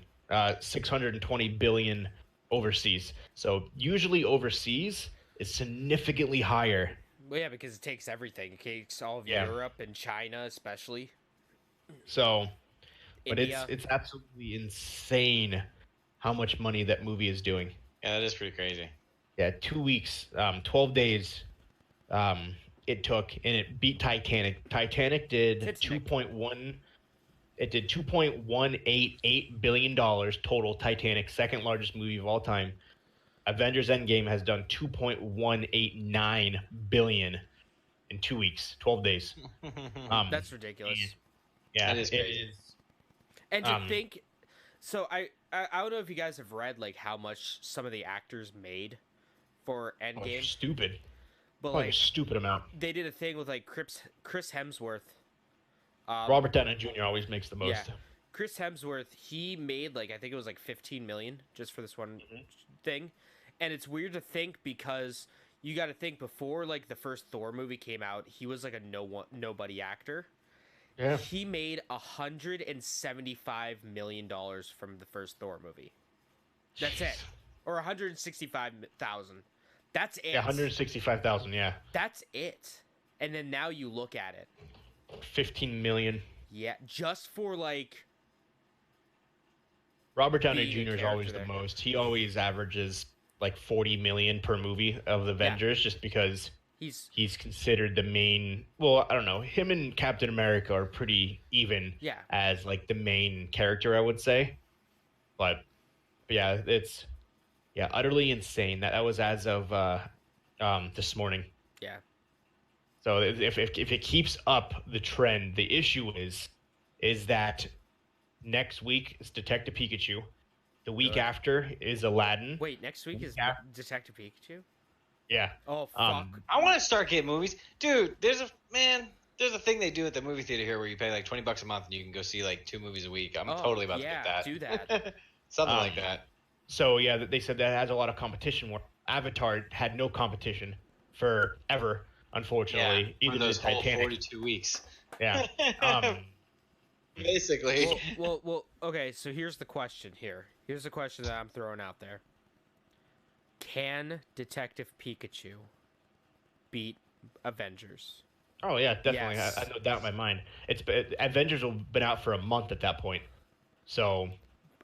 620 billion overseas. So usually overseas is significantly higher. Well, yeah, because it takes everything. It takes all of Yeah. Europe and China, especially. So, but India. it's absolutely insane how much money that movie is doing. Yeah, that is pretty crazy. Yeah, 2 weeks, 12 days. It took, and it beat Titanic. Titanic did Titanic. 2.1. It did $2.188 billion total. Titanic, second largest movie of all time. Avengers Endgame has done $2.189 billion in 2 weeks, 12 days. That's ridiculous. Yeah, That is it crazy. is. And to Um, think, so I don't know if you guys have read like how much some of the actors made for Oh, Endgame, stupid. but Like a like stupid amount. they did a thing with like Chris Hemsworth. Robert Downey Jr. always makes the most. Yeah. Chris Hemsworth, he made like I think it was like 15 million just for this one thing, and it's weird to think because you got to think before like the first Thor movie came out, he was like a nobody actor. Yeah. He made $175 million from the first Thor movie. That's it, or 165,000. That's it. Yeah, 165,000. Yeah, That's it. And then now you look at it. 15 million. Yeah, just for like Robert Downey Being a Jr. is always the character there. most. He always averages like 40 million per movie of the Avengers, just because he's considered the main. Well, I don't know. Him and Captain America are pretty even Yeah. as like the main character, I would say. But yeah, it's utterly insane. That was as of this morning. Yeah. So if it keeps up the trend, the issue is that next week is Detective Pikachu. The week Good. after is Aladdin. Wait, next week is Yeah. Detective Pikachu? Yeah. Oh, fuck. I want to start getting movies, dude. There's a thing they do at the movie theater here where you pay like $20 a month and you can go see like 2 movies a week. I'm totally about to get that. Do that. Something like that. So yeah, they said that has a lot of competition. Where Avatar had no competition forever, unfortunately. Yeah, Either those did whole Titanic. 42 weeks. Yeah. Basically. Well, okay, so here's the question here. Here's the question that I'm throwing out there. Can Detective Pikachu beat Avengers? Oh yeah, definitely. Yes. I have no doubt in my mind. Avengers will have been out for a month at that point. So.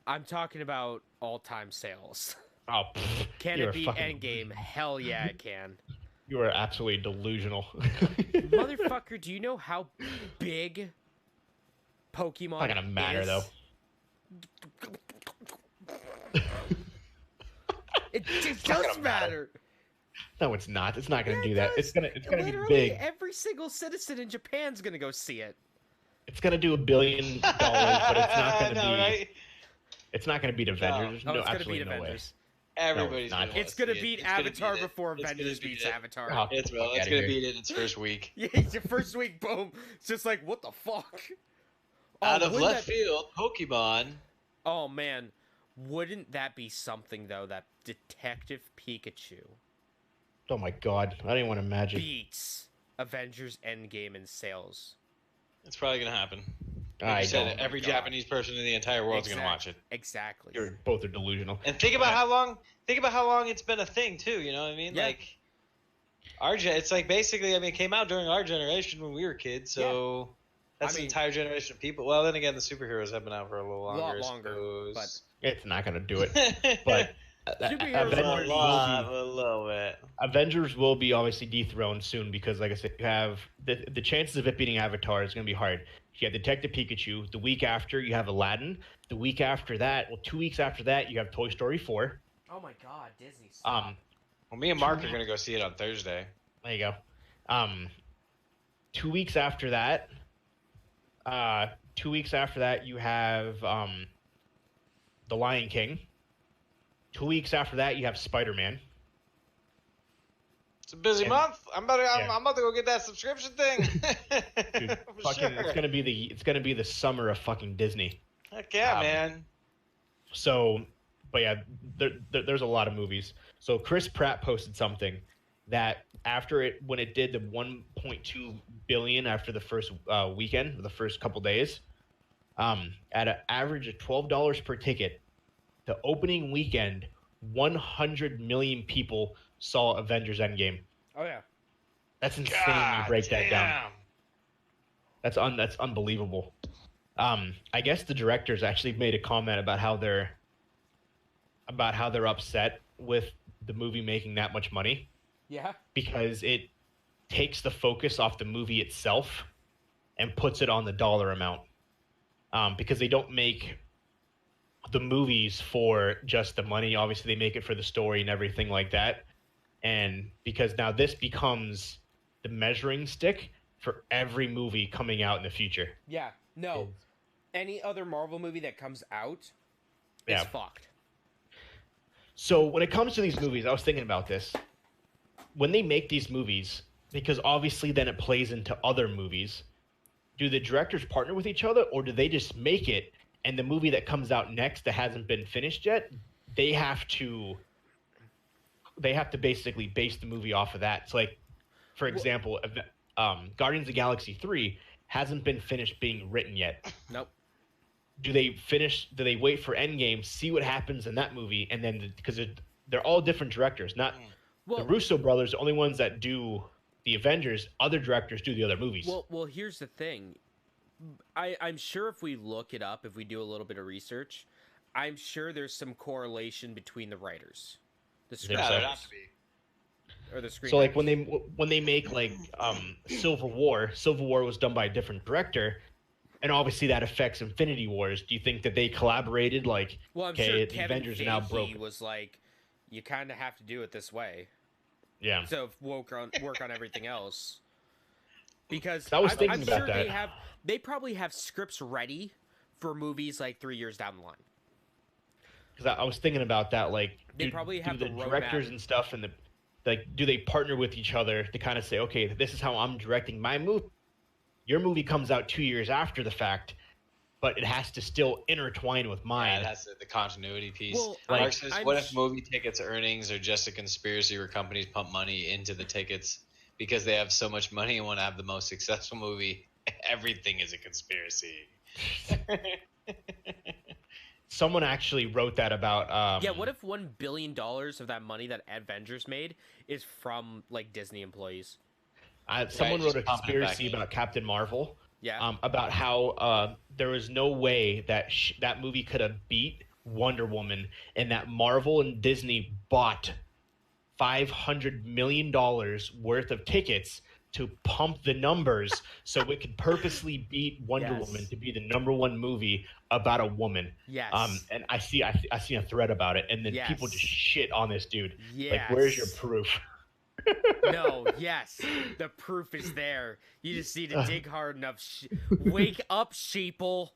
I'm talking about all-time sales. Oh, Can it beat Endgame? Hell yeah, it can. You are absolutely delusional. Motherfucker, do you know how big Pokemon Not gonna matter is? though. It not does gonna matter. No, it's not. It's not gonna Yeah, do it that. does. It's gonna be Literally, big. every single citizen in Japan's gonna go see it. It's gonna do $1 billion, but it's not gonna I know, be. right? It's not gonna beat Avengers. Oh, No, it's gonna absolutely beat no way. Avengers. Everybody's not. gonna wanna It's gonna see it. beat It's gonna Avatar beat it. before It's gonna Avengers beat beats it. Avatar. Oh, It's fuck it's outta gonna here. beat it its first week. Yeah, your first week, boom. It's just like, what the fuck? Out of wouldn't left field, Pokemon. Oh man, wouldn't that be something though? That Detective Pikachu Oh my god, I don't even want to imagine. beats Avengers Endgame in sales. It's probably gonna happen. Like I you said, don't. every God. Japanese person in the entire world's gonna watch it. Exactly. You're both are delusional. And think about how long. Think about how long it's been a thing too. You know what I mean? Yeah. Like it's like basically. I mean, it came out during our generation when we were kids. So that's I mean- an entire generation of people. Well, then again, the superheroes have been out for a little longer. Lot I longer, suppose. It's not gonna do it. But Superheroes Avengers are will be, a little bit. Avengers will be obviously dethroned soon because, like I said, you have the chances of it beating Avatar is gonna be hard. You have Detective Pikachu. The week after, you have Aladdin. The week after that, 2 weeks after that, you have Toy Story 4. Oh my god, Disney. Well, me and Mark are gonna go see it on Thursday. There you go. 2 weeks after that, 2 weeks after that, you have The Lion King. 2 weeks after that, you have Spider-Man. It's a busy And- month. I'm about Yeah. to go get that subscription thing. Dude, For fucking, sure. it's gonna be the summer of fucking Disney. Heck yeah, um, man. So, but yeah, there's a lot of movies. So Chris Pratt posted something that when it did the 1.2 billion after the first weekend, the first couple days, at an average of $12 per ticket, the opening weekend, 100 million people saw Avengers Endgame. Oh yeah. That's insane when you break that down. That's unbelievable. I guess the directors actually made a comment about how they're upset with the movie making that much money Yeah. because it takes the focus off the movie itself and puts it on the dollar amount. Because they don't make the movies for just the money. Obviously, they make it for the story and everything like that. And because now this becomes the measuring stick for every movie coming out in the future. Yeah. No. Any other Marvel movie that comes out is Yeah. fucked. So when it comes to these movies, I was thinking about this. When they make these movies, because obviously then it plays into other movies, do the directors partner with each other or do they just make it and the movie that comes out next that hasn't been finished yet, they have to basically base the movie off of that. So like, for example, Guardians of the Galaxy 3 hasn't been finished being written yet. Nope. Do they wait for Endgame, see what happens in that movie, and then because they're all different directors, not the Russo brothers, the only ones that do the Avengers. Other directors do the other movies. Well, here's the thing. I'm sure if we look it up, if we do a little bit of research, I'm sure there's some correlation between the writers, the Think Yeah, so? there'd have scriptwriters. to be. or the screenwriters. So like when they make like Civil War was done by a different director, and obviously that affects Infinity Wars. Do you think that they collaborated? Like, well, I'm okay, sure the Kevin Avengers are now Feige broken. was like, you kind of have to do it this way. Yeah. So work on everything else. Because I was thinking I'm about sure that. they probably have scripts ready for movies like 3 years down the line. Because I was thinking about that. Like, They probably have the the roadmap. directors and stuff, and do they partner with each other to kind of say, okay, this is how I'm directing my movie. Your movie comes out 2 years after the fact, but it has to still intertwine with mine. Yeah, that's the continuity piece. Well, Mark says, what if movie tickets earnings are just a conspiracy where companies pump money into the tickets because they have so much money and want to have the most successful movie? Everything is a conspiracy. Someone actually wrote that about. Yeah, what if $1 billion of that money that Avengers made is from like Disney employees? Someone wrote a just pump it back conspiracy in. about Captain Marvel. Yeah. About how there was no way that that movie could have beat Wonder Woman, and that Marvel and Disney bought $500 million worth of tickets to pump the numbers so it could purposely beat Wonder Yes. Woman to be the #1 movie about a woman. Yes. And I see a thread about it, and then Yes. people just shit on this dude. Yes. Like, where's your proof? No, yes. The proof is there. You just need to dig hard enough. Wake up, sheeple.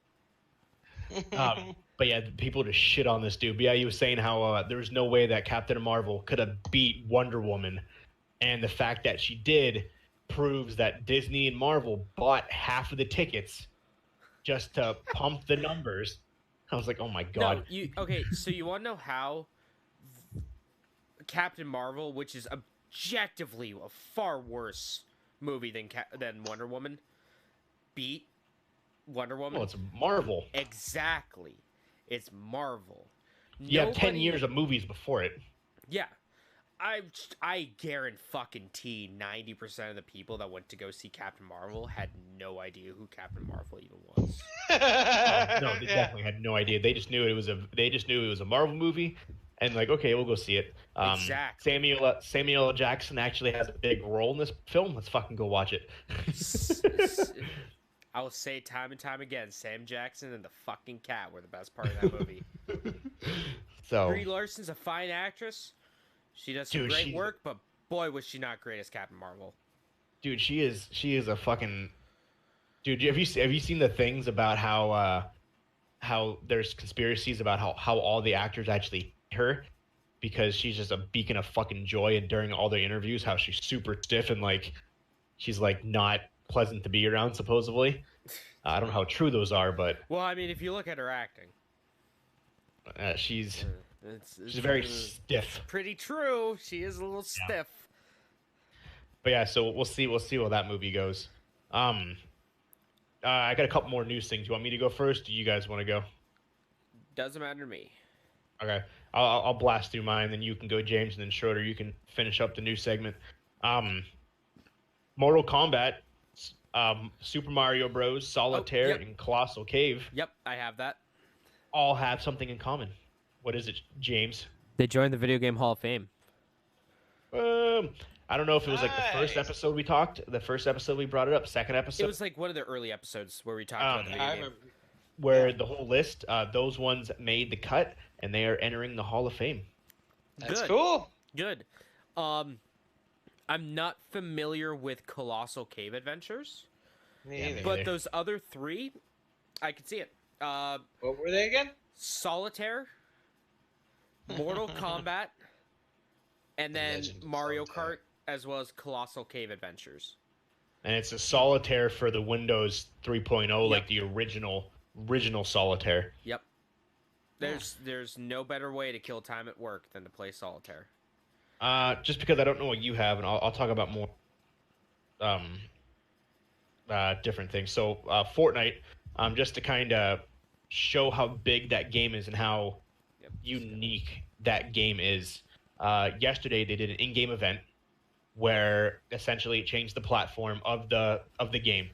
But yeah, people just shit on this dude. But yeah, he was saying how there was no way that Captain Marvel could have beat Wonder Woman, and the fact that she did proves that Disney and Marvel bought half of the tickets just to pump the numbers. I was like, oh my god. No, okay, so you want to know how Captain Marvel, which is objectively a far worse movie than Wonder Woman, beat Wonder Woman? Well, it's Marvel. Exactly. It's Marvel. You have 10 years of movies before it. Yeah. I guarantee 90% of the people that went to go see Captain Marvel had no idea who Captain Marvel even was. No, they definitely had no idea. They just knew it was a Marvel movie, and like, okay, we'll go see it. Exactly. Samuel L. Jackson actually has a big role in this film. Let's fucking go watch it. I will say time and time again, Sam Jackson and the fucking cat were the best part of that movie. So Brie Larson's a fine actress. She does some great work, but boy, was she not great as Captain Marvel. Dude, she is a fucking dude. Have you seen the things about how there's conspiracies about how all the actors actually hate her because she's just a beacon of fucking joy, and during all the interviews, how she's super stiff and like she's like not pleasant to be around supposedly. I don't know how true those are, but well, I mean, if you look at her acting, she's it's very stiff. Pretty true. She is a little stiff. But yeah, so we'll see how that movie goes. I got a couple more news things. You want me to go first? Do you guys want to go? Doesn't matter to me. Okay, I'll blast through mine, then you can go, James, and then Schroeder, you can finish up the news segment. Mortal Kombat, Super Mario Bros, Solitaire, yep. and Colossal Cave Yep, I have that. all have something in common. What is it, James? They joined the Video Game Hall of Fame. I don't know if it was like the first episode we talked, the first episode we brought it up, second episode. It was like one of the early episodes where we talked about the video game. Where the whole list, those ones made the cut, and they are entering the Hall of Fame. That's Good. cool. Good. I'm not familiar with Colossal Cave Adventures, Me either. but those other three, I could see it. What were they again? Solitaire, Mortal Kombat, and then Legend of Mario Solitaire. Kart, as well as Colossal Cave Adventures. And it's a Solitaire for the Windows 3.0, like the original Solitaire. Yep. There's no better way to kill time at work than to play Solitaire. Just because I don't know what you have, and I'll talk about more different things. So Fortnite, just to kind of show how big that game is and how unique that game is. Yesterday they did an in-game event where essentially it changed the platform of the game.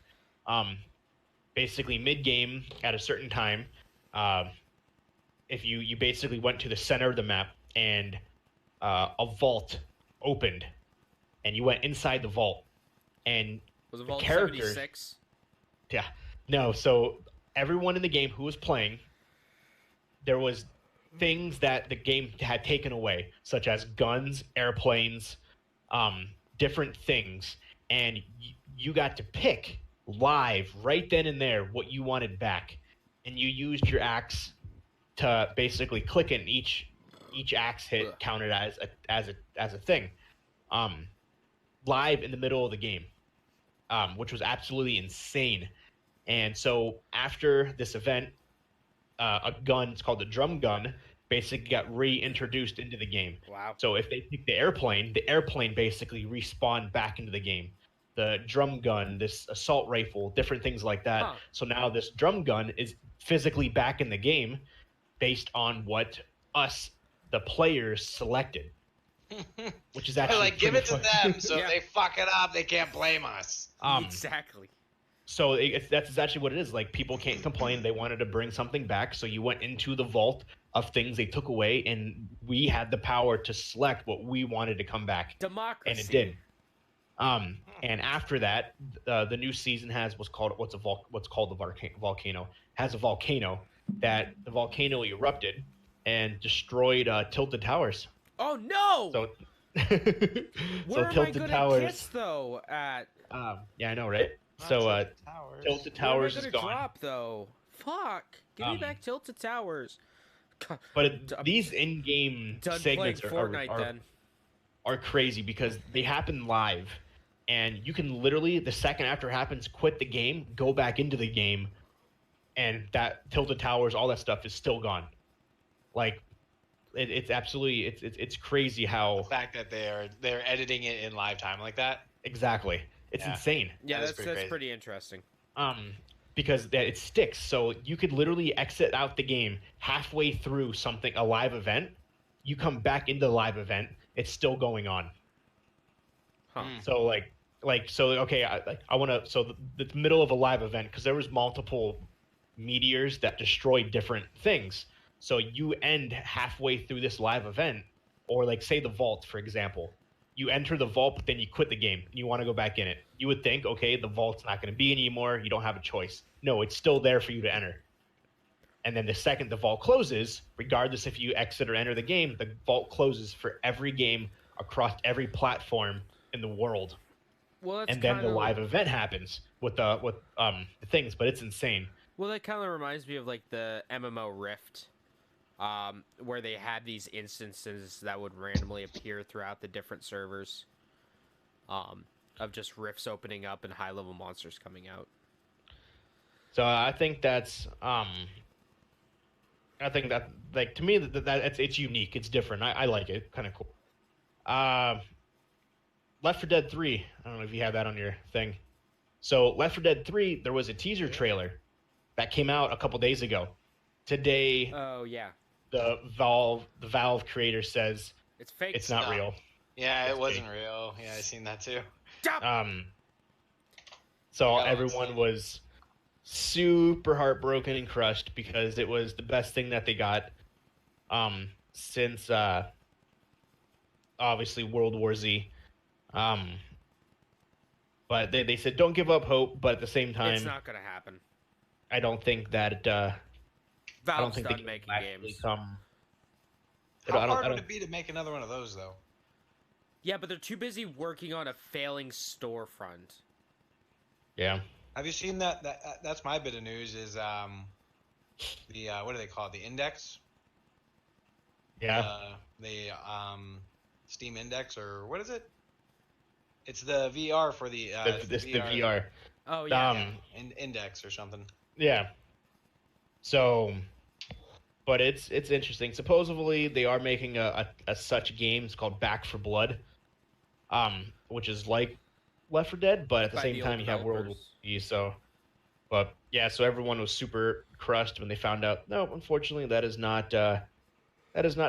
Basically mid-game at a certain time, if you basically went to the center of the map and a vault opened and you went inside the vault, and Was it the Vault character- 76? yeah, no. So everyone in the game who was playing, there was things that the game had taken away, such as guns, airplanes, different things, and you got to pick live right then and there what you wanted back, and you used your axe to basically click it, and each axe hit Ugh. counted as a thing, live in the middle of the game, which was absolutely insane. And so after this event, a gun, it's called the drum gun, basically got reintroduced into the game. Wow. So if they pick the airplane basically respawned back into the game. The drum gun, this assault rifle, different things like that. Huh. So now this drum gun is physically back in the game based on what us, the players, selected. Which is actually like, give it pretty to fun. them, so Yeah. if they fuck it up, they can't blame us. Exactly. So that's exactly what it is. Like, people can't complain. They wanted to bring something back, so you went into the vault of things they took away, and we had the power to select what we wanted to come back, Democracy. and it did. And after that, the new season has what's called the volcano. Has a volcano that the volcano erupted and destroyed Tilted Towers. Oh no! So, Where am I Tilted gonna Towers. kiss though? At Yeah, I know, right? So Towers. Tilted where am I Towers gonna is gone. drop though? Fuck! Give me back Tilted Towers. But I'm these in-game Done segments playing Fortnite then. are crazy because they happen live, and you can literally, the second after it happens, quit the game, go back into the game, and that Tilted Towers, all that stuff is still gone. Like, it's absolutely it's crazy The how fact that they're editing it in live time like that. exactly it's Yeah. insane. Yeah, That is that's pretty crazy. pretty interesting. Because that it sticks. So you could literally exit out the game halfway through a live event. You come back into the live event, it's still going on. Huh. So okay, I want to. So the middle of a live event, because there was multiple meteors that destroyed different things. So you end halfway through this live event, or like say the vault, for example. You enter the vault, but then you quit the game and you want to go back in it. You would think, okay, the vault's not going to be anymore. You don't have a choice. No, it's still there for you to enter. And then the second the vault closes, regardless if you exit or enter the game, the vault closes for every game across every platform in the world. Well, that's And then the kinda- live event happens with the things, but it's insane. Well, that kind of reminds me of like the MMO Rift, where they had these instances that would randomly appear throughout the different servers, of just rifts opening up and high-level monsters coming out. So I think that's I think that, like, to me, that it's unique. It's different. I like it. Kind of cool. Left 4 Dead 3. I don't know if you have that on your thing. So Left 4 Dead 3, there was a teaser trailer that came out a couple days ago. Today, Oh yeah, the Valve creator says it's fake. it's not No. real. Yeah, That's it wasn't real. Yeah, I seen that too. Stop! So Yeah, everyone that's- was super heartbroken and crushed because it was the best thing that they got since obviously World War Z. But they said don't give up hope, but at the same It's time, not gonna happen. I don't think that I don't Valve's think done they making can actually games. come. How I hard don't- would it be to make another one of those though? Yeah, but they're too busy working on a failing storefront. Yeah. Have you seen that? That's my bit of news. Is the what do they call it? The Index? Yeah. The Steam Index, or what is it? It's the VR for the the VR. Oh yeah. Index or something. Yeah. So, but it's interesting. Supposedly they are making a such game. It's called Back for Blood, which is like Left 4 Dead, but at the By same the time old you have World War developers. Z. So, but yeah, so everyone was super crushed when they found out. No, unfortunately, that is not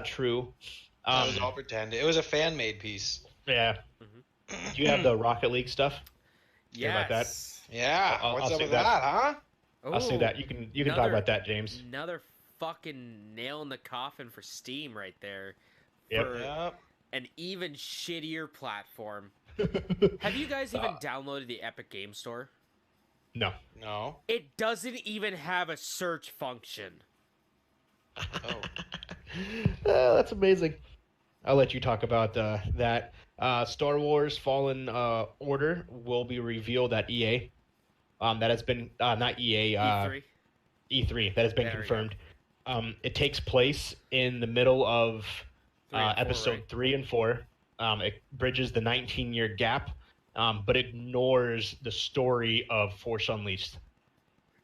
true. That was all pretend. It was a fan made piece. Yeah. Mhm. Do you have the Rocket League stuff? Hear about that? Yes. Yeah, I'll what's up say with that. that, huh? I'll say Ooh, that. You can talk another- about that, James. Another fucking nail in the coffin for Steam right there. Yep. For Yep. an even shittier platform. Have you guys even downloaded the Epic Game Store? No. No. It doesn't even have a search function. Oh. That's amazing. I'll let you talk about that. Star Wars Fallen Order will be revealed at EA. That has been not EA. E3. E3. That has been There we confirmed. It takes place in the middle of 3 and 4, episode right? 3 and 4. It bridges the 19-year gap, but ignores the story of Force Unleashed.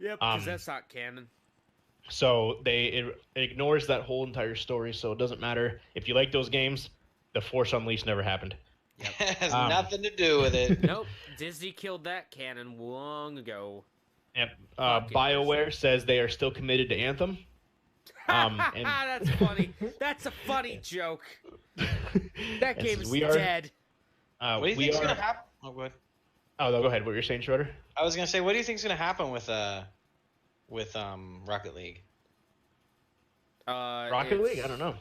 Yep, because that's not canon. So it ignores that whole entire story. So it doesn't matter if you like those games. The Force Unleashed never happened. It has nothing to do with it. Nope, Disney killed that canon long ago. Yep. Fucking BioWare says they are still committed to Anthem. And That's funny. That's a funny joke. That Yes, game's we are- dead. What do you think's gonna happen? Oh, go ahead. Oh, no, go ahead. What you're saying, Schroeder? I was gonna say, what do you think's gonna happen with Rocket League? Rocket League? I don't know.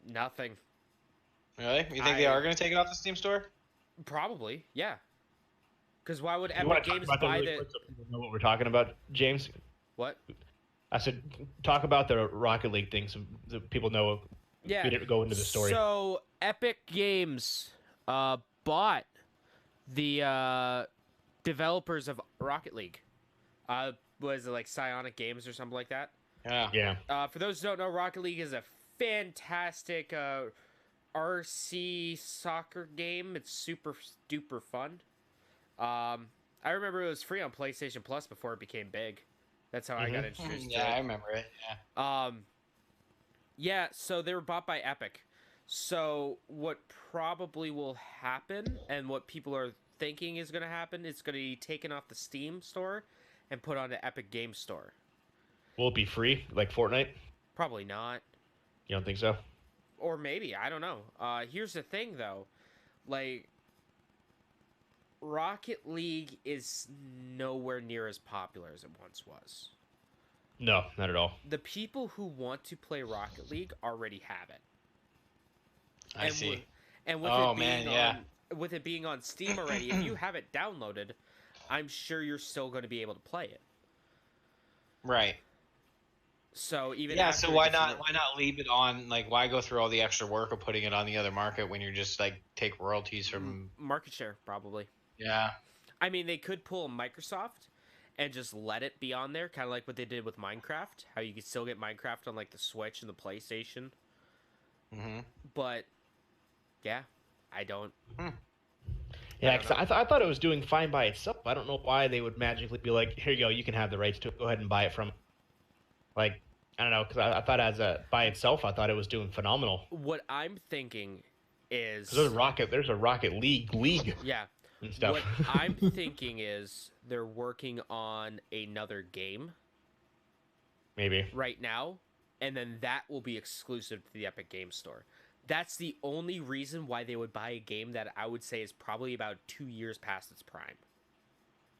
Nothing. Really? You think they are gonna take it off the Steam store? Probably, yeah. Because why would You wanna Epic talk Games about that buy really the quick so people know what we're talking about, James? what? I said, talk about the Rocket League thing so that people know. Yeah. We didn't go into the story. So Epic Games bought the developers of Rocket League. Was it like Psionic Games or something like that? Yeah. Yeah. For those who don't know, Rocket League is a fantastic RC soccer game. It's super duper fun. I remember it was free on PlayStation Plus before it became big. That's how I got introduced to Yeah, I it. remember it. Yeah. Yeah, so they were bought by Epic. So what probably will happen, and what people are thinking is going to happen, it's going to be taken off the Steam store and put on the Epic Game Store. Will it be free like Fortnite? Probably not. You don't think so? Or maybe, I don't know. Here's the thing, though. Like, Rocket League is nowhere near as popular as it once was. No, not at all. The people who want to play Rocket League already have it. I see. With Oh, it being man, yeah. with it being on Steam already, if you have it downloaded, I'm sure you're still going to be able to play it. Right. So even Yeah. after So it why gets not? re- Why not leave it on? Like, why go through all the extra work of putting it on the other market when you're just like take royalties from? market share probably? Yeah. I mean, they could pull a Microsoft and just let it be on there, kind of like what they did with Minecraft. How you could still get Minecraft on like the Switch and the PlayStation. Mm-hmm. But yeah, I don't. Yeah, don't because I thought it was doing fine by itself. I don't know why they would magically be like, here you go, you can have the rights to it. Go ahead and buy it from. Like, I don't know, because I thought by itself, I thought it was doing phenomenal. What I'm thinking is 'Cause there's a Rocket League yeah. and stuff. What I'm thinking is they're working on another game Maybe. right now, and then that will be exclusive to the Epic Game Store. That's the only reason why they would buy a game that I would say is probably about 2 years past its prime.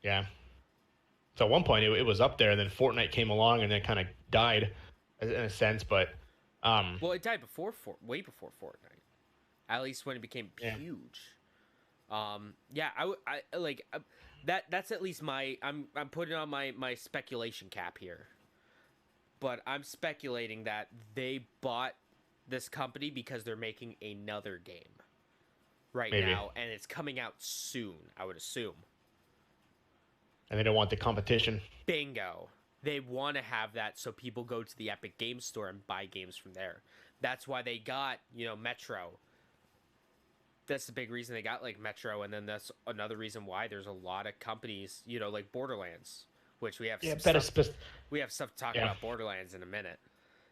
Yeah. So at one point it was up there, and then Fortnite came along and then kind of died in a sense. But Well, it died way before Fortnite. At least when it became Yeah. huge. Yeah, I like that's at least my I'm putting on my speculation cap here. But I'm speculating that they bought this company because they're making another game right Maybe. now, and it's coming out soon, I would assume. and they don't want the competition. Bingo. They want to have that so people go to the Epic Games Store and buy games from there. That's why they got, Metro. That's the big reason they got, like, Metro, and then that's another reason why there's a lot of companies, like Borderlands, which we have Yeah, some better stuff, we have stuff to talk Yeah. about Borderlands in a minute.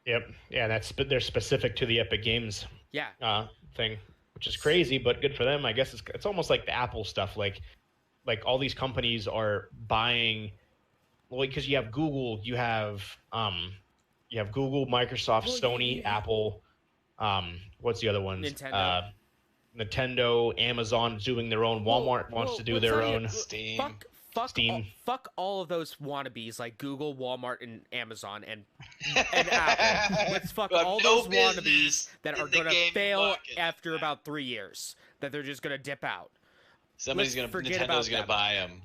Yep. Yeah, they're specific to the Epic Games Yeah. thing, which is crazy, but good for them. I guess it's almost like the Apple stuff. Like all these companies are buying, well, because you have Google, you have Google, Microsoft, Well, Sony, Apple. What's the other ones? Nintendo. Nintendo, Amazon doing their own. Walmart wants to do their own. Steam. Steam. Fuck all of those wannabes like Google, Walmart, and Amazon, and Apple. Let's fuck Got all no those wannabes business that in are the going to gaming fail market. after about 3 years. that they're just gonna dip out. Somebody's Let's gonna forget Nintendo's about gonna them. buy them.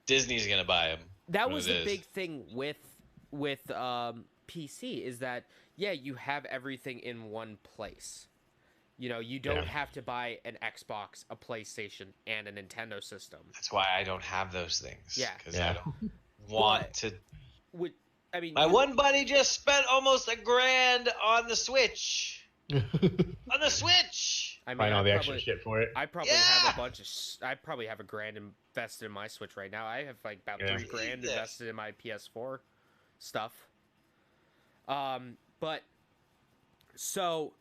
Disney's gonna buy them. That was the big thing with PC is that you have everything in one place. You know, you don't have to buy an Xbox, a PlayStation, and a Nintendo system. That's why I don't have those things. Yeah. Because I don't want to. I mean, My one buddy just spent almost $1,000 on the Switch. On the Switch. I mean, Find all the probably, extra shit for it. I probably have a bunch of. I probably have $1,000 invested in my Switch right now. I have like about $3,000 invested in my PS4 stuff. But so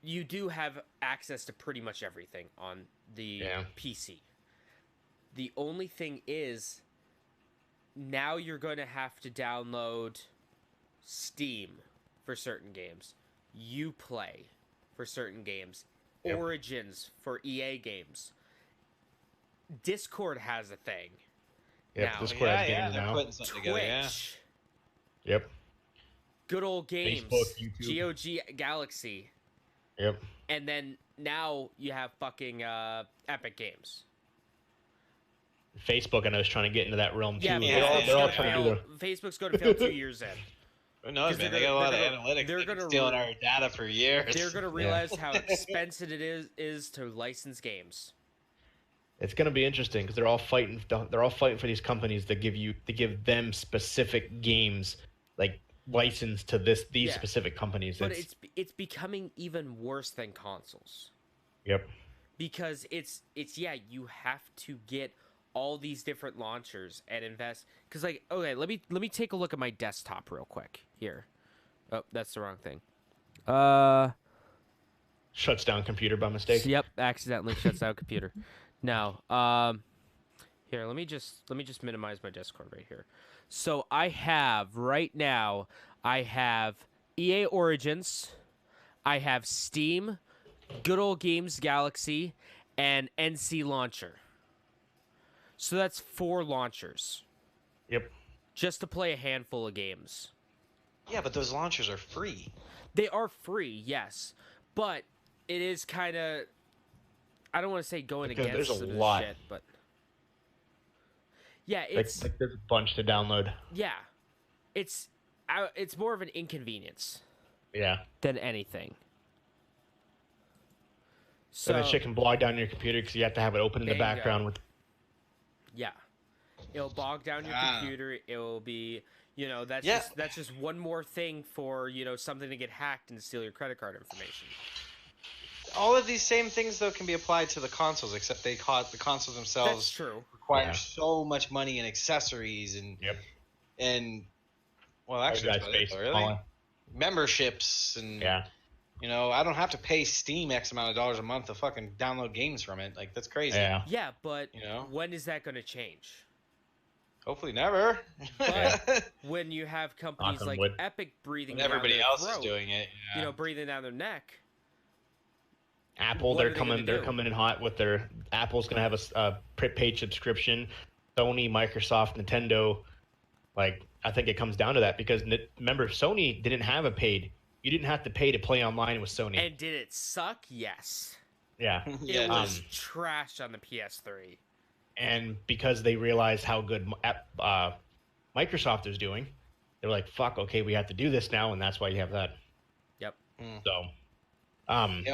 you do have access to pretty much everything on the PC. The only thing is, now you're going to have to download Steam for certain games, Uplay for certain games, Origins for EA games. Discord has a thing. Yep, now. Discord has games they're now. putting something together, Twitch. Yep. Good old games. Facebook, YouTube. GOG Galaxy. Yep. And then now you have fucking Epic Games. Facebook, I know, is trying to get into that realm too. Yeah, They're all trying to do Facebook's going to fail 2 years in. Who knows, 'Cause man? they're They got a lot of gonna- analytics. they're They've been gonna stealing our data for years. They're going to realize how expensive it is to license games. It's going to be interesting because they're all fighting. They're all fighting for these companies that give them specific games, like licensed to these specific companies. But it's becoming even worse than consoles. Yep. Because it's you have to get all these different launchers and invest. Because like, okay, let me take a look at my desktop real quick here. Oh, that's the wrong thing. Shuts down computer by mistake. Yep, accidentally shuts out computer. Now, here, let me just minimize my Discord right here. So I have right now, I have EA Origins, I have Steam, Good Old Games Galaxy, and NC Launcher. So that's 4 launchers. Yep. Just to play a handful of games. Yeah, but those launchers are free. They are free, yes, but it is kind of. I don't want to say going Because against there's a the lot. shit, but yeah, it's like there's a bunch to download. it's more of an inconvenience Yeah. than anything. So that shit can bog down your computer because you have to have it open in the There you background with. yeah, it'll bog down your computer. It will be, that's just one more thing for something to get hacked and steal your credit card information. All of these same things, though, can be applied to the consoles, except the consoles themselves That's true. require so much money in accessories and well, actually, that's about it, really. Memberships and I don't have to pay Steam X amount of dollars a month to fucking download games from it. Like, that's crazy. Yeah, but when is that going to change? Hopefully never. But when you have companies like wood. Epic breathing When everybody down their else throat, is doing it. breathing down their neck. Apple, What they're are they coming. gonna They're do? coming in hot with their. Apple's gonna have a paid subscription. Sony, Microsoft, Nintendo, like I think it comes down to that because remember Sony didn't have a paid. You didn't have to pay to play online with Sony. And did it suck? Yes. Yeah. It was trash on the PS3. And because they realized how good Microsoft is doing, they're like, "Fuck, okay, we have to do this now," and that's why you have that. Yep. So,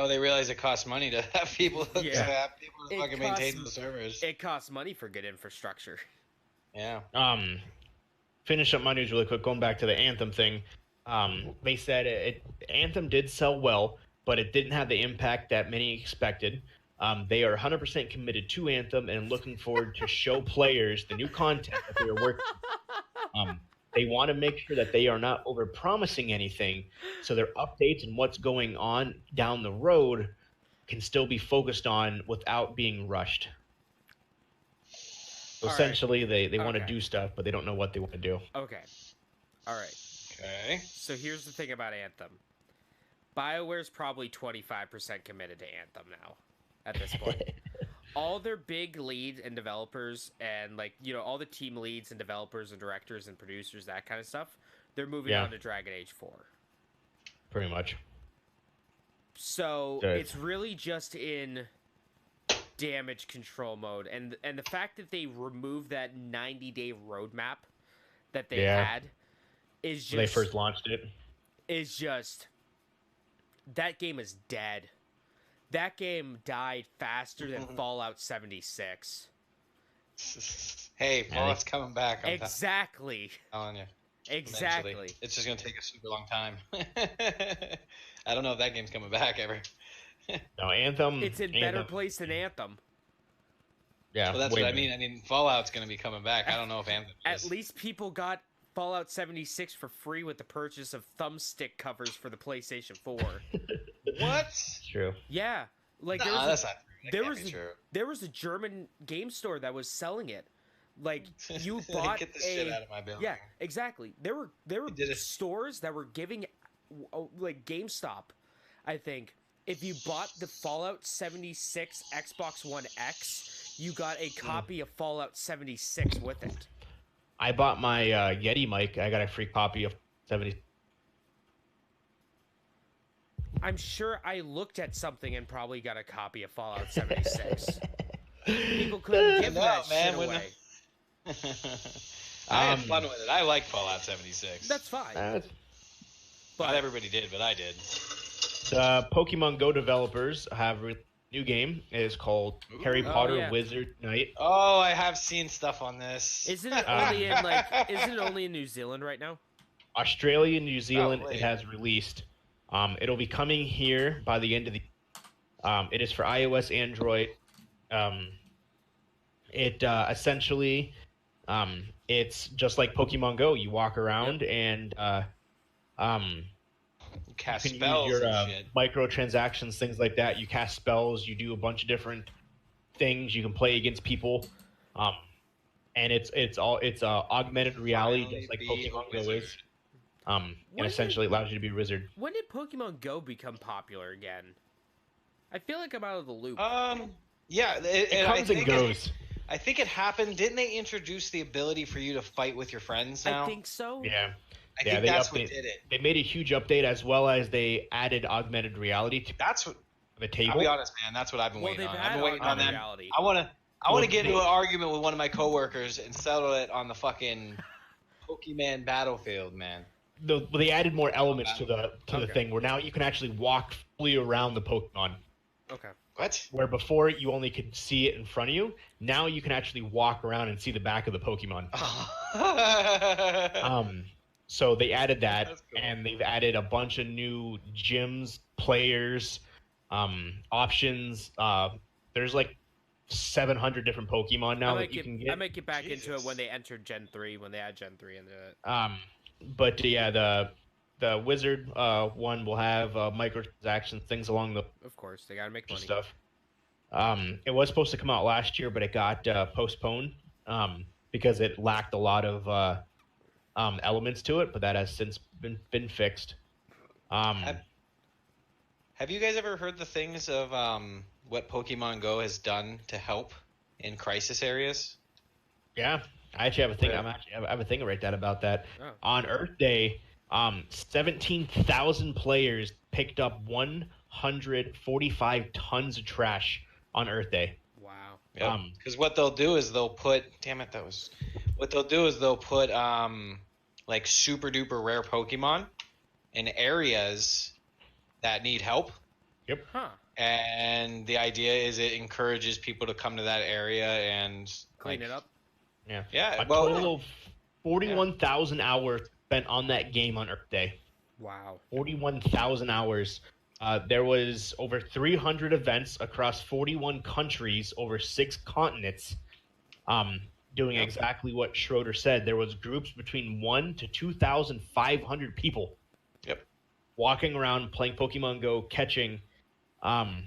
they realize it costs money to have people to It fucking costs- maintain the servers. It costs money for good infrastructure. Yeah. finish up my news really quick. Going back to the Anthem thing, they said Anthem did sell well, but it didn't have the impact that many expected. They are 100% committed to Anthem and looking forward to show players the new content that they are working on. They want to make sure that they are not over-promising anything, so their updates and what's going on down the road can still be focused on without being rushed. So All essentially, they want to Okay. do stuff, but they don't know what they want to do. Okay. All right. Okay. So here's the thing about Anthem. BioWare's probably 25% committed to Anthem now at this point. All their big leads and developers and all the team leads and developers and directors and producers, that kind of stuff, they're moving Yeah. on to Dragon Age 4. Pretty much. So Right. it's really just in damage control mode, and the fact that they removed that 90-day roadmap that they had is just When they first launched it. is just that game is dead. That game died faster than Fallout 76. Hey, Fallout's coming back. I'm Exactly. telling you. Exactly. Eventually. It's just gonna take a super long time. I don't know if that game's coming back ever. No, Anthem. It's in better place than Anthem. Yeah, Well, that's way what I better. mean. I mean, Fallout's gonna be coming back. I don't know if Anthem is. At least people got Fallout 76 for free with the purchase of thumbstick covers for the PlayStation 4. What? It's true. Yeah, like Nah, that's not true. That there can't was be true. there was a German game store that was selling it. Like you bought Get the shit out of my building. Yeah, exactly. There were did it. stores that were giving like GameStop, I think. If you bought the Fallout 76 Xbox One X, you got a copy of Fallout 76 with it. I bought my Yeti mic. I got a free copy of 70. I'm sure I looked at something and probably got a copy of Fallout 76. People couldn't give No, that man, shit when away. I had fun with it. I like Fallout 76. That's fine. But Not everybody did, but I did. the Pokemon Go developers have a new game. It is called Harry Oh, Potter yeah. Wizard Night. Oh, I have seen stuff on this. Isn't it only in New Zealand right now? Australia, New Zealand, wait. it has released. It'll be coming here by the end of the. It is for iOS, Android. It essentially, it's just like Pokemon Go. You walk around and You cast you can spells use your and shit. microtransactions, things like that. You cast spells. You do a bunch of different things. You can play against people. And it's augmented reality, Finally just like be Pokemon a Go wizard. is. And When did- essentially allows you to be a wizard. When did Pokemon Go become popular again? I feel like I'm out of the loop. Yeah, It comes and goes. I think it happened. Didn't they introduce the ability for you to fight with your friends now? I think so. Yeah. I Yeah, think they that's what update- did it. They made a huge update as well as they added augmented reality to That's what. the I'll table. be honest, man. That's what I've been Well, waiting they've on. I've had been waiting on augmented them. reality. I want to Well, get into they- an argument with one of my coworkers and settle it on the fucking Pokemon battlefield, man. They added more elements to the Okay. thing where now you can actually walk fully around the Pokemon. Okay. What? Where before you only could see it in front of you, now you can actually walk around and see the back of the Pokemon. So they added that, That's cool. and they've added a bunch of new gyms, players, options. There's like 700 different Pokemon now that you can get. I might get back into it Jesus. when they enter Gen 3, when they add Gen 3 into it. But yeah, the wizard one will have microtransactions, things along the Of course, they gotta make money. stuff. It was supposed to come out last year, but it got postponed because it lacked a lot of elements to it. But that has since been fixed. Have you guys ever heard the things of what Pokemon Go has done to help in crisis areas? Yeah, I actually have a thing. Yeah. I have a thing to write that about that. Oh. On Earth Day, 17,000 players picked up 145 tons of trash on Earth Day. Wow. Because what they'll do is they'll put. Damn it, that was. What they'll do is they'll put like super duper rare Pokemon in areas that need help. Huh. And the idea is it encourages people to come to that area and Clean like, it up. Yeah. Yeah, A well, total of 41,000 hours spent on that game on Earth Day. Wow. 41,000 hours. There was over 300 events across 41 countries over 6 continents. Doing exactly what Schroeder said. There was groups between 1 to 2,500 people. Yep. Walking around playing Pokemon Go, catching Pokemon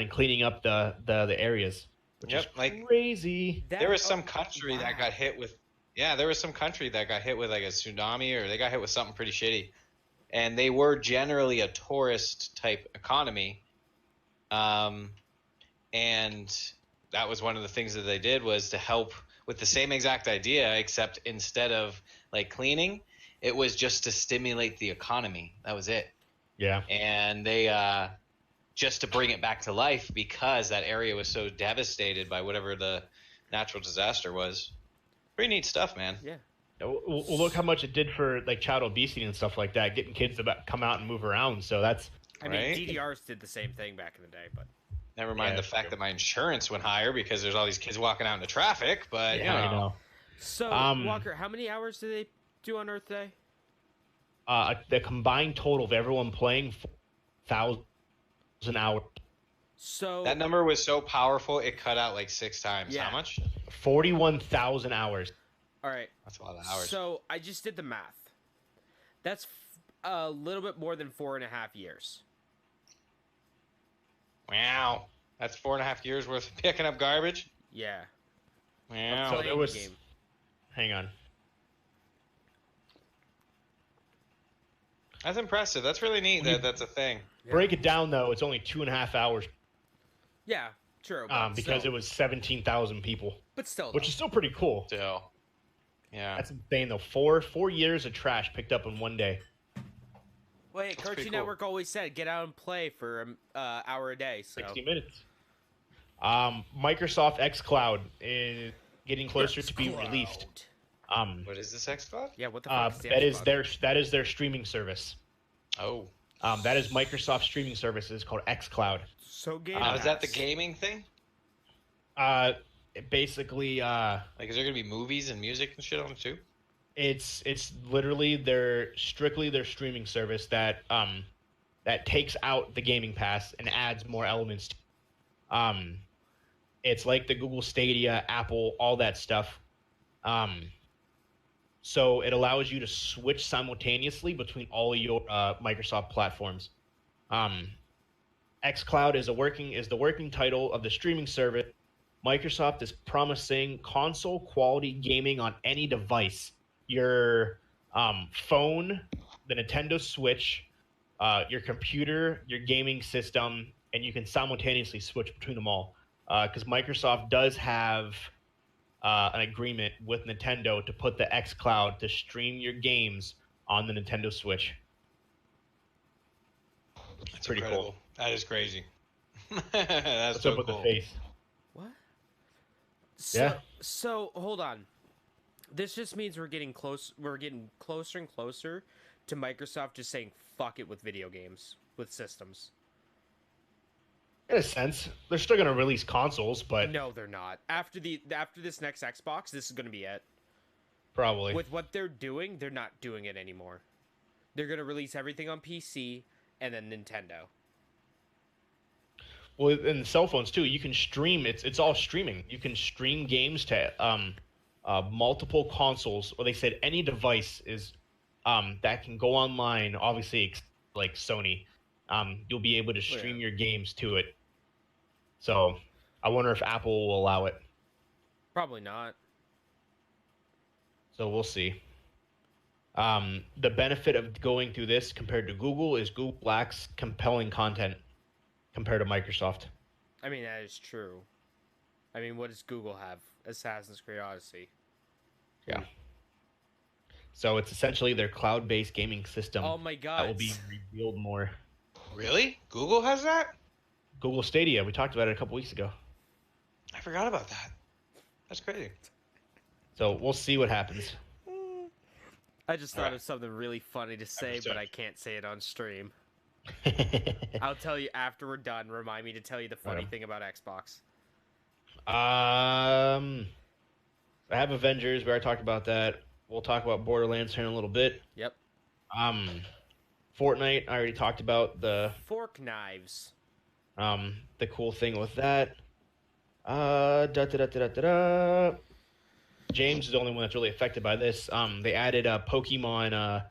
and cleaning up the areas, which Yep, is like- crazy. there was some country that got hit with. Yeah, there was some country that got hit with like a tsunami, or they got hit with something pretty shitty, and they were generally a tourist type economy. And that was one of the things that they did was to help with the same exact idea, except instead of like cleaning, it was just to stimulate the economy. That was it. Yeah. And they just to bring it back to life because that area was so devastated by whatever the natural disaster was. Pretty neat stuff, man. Yeah. Well, look how much it did for like child obesity and stuff like that, getting kids to come out and move around. So that's I mean, Right? DDRs did the same thing back in the day, but Never mind Yeah, the that's fact true. that my insurance went higher because there's all these kids walking out into traffic. But yeah, I know. so Um, Walker, how many hours do they do on Earth Day? The combined total of everyone playing 4,000 hours, So that number was so powerful it cut out like 6 times. Yeah. How much? 41,000 hours. all right. That's a lot of hours. So I just did the math. That's a little bit more than 4.5 years. Wow, that's 4.5 years worth of picking up garbage. Yeah. Wow. So Playing there was. the game. Hang on. That's impressive. That's really neat that that's a thing. Yeah. Break it down though. It's only 2.5 hours Yeah, true. But because still, it was 17,000 people, But still, which is still pretty cool. Still. Yeah. That's insane though. Four years of trash picked up in one day. wait. pretty Cartoon cool. Network always said get out and play for an hour a day. So 60 minutes. Microsoft xCloud is getting closer to being released. What is this xCloud? Yeah. What the fuck is that is Xbox? that is their streaming service. Oh. That is Microsoft streaming service. It's called xCloud. So game. Is that the Pass. gaming thing? Basically, Like, is there gonna be movies and music and shit on it too? it's literally strictly their streaming service that that takes out the gaming pass and adds more elements. It's like the Google Stadia, Apple, all that stuff. So it allows you to switch simultaneously between all of your Microsoft platforms. xCloud is the working title of the streaming service. Microsoft is promising console quality gaming on any device. Your phone, the Nintendo Switch, your computer, your gaming system, and you can simultaneously switch between them all. Because Microsoft does have an agreement with Nintendo to put the xCloud to stream your games on the Nintendo Switch. That's pretty incredible. cool. That is crazy. That's What's so up with cool. the face? What? So, Yeah. So hold on. This just means we're getting close. We're getting closer and closer to Microsoft just saying "fuck it" with video games, with systems. In a sense, they're still going to release consoles, but No, they're not. After this next Xbox, this is going to be it. probably. With what they're doing, they're not doing it anymore. They're going to release everything on PC and then Nintendo. Well, and cell phones too. You can stream. It's all streaming. You can stream games to multiple consoles, or they said any device is that can go online. Obviously, like Sony, you'll be able to stream your games to it. So, I wonder if Apple will allow it. Probably not. So we'll see. The benefit of going through this compared to Google is Google lacks compelling content compared to Microsoft. I mean, that is true. I mean, what does Google have? Assassin's Creed Odyssey. Yeah. So it's essentially their cloud-based gaming system Oh my god. that will be revealed more. Really? Google has that? Google Stadia, we talked about it a couple weeks ago. I forgot about that. That's crazy. So we'll see what happens. I just thought Alright. of something really funny to say, Understood. but I can't say it on stream. I'll tell you after we're done. Remind me to tell you the funny Alright. thing about Xbox. I have Avengers. We already talked about that. We'll talk about Borderlands here in a little bit. Yep. Fortnite. I already talked about the Fork cool thing with that. James is the only one that's really affected by this. They added Pokemon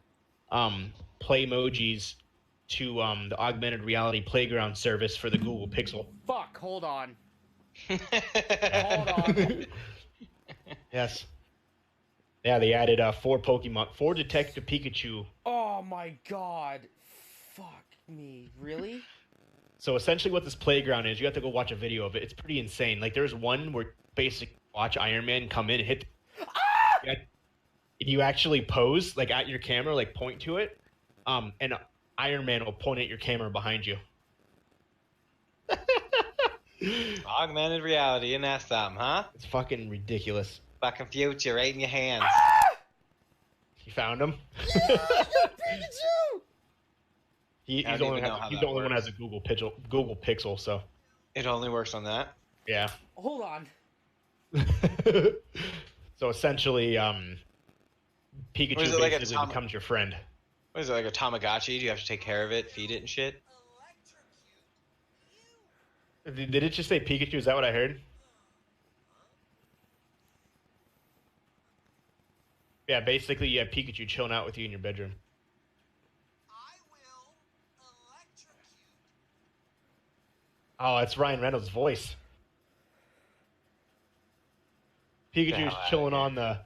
Playmojis to the augmented reality playground service for the Google Pixel. Fuck, hold on. Hold on. Yes. Yeah, they added four Detective Pikachu. Oh my god. Fuck me. Really? So essentially what this playground is, you have to go watch a video of it. It's pretty insane. Like there's one where basically watch Iron Man come in and hit you actually pose like at your camera, like point to it. And Iron Man will point at your camera behind you. Augmented reality, and that's something, huh? It's fucking ridiculous. Fucking future right in your hands. You found him? Yeah, Pikachu! He's I the don't only even one, know how he's that the only one who works. has a Google Pixel, so It only works on that. yeah. Hold on. So essentially, Pikachu Was it like a basically becomes your friend. What is it, like a Tamagotchi? Do you have to take care of it, feed it and shit? Did it just say Pikachu? Is that what I heard? Yeah, basically you have Pikachu chilling out with you in your bedroom. Oh, it's Ryan Reynolds' voice. Pikachu's hell chilling outta on the.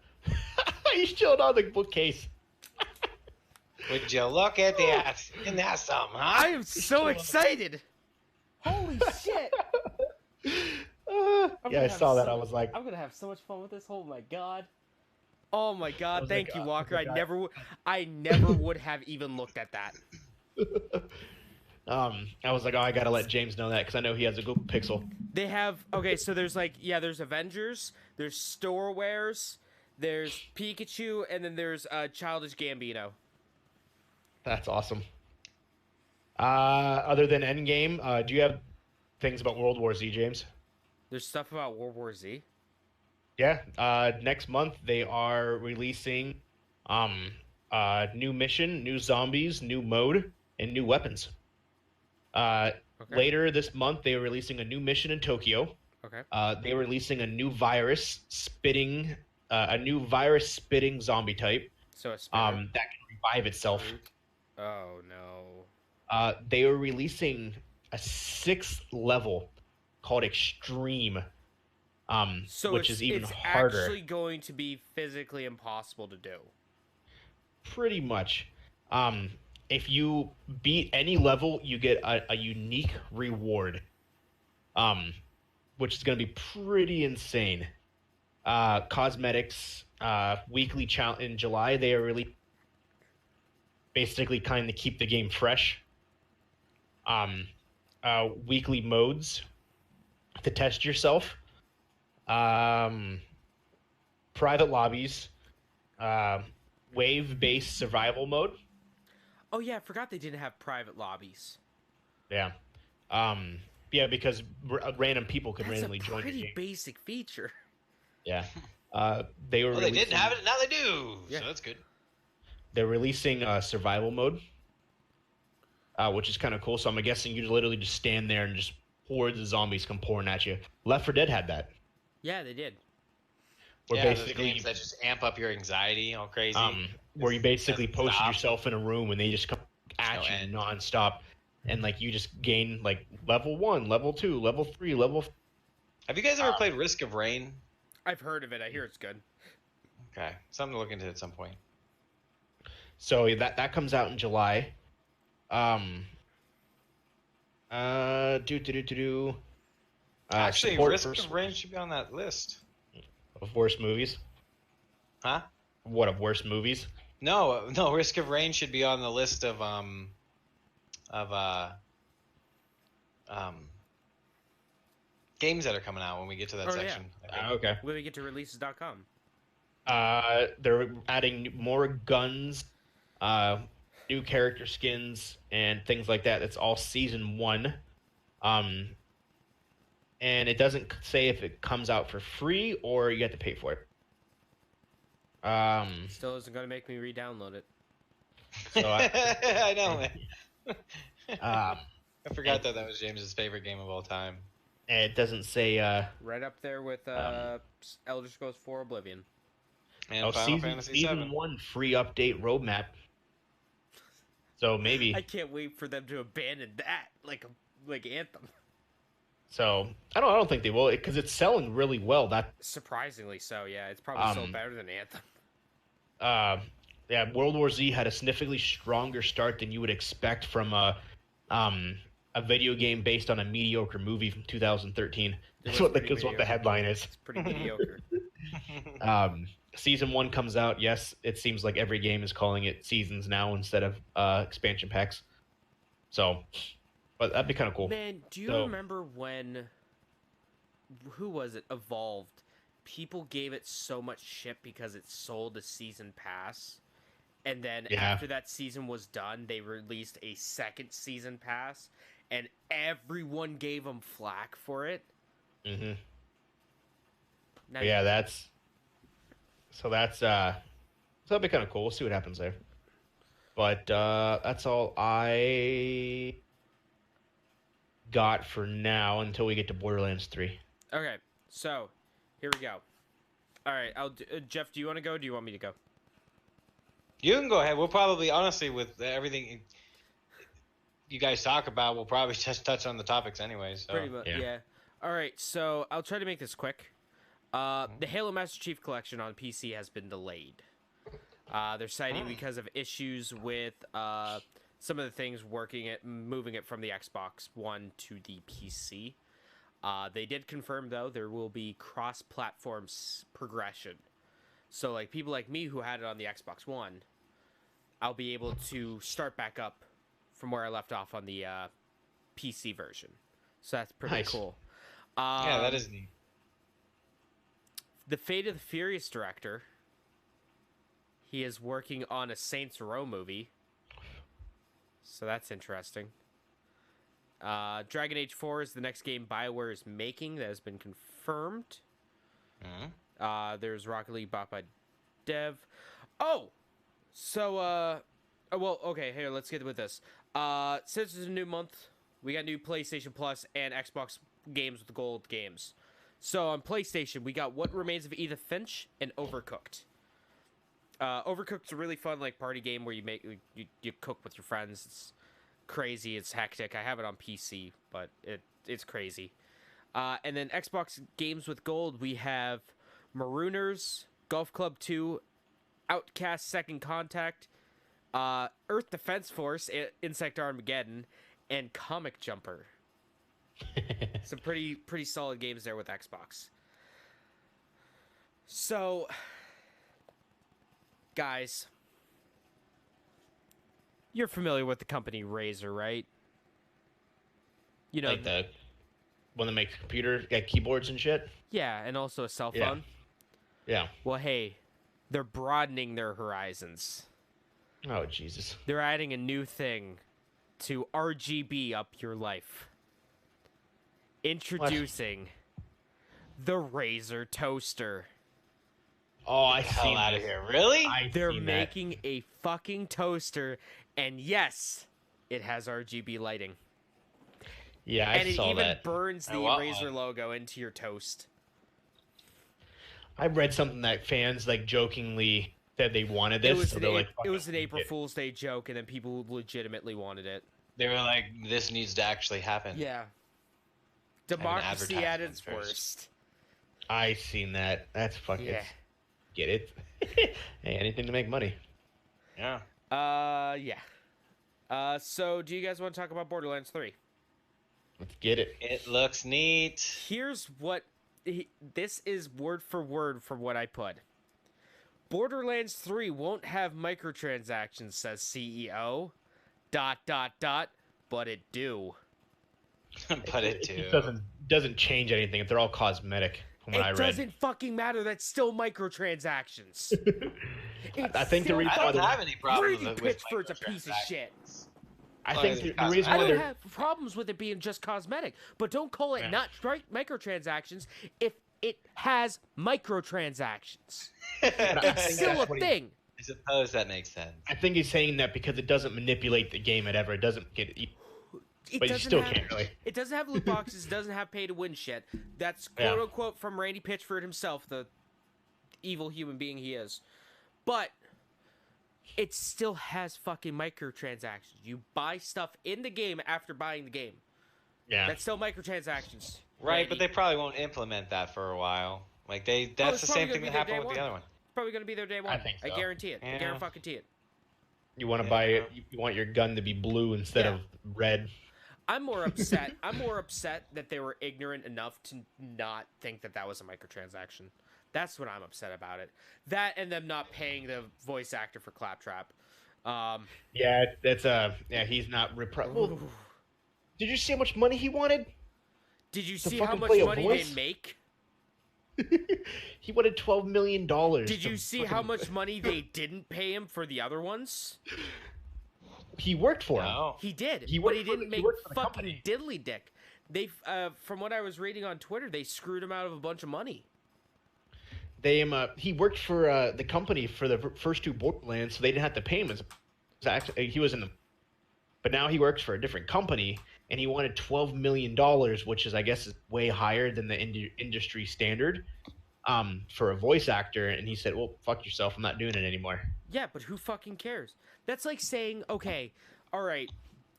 He's chilling on the bookcase. Would you look at that? Isn't that something, huh? I am so excited. Holy shit. Yeah, I saw that. I was like, I'm gonna have so much fun with this. Oh my god. Oh my I god, was thank like, you, I Walker. was like, I never would have even looked at that. I was like, oh, I gotta let James know that because I know he has a Google Pixel. They have okay, so there's like there's Avengers, there's Storewares, there's Pikachu, and then there's Childish Gambino. That's awesome. Other than Endgame, do you have things about World War Z, James? There's stuff about World War Z. Yeah. Next month they are releasing new mission, new zombies, new mode, and new weapons. Okay. Later this month they are releasing a new mission in Tokyo. Okay. They are releasing a new virus spitting zombie type So a spitter. that can revive itself. Oh no. They are releasing a 6th level called Extreme, So which it's, is even it's harder. actually going to be physically impossible to do. Pretty much. If you beat any level, you get a unique reward, which is going to be pretty insane. Cosmetics, weekly challenge in July, they are really basically kind of keep the game fresh. Weekly modes to test yourself. Private lobbies, wave-based survival mode. Oh yeah, I forgot they didn't have private lobbies. Yeah. Yeah, because random people could That's randomly a join your pretty game. basic feature. Yeah. They were Well, they didn't releasing- have it, now they do. Yeah. So that's good. They're releasing survival mode, which is kind of cool. So I'm guessing you literally just stand there and just hordes of zombies come pouring at you. Left 4 Dead had that. Yeah, they did. Where Yeah, those basically, games that just amp up your anxiety all crazy. where you basically doesn't posted stop. yourself in a room and they just come at no you end. nonstop, and like you just gain like level 1, level 2, level 3, level. Have you guys ever played Risk of Rain? I've heard of it. I hear it's good. Okay, something to look into at some point. So that comes out in July. Actually, support Risk for- of Rain should be on that list. of worst movies. Huh? What of worst movies? No, Risk of Rain should be on the list of games that are coming out when we get to that Oh, yeah. section. I think. Okay. When we get to releases.com. They're adding more guns, new character skins, and things like that. That's all season 1. And it doesn't say if it comes out for free or you have to pay for it. Still isn't going to make me re-download it. So I know, man. I I forgot that was James's favorite game of all time. it doesn't say Right up there with Elder Scrolls 4 Oblivion. And Final Fantasy season VII. 1 free update roadmap. So maybe. I can't wait for them to abandon that like Anthem. So I don't think they will because it's selling really well. That Surprisingly so, yeah. It's probably still better than Anthem. yeah, World War Z had a significantly stronger start than you would expect from a video game based on a mediocre movie from 2013. That's what the headline is. It's pretty mediocre. Season 1 comes out. Yes, it seems like every game is calling it seasons now instead of expansion packs. So, but that'd be kind of cool. Man, do you So- remember when who was it? Evolved. People gave it so much shit because it sold a season pass. And then after that season was done, they released a second season pass, and everyone gave them flack for it. Mm-hmm. Now, Yeah, that's that'll be kind of cool. We'll see what happens there. But that's all I got for now until we get to Borderlands 3. Okay, so here we go. All right, Jeff, do you want to go? Or do you want me to go? You can go ahead. We'll probably, honestly, with everything you guys talk about, we'll probably just touch on the topics anyway. So. Pretty much, yeah. All right, so I'll try to make this quick. The Halo Master Chief Collection on PC has been delayed. They're citing because of issues with some of the things moving it from the Xbox One to the PC. They did confirm, though, there will be cross-platform progression. So, like, people like me who had it on the Xbox One, I'll be able to start back up from where I left off on the PC version. So that's pretty cool. Yeah, that is neat. The Fate of the Furious director, he is working on a Saints Row movie. So that's interesting. Dragon Age 4 is the next game BioWare is making that has been confirmed. There's Rocket League bought by Dev. Oh! So, well, okay, here, let's get with this. Since it's a new month, we got new PlayStation Plus and Xbox games with gold games. So, on PlayStation, we got What Remains of Edith Finch and Overcooked. Overcooked's a really fun, like, party game where you cook with your friends. It's crazy, it's hectic. I have it on PC, but it's crazy. And then Xbox games with gold, we have Marooners, Golf Club 2, Outcast Second Contact, Earth Defense Force, Insect Armageddon, and Comic Jumper. Some pretty solid games there with Xbox. So, guys, you're familiar with the company Razer, right? You know, like the one that makes keyboards and shit. Yeah, and also a cell phone. Yeah. Well, hey, they're broadening their horizons. Oh, Jesus. They're adding a new thing to RGB up your life. Introducing the Razer Toaster. Oh, I seen out of this. here. Really? They're making a fucking toaster, and yes, it has RGB lighting. Yeah, and I saw it even that. burns the Razer logo into your toast. I read something that fans like jokingly said they wanted this. It was an April Fool's Day joke, and then people legitimately wanted it. They were like, "This needs to actually happen." Yeah. Democracy at its worst. I seen that. That's fucking. Yeah. Get it? Hey, anything to make money. Yeah. Yeah. So, do you guys want to talk about Borderlands 3? Let's get it. It looks neat. Here's what... This is word for word from what I put. Borderlands 3 won't have microtransactions, says CEO. ... But it do. But it do. It doesn't change anything. They're all cosmetic. From what I read. It doesn't fucking matter. That's still microtransactions. I think the reason I don't have any problems Brady with Pitchford's a piece of shit. I think the reason I why don't they're have problems with it being just cosmetic, but don't call it not microtransactions if it has microtransactions. It's still a thing. I suppose that makes sense. I think he's saying that because it doesn't manipulate the game ever. It doesn't get. But you still can't really. It doesn't have loot boxes. It doesn't have pay to win shit. That's quote unquote from Randy Pitchford himself, the evil human being he is. But it still has fucking microtransactions. You buy stuff in the game after buying the game. Yeah. That's still microtransactions. Right, Randy. but they probably won't implement that for a while. Like that's the same thing that happened with the other one. It's probably going to be there day one. I think so. I guarantee it. Yeah. I guarantee it. You want to buy it. You want your gun to be blue instead of red. I'm more upset. I'm more upset that they were ignorant enough to not think that was a microtransaction. That's what I'm upset about it. That and them not paying the voice actor for Claptrap. Yeah, that's he's not. Well, did you see how much money he wanted? Did you To see how fucking much play a money voice? they make? He wanted $12 million. Did you see how much money they didn't pay him for the other ones? He worked for him. No. He did, He but worked he for the- didn't he make worked for the fucking company. diddly dick. They, from what I was reading on Twitter, they screwed him out of a bunch of money. He worked for the company for the first two Borderlands, so they didn't have to pay him. He was in the, but now he works for a different company, and he wanted $12 million, which is, I guess, is way higher than the industry standard, for a voice actor. And he said, "Well, fuck yourself. I'm not doing it anymore." Yeah, but who fucking cares? That's like saying, okay, all right,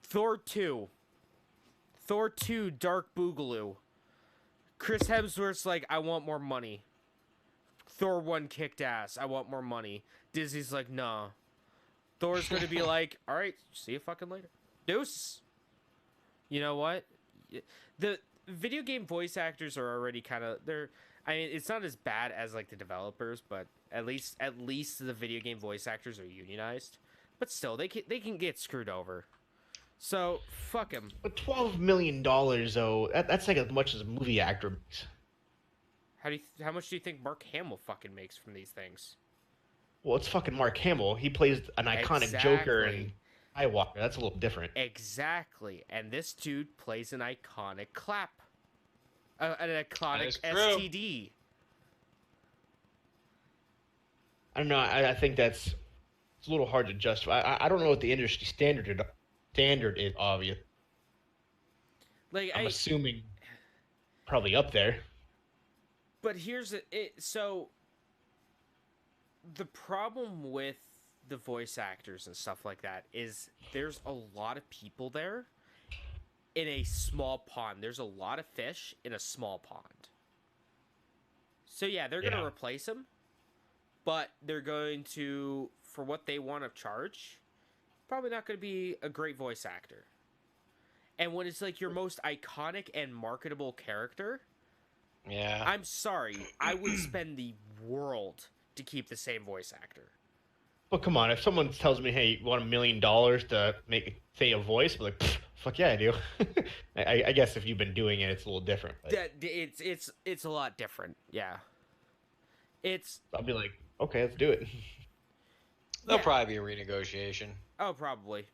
Thor 2, Dark Boogaloo. Chris Hemsworth's like, I want more money. Thor 1 kicked ass. I want more money. Disney's like, nah. Thor's gonna be like, all right, see you fucking later. Deuce. You know what? The video game voice actors are already kind of I mean, it's not as bad as like the developers, but at least the video game voice actors are unionized. But still, they can get screwed over. So fuck him. But $12 million, though, that's like as much as a movie actor makes. How much do you think Mark Hamill fucking makes from these things? Well, it's fucking Mark Hamill. He plays an iconic Joker in Skywalker. That's a little different. Exactly, and this dude plays an iconic clap, an iconic is true. STD. I don't know. I think it's a little hard to justify. I don't know what the industry standard is. Obvious. Like I'm assuming probably up there. But here's so the problem with the voice actors and stuff like that is there's a lot of people there in a small pond. There's a lot of fish in a small pond. So yeah, they're going to replace him, but they're going to, for what they want to charge, probably not going to be a great voice actor. And when it's like your most iconic and marketable character, Yeah. I'm sorry, I would spend the world to keep the same voice actor. But come on, if someone tells me, "Hey, you want $1 million to say a voice?" I'm like, "Fuck yeah, I do." I guess if you've been doing it, it's a little different. But It's a lot different. Yeah. I'll be like, "Okay, let's do it." There'll probably be a renegotiation. Oh, probably.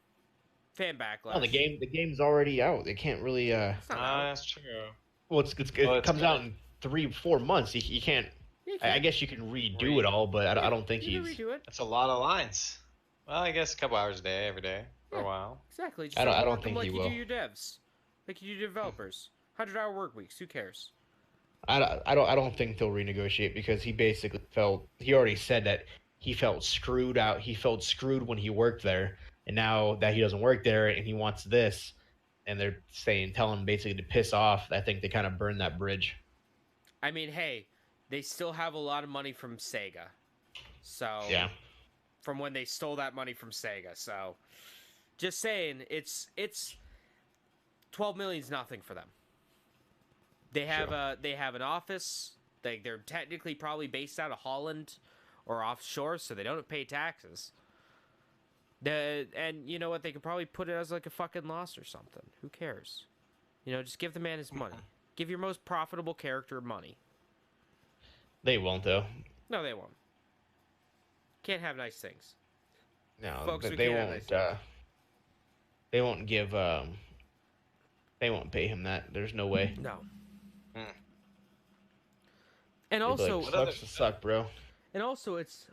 Fan backlash. No, the game's already out. They can't really. It's not out. That's true. Well, it Well, it's comes good. out in 3-4 months. You can't. You I can- guess you can redo it all, but I don't think you can he's. redo it. That's a lot of lines. Well, I guess a couple hours a day, every day, for a while. Exactly. Just I don't work them think like he you will. do your devs. Like you do developers. 100-hour work weeks. Who cares? I don't think they'll renegotiate because he basically he already said that he felt screwed out. He felt screwed when he worked there, and now that he doesn't work there and he wants this, and they're telling him basically to piss off. I think they kind of burned that bridge. I mean, hey, they still have a lot of money from Sega. So Yeah. from when they stole that money from Sega. So just saying, it's 12 million's nothing for them. They have an office. They're technically probably based out of Holland or offshore, so they don't pay taxes. And you know what? They could probably put it as like a fucking loss or something. Who cares? You know, just give the man his money. Give your most profitable character money. They won't though. No, they won't. Can't have nice things. No, Folks, we they can't have won't. nice They won't give. They won't pay him that. There's no way. No. Hmm. And They'd be also, like, sucks to suck, bro. it's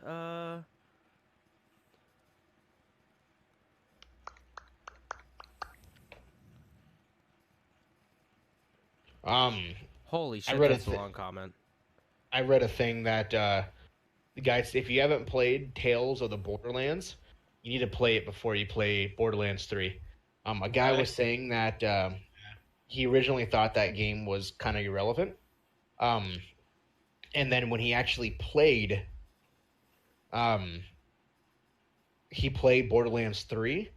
holy shit, read that's a a long comment. I read a thing that guys, if you haven't played Tales of the Borderlands, you need to play it before you play Borderlands 3. A guy Really? was saying that he originally thought that game was kind of irrelevant. And then when he actually played Borderlands 3,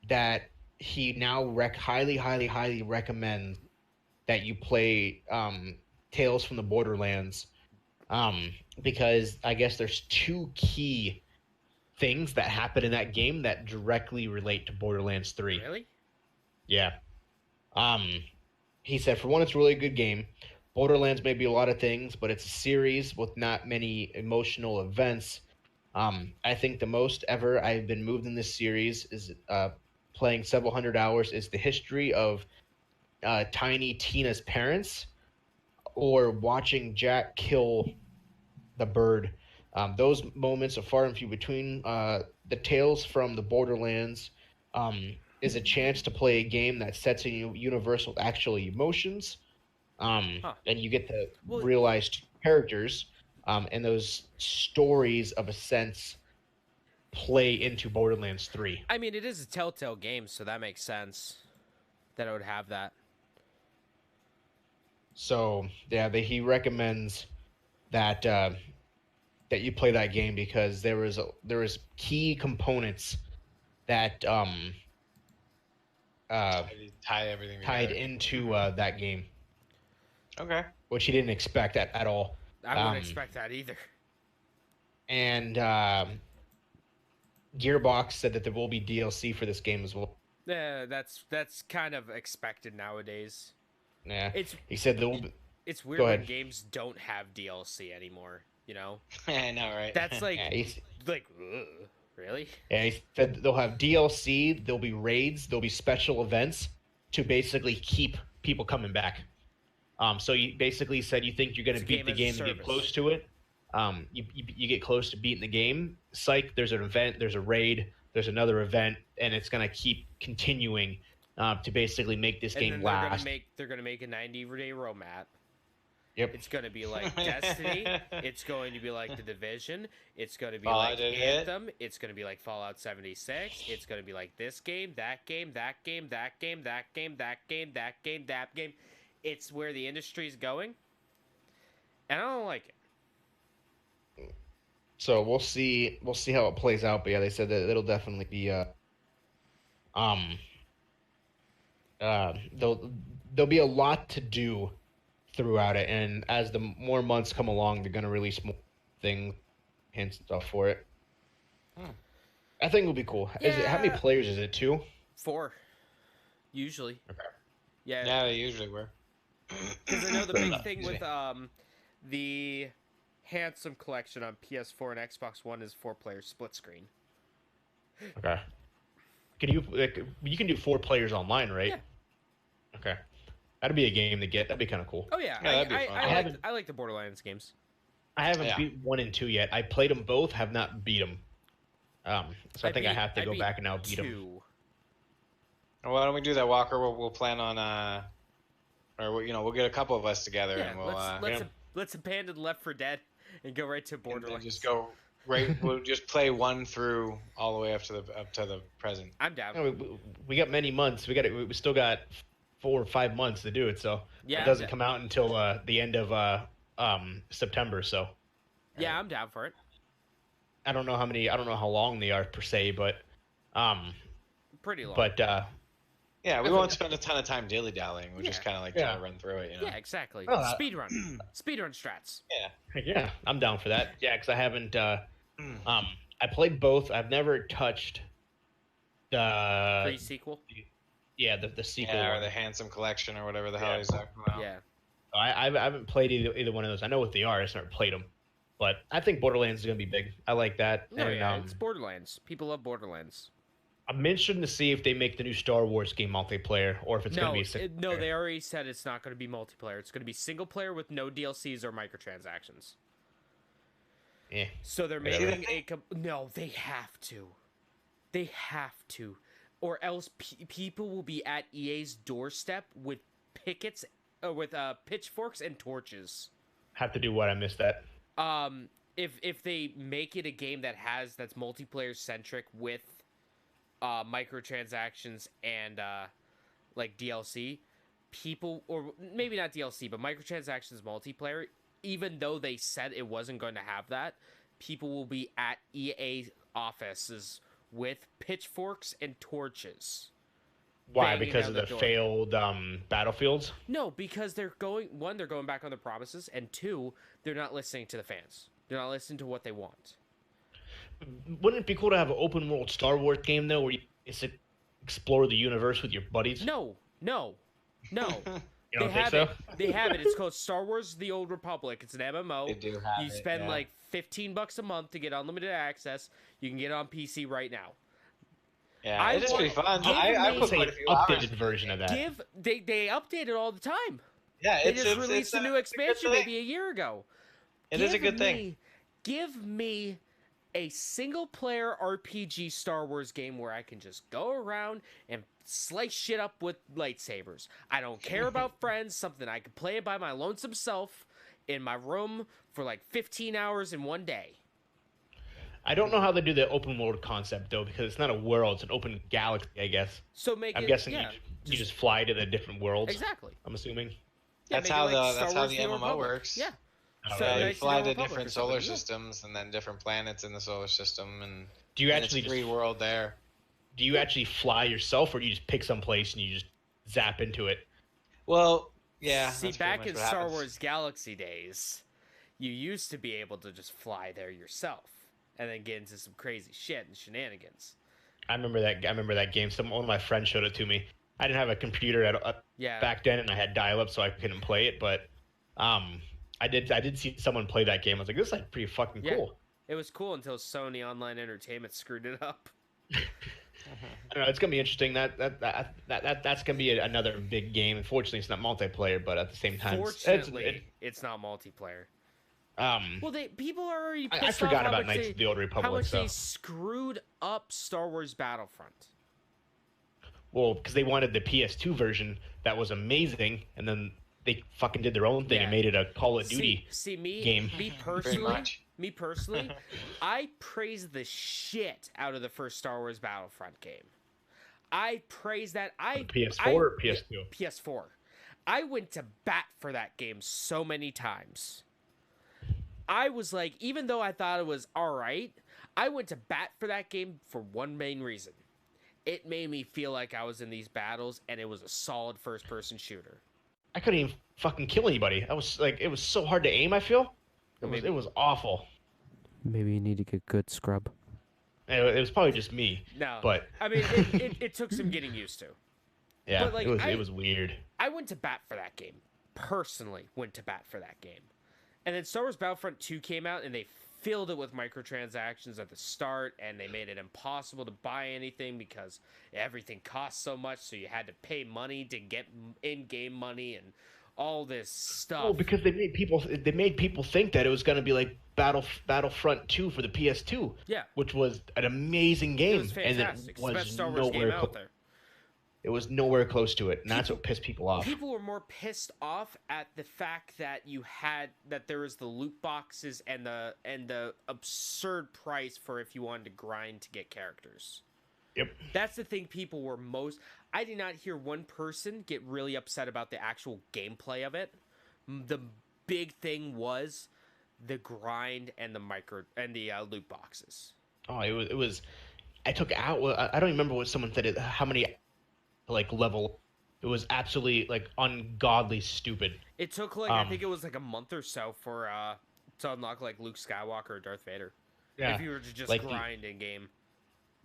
that he now highly recommends that you play Tales from the Borderlands, because I guess there's two key things that happen in that game that directly relate to Borderlands 3. Really? Yeah. he said, for one, it's a really good game. Borderlands may be a lot of things, but it's a series with not many emotional events. I think the most ever I've been moved in this series is playing several hundred hours is the history of Tiny Tina's parents or watching Jack kill the bird. Those moments are far and few between. The Tales from the Borderlands is a chance to play a game that sets in universal actual emotions, and you get to Well- realize characters, and those stories of a sense play into Borderlands 3. I mean, it is a Telltale game, so that makes sense that it would have that. So yeah, he recommends that that you play that game because there was key components that Tie everything tied together. into that game, Okay. which he didn't expect at all. I wouldn't expect that either. And Gearbox said that there will be DLC for this game as well. Yeah, that's kind of expected nowadays. Yeah, It's he said there will be. it's weird Go when ahead. games don't have DLC anymore. You know, I know, right? that's like Yeah, ugh, really. he said they'll have DLC. There'll be raids. There'll be special events to basically keep people coming back. So you basically said you think you're going It's to a beat the game as a game and get service. close to it. You get close to beating the game. Psych, there's an event, there's a raid, there's another event, and it's going to keep continuing to basically make this And game then last. they're gonna make a 90-day roadmap. Yep. It's gonna be like Destiny. It's going to be like The Division. It's gonna be Fallout like did it. Anthem. It's gonna be like Fallout 76. It's gonna be like this game, that game, that game, that game, that game, that game, that game, that game. It's where the industry's going, and I don't like it. So we'll see how it plays out. But yeah, they said that it'll definitely be there'll be a lot to do throughout it, and as the more months come along, they're gonna release more things, hints, and stuff for it. I think it'll be cool. How many Yeah. players is it? 2? 4, usually. Okay. Yeah, Yeah, they usually were. because I know the big thing with the Handsome Collection on PS4 and Xbox One is 4-player split screen. Okay. Can you can do 4 players online, right? Yeah. Okay. That'd be a game to get. That'd be kind of cool. Oh yeah, Yeah, that'd be fun. I like the Borderlands games. I haven't Yeah. beat 1 and 2 yet. I played them both, have not beat them. So I think I have to go beat back and now beat them. 2. Well, why don't we do that, Walker? We'll plan on we'll get a couple of us together Yeah, and we'll let's abandon Left 4 Dead and go right to and then Borderlands. just go right. We'll just play 1 through all the way up to the present. I'm down. No, we got many months. We still got 4 or 5 months to do it. So Yeah, it doesn't I'm come out until the end of September. So Yeah, I'm down for it. I don't know how long they are per se, but Pretty long. Yeah, we won't spend a ton of time dilly dallying. We'll just Yeah. kind of like try to run through it. You know? Yeah, exactly. Oh, Speedrun strats. Yeah. yeah, I'm down for that. Yeah, because I haven't. I played both. I've never touched the Pre-sequel. the sequel. Yeah, or one. the Handsome Collection or whatever the hell he's talking about. Yeah. I haven't played either one of those. I know what they are. I just never played them. But I think Borderlands is gonna be big. I like that. No, and, yeah, it's Borderlands. People love Borderlands. I'm interested to see if they make the new Star Wars game multiplayer or if it's No, gonna be no, they already said it's not going to be multiplayer. It's going to be single player with no DLCs or microtransactions. Yeah. So they're Whatever. making no, they have to. They have to. Or else people will be at EA's doorstep with pickets with pitchforks and torches. Have to do what? I missed that. If they make it a game that's multiplayer centric with microtransactions and like DLC, people, or maybe not DLC, but microtransactions multiplayer, even though they said it wasn't going to have that, people will be at EA offices with pitchforks and torches. Why? Banging Because down of the the door. failed Battlefields? No, because they're going back on their promises, and 2, they're not listening to the fans. They're not listening to what they want. Wouldn't it be cool to have an open world Star Wars game though, where you explore the universe with your buddies? No. Yeah, You don't think so? They have it. It's called Star Wars: The Old Republic. It's an MMO. They do have You it, spend yeah. like $15 a month to get unlimited access. You can get it on PC right now. Yeah, it is pretty fun. give I me put Say quite an a few hours. updated version of that. They update it all the time. Yeah, They it's just released a new it's a good expansion thing. maybe a year ago. It is a good thing. Give me a single player RPG Star Wars game where I can just go around and slice shit up with lightsabers. I don't care about friends, something I can play by my lonesome self in my room for like 15 hours in one day. I don't know how they do the open world concept though, because it's not a world; it's an open galaxy, I guess. So make I'm it, guessing yeah, you just fly to the different worlds. exactly. I'm assuming. Yeah, That's make it how like Star the Wars: The Old MMO Republic. works. Yeah. Oh, So Yeah, really? you Knights of the fly Old to Republic different or something, solar yeah. systems and then different planets in the solar system, and Do you and actually it's just free world there. do you actually fly yourself, or do you just pick some place and you just zap into it? Well, yeah. See, that's pretty back much in what Star happens. Wars Galaxy days, you used to be able to just fly there yourself and then get into some crazy shit and shenanigans. I remember that game. One of my friends showed it to me. I didn't have a computer Yeah. back then, and I had dial-up, so I couldn't play it. But I did see someone play that game. I was like, this is like pretty fucking Yeah. cool. It was cool until Sony Online Entertainment screwed it up. I don't know. It's gonna be interesting. That's gonna be another big game. Unfortunately, it's not multiplayer, but at the same time, Fortunately, it's not multiplayer. um, Well, people are already pissed I off forgot how about much Knights of the Old how Republic. much So, they screwed up Star Wars Battlefront. well, because they wanted the PS2 version that was amazing, and then they fucking did their own thing Yeah. and made it a Call of Duty. See game. me Pretty personally, much. I praise the shit out of the first Star Wars Battlefront game. I praise that. PS4 or PS2? PS4. I went to bat for that game so many times. I was like, even though I thought it was alright, I went to bat for that game for one main reason. It made me feel like I was in these battles and it was a solid first person shooter. I couldn't even fucking kill anybody. I was like, it was so hard to aim. I feel Maybe. it was awful. Maybe you need to get good scrub. It was probably just me, No. but I mean, it took some getting used to. yeah, But, like, it was weird. I went to bat for that game. Personally, went to bat for that game. And then Star Wars Battlefront 2 came out, and they filled it with microtransactions at the start, and they made it impossible to buy anything because everything cost so much, so you had to pay money to get in-game money and all this stuff. Oh, because they made people think that it was going to be like Battlefront 2 for the PS2. Yeah. Which was an amazing game, It was fantastic. It's the best Star Wars game out there. It was nowhere close to it, and that's what pissed people off. People were more pissed off at the fact that there was the loot boxes and the absurd price for if you wanted to grind to get characters. Yep. That's the thing people were most. I did not hear one person get really upset about the actual gameplay of it. The big thing was the grind and the loot boxes. Oh, it was. I took out. I don't remember what someone said. How many, like, level? It was absolutely like ungodly stupid. It took I think it was like a month or so for to unlock like Luke Skywalker or Darth Vader. Yeah. If you were to just Like grind in game.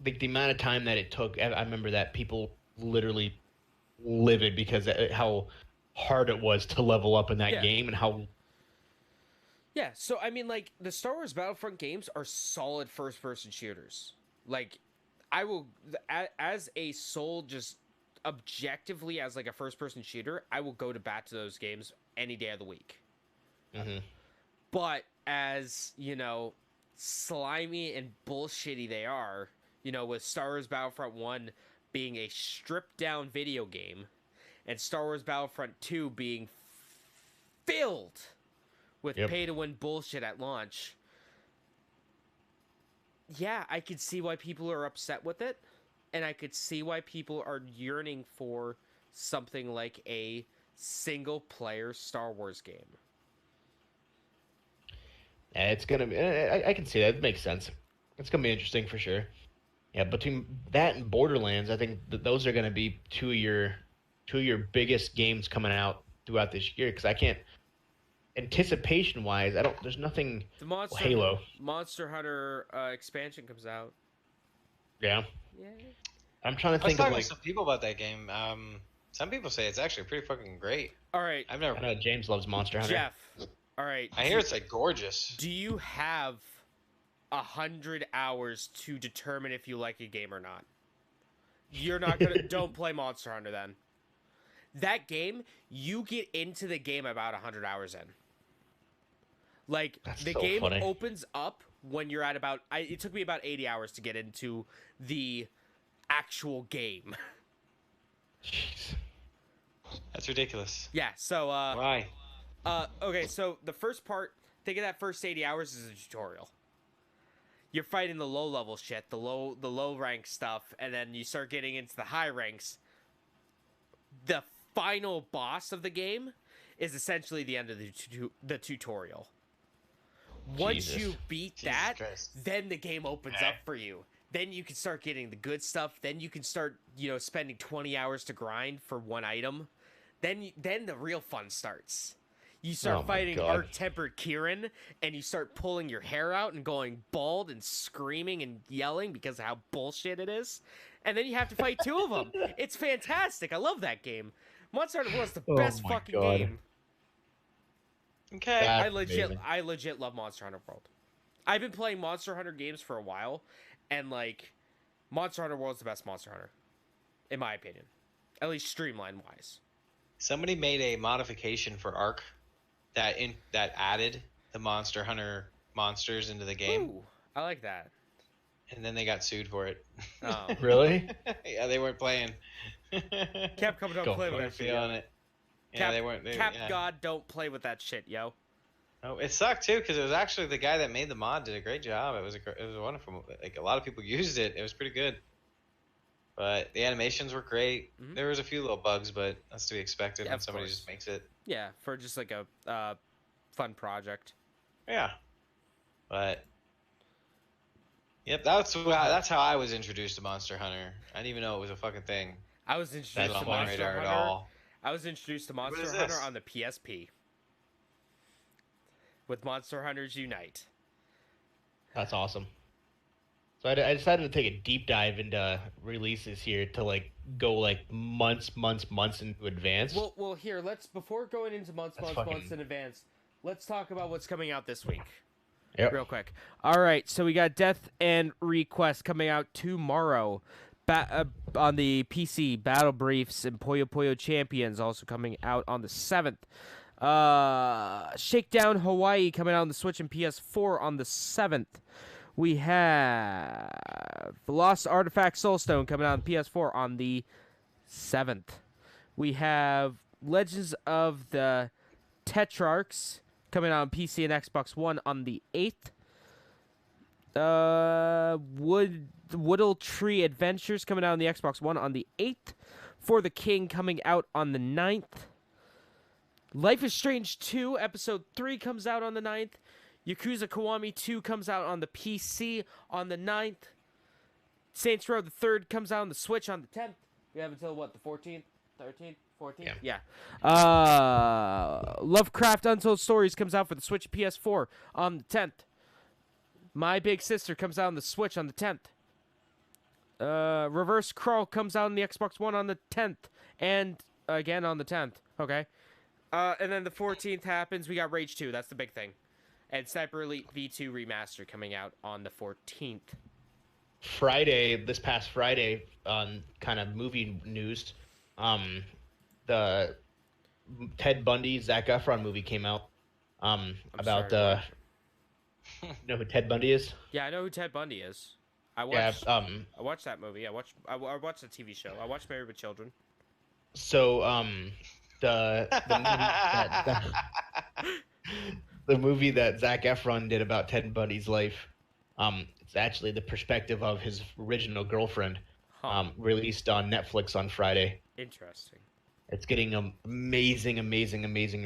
the amount of time that it took. I remember that people literally livid because how hard it was to level up in that Yeah. game and how. Yeah, so I mean, like, the Star Wars Battlefront games are solid first-person shooters. Like, I will, as a sole, just objectively as like a first-person shooter, I will go to bat to those games any day of the week. Mm-hmm. But as, slimy and bullshitty they are, with Star Wars Battlefront 1 being a stripped-down video game, and Star Wars Battlefront 2 being filled with pay-to-win bullshit at launch. Yeah, I could see why people are upset with it, and I could see why people are yearning for something like a single-player Star Wars game. It's gonna be. I can see that. It makes sense. It's gonna be interesting for sure. Yeah, between that and Borderlands, I think those are gonna be two of your biggest games coming out throughout this year. Because I can't. Anticipation wise, I don't. There's nothing. The Halo. Monster Hunter expansion comes out. Yeah. Yeah. I'm trying to I was think of talking like. to some people about that game. Some people say it's actually pretty fucking great. All right, I've never. I know James loves Monster Hunter. Jeff. All right. I hear it's like gorgeous. Do you have 100 hours to determine if you like a game or not? You're not gonna. Don't play Monster Hunter then. That game, you get into the game about 100 hours in. Like That's the so game funny. opens up when you're at about. It took me about 80 hours to get into the actual game. Jeez. That's ridiculous. Yeah. So. Why? Okay, so the first part, think of that first 80 hours as a tutorial. You're fighting the low level shit, the low rank stuff, and then you start getting into the high ranks. The final boss of the game is essentially the end of the tutorial. Once Jesus. you beat Jesus that, Christ. then the game opens up for you. Then you can start getting the good stuff. Then you can start, spending 20 hours to grind for one item. Then the real fun starts. You Oh start my fighting God. Arc-Tempered Kieran, and you start pulling your hair out and going bald and screaming and yelling because of how bullshit it is. And then you have to fight two of them. It's fantastic. I love that game. Monster Hunter was the Oh best my fucking God. game. Okay. That's I amazing. legit love Monster Hunter World. I've been playing Monster Hunter games for a while, and Monster Hunter World's the best Monster Hunter, in my opinion, at least streamline wise. Somebody made a modification for Ark that added the Monster Hunter monsters into the game, Ooh, I like that. and then they got sued for it. Oh. Really? Yeah, they weren't playing. Capcom don't Go play for with weren't that shit. feeling Yo. it. Yeah, they weren't. Cap yeah. God don't play with that shit, yo. Oh, it sucked too because it was actually the guy that made the mod did a great job. It was wonderful. Like a lot of people used it. It was pretty good. But the animations were great. Mhm. There was a few little bugs, but that's to be expected Yeah, when of somebody course. just makes it. Yeah, for just like a fun project. Yeah. But yep, that's how I was introduced to Monster Hunter. I didn't even know it was a fucking thing. I was That's introduced on to my Monster radar Hunter. at all. I was introduced to is Monster this? Hunter on the PSP. With Monster Hunters Unite. That's awesome. So I decided to take a deep dive into releases here to go months into advance. Well, here, before going into months in advance, let's talk about what's coming out this week. Yep. Real quick. All right, so we got Death and Request coming out tomorrow. On the PC, Battle Briefs and Puyo Puyo Champions also coming out on the 7th. Shakedown Hawaii coming out on the Switch and PS4 on the 7th. We have Lost Artifact Soulstone coming out on PS4 on the 7th. We have Legends of the Tetrarchs coming out on PC and Xbox One on the 8th. Woodle Tree Adventures coming out on the Xbox One on the 8th. For the King coming out on the 9th. Life is Strange 2 Episode 3 comes out on the 9th. Yakuza Kiwami 2 comes out on the PC on the 9th. Saints Row the 3rd comes out on the Switch on the 10th. We have until, what, the 14th? 13th? 14th? Yeah. Lovecraft Untold Stories comes out for the Switch and PS4 on the 10th. My Big Sister comes out on the Switch on the 10th. Reverse Crawl comes out on the Xbox One on the 10th. And again on the 10th. Okay. And then the 14th happens. We got Rage 2. That's the big thing. And Sniper Elite V2 Remaster coming out on the 14th. This past Friday, on kind of movie news, the Ted Bundy, Zac Efron movie came out. About sorry, the... You know who Ted Bundy is? Yeah, I know who Ted Bundy is. I Yeah, watched that movie. I watched the TV show. I watched Married with Children. so, the movie that Zac Efron did about Ted Bundy's life, it's actually the perspective of his original girlfriend, Huh. released on Netflix on Friday. Interesting. It's getting amazing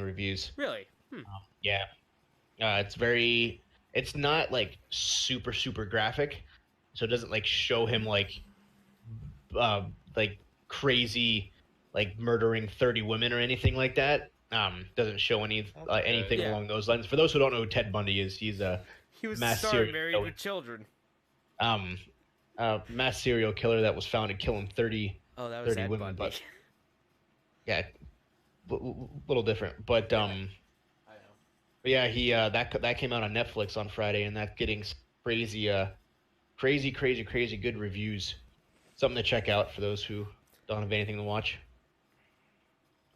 reviews. Really? Yeah. It's not super graphic, so it doesn't show him crazy murdering 30 women or anything like that. Doesn't show anything Yeah. along those lines. For those who don't know who Ted Bundy is, he's a He was Mass starring serial Married killer. with Children. mass serial killer that was found to killing 30. Oh, that was 30 Ed women, Bundy. yeah, little different. But I know. but yeah, he that came out on Netflix on Friday, and that's getting crazy, crazy good reviews. Something to check out for those who don't have anything to watch.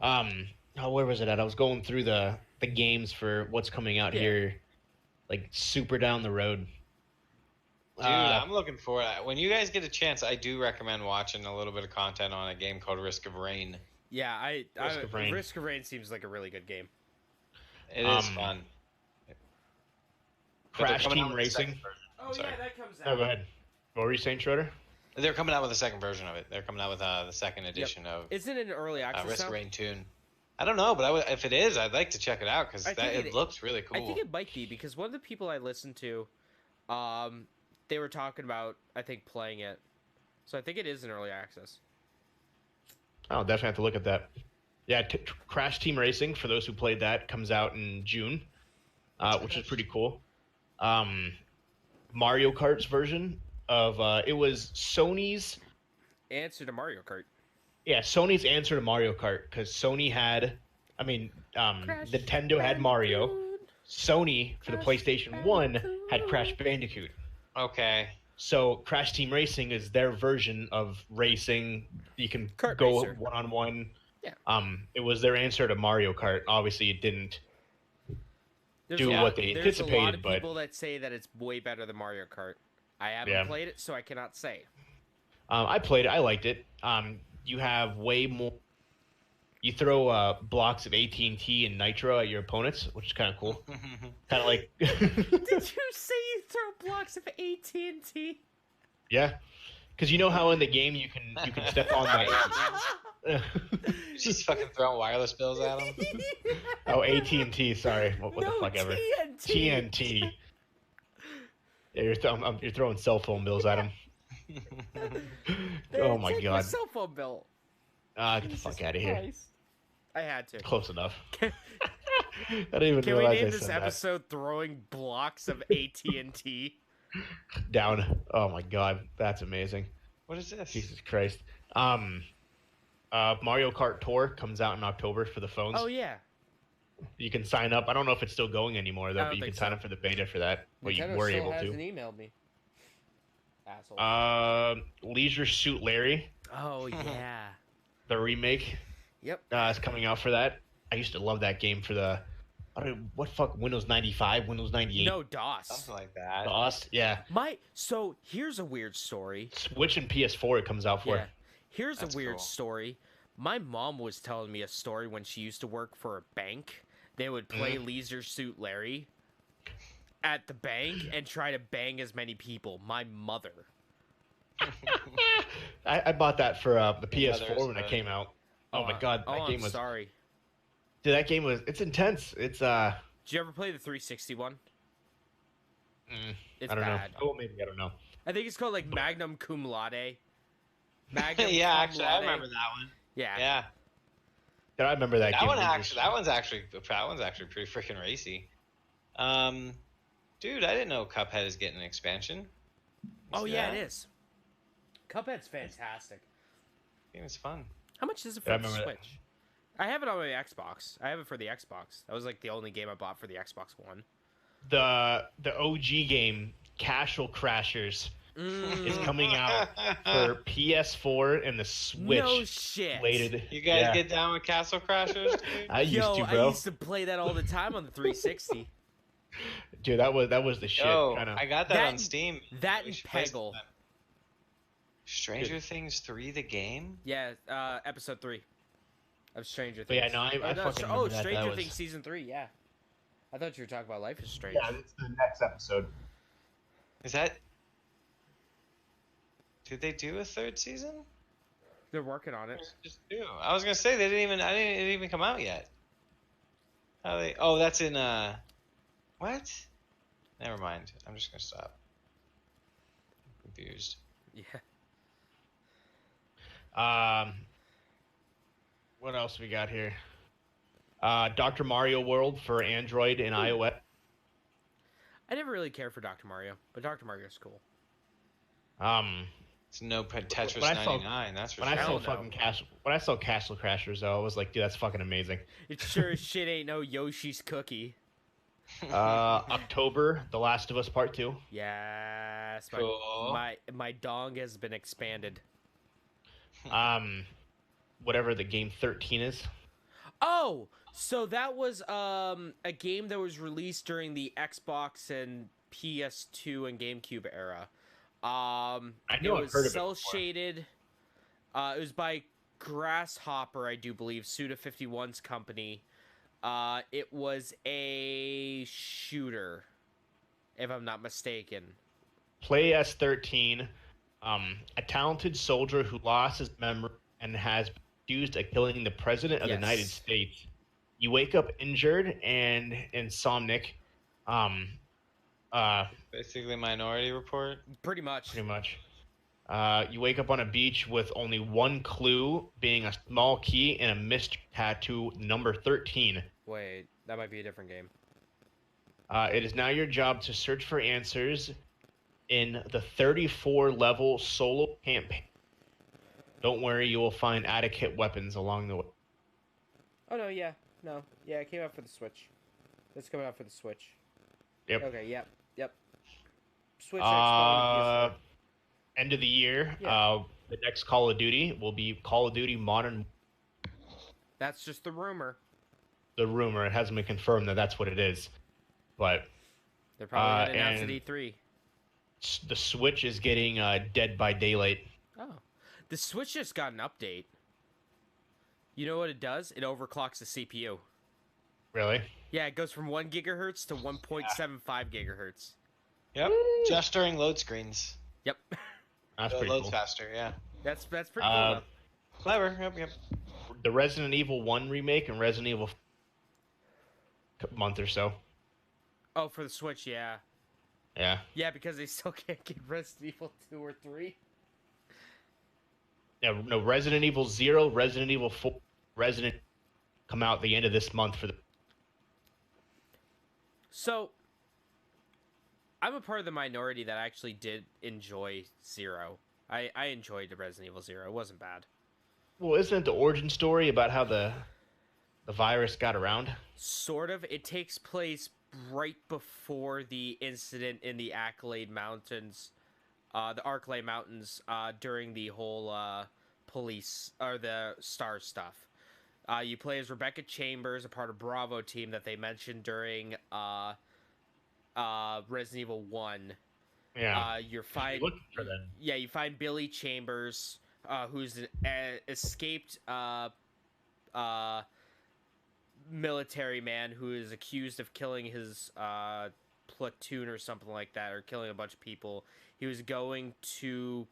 Oh, where was it at? I was going through the games for what's coming out Yeah. here, like super down the road. Dude, I'm looking for it. When you guys get a chance, I do recommend watching a little bit of content on a game called Risk of Rain. Yeah, Risk of Rain. Risk of Rain seems like a really good game. It is fun. But they're Crash coming out Team with a second Racing. version. Oh Sorry. yeah, that comes Oh, go ahead. What were you saying, Schroeder? They're coming out with a second version of it. They're coming out with the second edition of Isn't it an early access Risk now? of Rain Tune. I don't know, but if it is, I'd like to check it out because I think it looks really cool. I think it might be because one of the people I listened to, they were talking about I think playing it, so I think it is an early access. I'll definitely have to look at that. Yeah, Crash Team Racing, for those who played that, comes out in June, which is pretty cool. Mario Kart's version of it was Sony's Answer to Mario Kart. Sony's answer to Mario Kart, because Sony had, Nintendo had Mario. Sony for the PlayStation 1 had Crash Bandicoot. Okay. So Crash Team Racing is their version of racing. You can Kart go racer. one-on-one. Yeah. It was their answer to Mario Kart. Obviously, it didn't do what they There's a lot anticipated, of but people that say that it's way better than Mario Kart. I haven't Yeah. played it, so I cannot say. I played it. I liked it. You have way more. You throw blocks of AT&T and Nitro at your opponents, which is kind of cool. Kind of like, Did you say you throw blocks of AT&T? yeah, because you know how in the game you can step on that. Just fucking throwing wireless bills at them. Oh, AT&T. Sorry, what the fuck ever. TNT. Yeah, you're throwing cell phone bills at him. Oh my Take god. cell phone bill. Get the fuck out of here. Christ. I had to. Close enough. I didn't even Can we realize name I this said episode "Throwing Blocks of AT&T"? that. Down. Oh my god, that's amazing. What is this? Jesus Christ. Mario Kart Tour comes out in October for the phones. Oh yeah. You can sign up. I don't know if it's still going anymore I though, don't but you think can sign so. up for the beta for that. But you Nintendo were still able hasn't to. emailed me. Asshole. Leisure Suit Larry, Oh yeah. the remake, Yep. is coming out for that. I used to love that game for the. What fuck? Windows 95, Windows 98. No DOS. Something like that. DOS. Yeah. So here's a weird story. Switch and PS4 it comes out for. Yeah. Here's That's a weird cool. story. My mom was telling me a story when she used to work for a bank. They would play Leisure Suit Larry at the bank and try to bang as many people. My mother. I bought that for the PS4 Others, when it came out. Oh my god, that Oh, game I'm was. sorry. Dude, that game was. It's intense. It's Did you ever play the 360 one? It's I don't bad. know. Oh, maybe I don't know. I think it's called like Magnum Cum Laude. Magnum Yeah, Cum actually, I Laude. remember that one. Yeah. Yeah, Yeah, I remember that that game. one actually. That one's actually pretty freaking racy. Dude, I didn't know Cuphead is getting an expansion. Oh yeah, Yeah. it is. Cuphead's fantastic. Game is fun. How much is it Yeah, I for the remember that. Switch? I have it on my Xbox. I have it for the Xbox. That was like the only game I bought for the Xbox One. The OG game, Castle Crashers, is coming out for PS4 and the Switch. No shit. Later. You guys Yeah. get down with Castle Crashers, dude? I used Yo, to, bro. I used to play that all the time on the 360. Dude, that was the shit. Yo, Kinda. I got that, That- on Steam. that We and should play Peggle. sometime. Stranger Things 3, the game? Yeah, episode 3 of Stranger But yeah, Things. no, I Or no, fucking oh, remember that. Stranger That was- Things season 3. Yeah, I thought you were talking about Life is Strange. Yeah, it's the next episode. Is that... Did they do a third season? They're working on it. Just do. I was gonna say they didn't even. It didn't even come out yet. How they? Oh, that's in. What? Never mind. I'm just gonna stop. I'm confused. Yeah. What else we got here? Dr. Mario World for Android and iOS. I never really cared for Dr. Mario, but Dr. Mario's cool. It's no Tetris When I saw- 99. That's for When I sure. saw Hell no. fucking when I saw Castle Crashers though, I was like, dude, that's fucking amazing. It sure as shit ain't no Yoshi's Cookie. October, The Last of Us Part 2. Yes, Cool. my dong has been expanded. Whatever the game 13 is. Oh, so that was a game that was released during the Xbox and PS2 and GameCube era. I It know I've was heard of it cell before. shaded. It was by Grasshopper, I do believe, Suda51's company. It was a shooter, if I'm not mistaken. Play as 13, a talented soldier who lost his memory and has been accused of killing the president of the United Yes. States. You wake up injured and insomniac. Basically, Minority Report. Pretty much. Pretty much. You wake up on a beach with only one clue, being a small key and a mystery tattoo number 13. Wait, that might be a different game. It is now your job to search for answers in the 34-level solo campaign. Don't worry, you will find adequate weapons along the way. Oh no, yeah, it came out for the Switch. It's coming out for the Switch. Yep. Okay, yep. Switch. Uh, End of the year, Yeah. the next Call of Duty will be Call of Duty Modern. That's just the rumor. The rumor, it hasn't been confirmed that that's what it is, but They're probably gonna announce and- it E3. the Switch is getting Dead by Daylight. Oh, the Switch just got an update. You know what it does? It overclocks the CPU. Really? Yeah, it goes from 1 gigahertz to 1.75 gigahertz. Yep. Just during load screens. Yep, That's So it pretty loads cool. faster. Yeah. that's pretty cool. Uh, though. Clever. Yep. The Resident Evil 1 remake and Resident Evil month or so. Oh, for the Switch, yeah. Yeah. Because they still can't get Resident Evil 2 or 3. Yeah, no, Resident Evil 0, Resident Evil 4, Resident come out the end of this month for the So, I'm a part of the minority that actually did enjoy Zero. I enjoyed the Resident Evil 0. It wasn't bad. Well, isn't it the origin story about how the virus got around? Sort of. It takes place right before the incident in the Accolade Mountains, the Arclay Mountains, during the whole police or the Star stuff. You play as Rebecca Chambers, a part of Bravo team that they mentioned during Resident Evil 1. Yeah. You're fine. Looking for them. Yeah, you find Billy Chambers, who's an escaped military man who is accused of killing his platoon or something like that, or killing a bunch of people. He was going to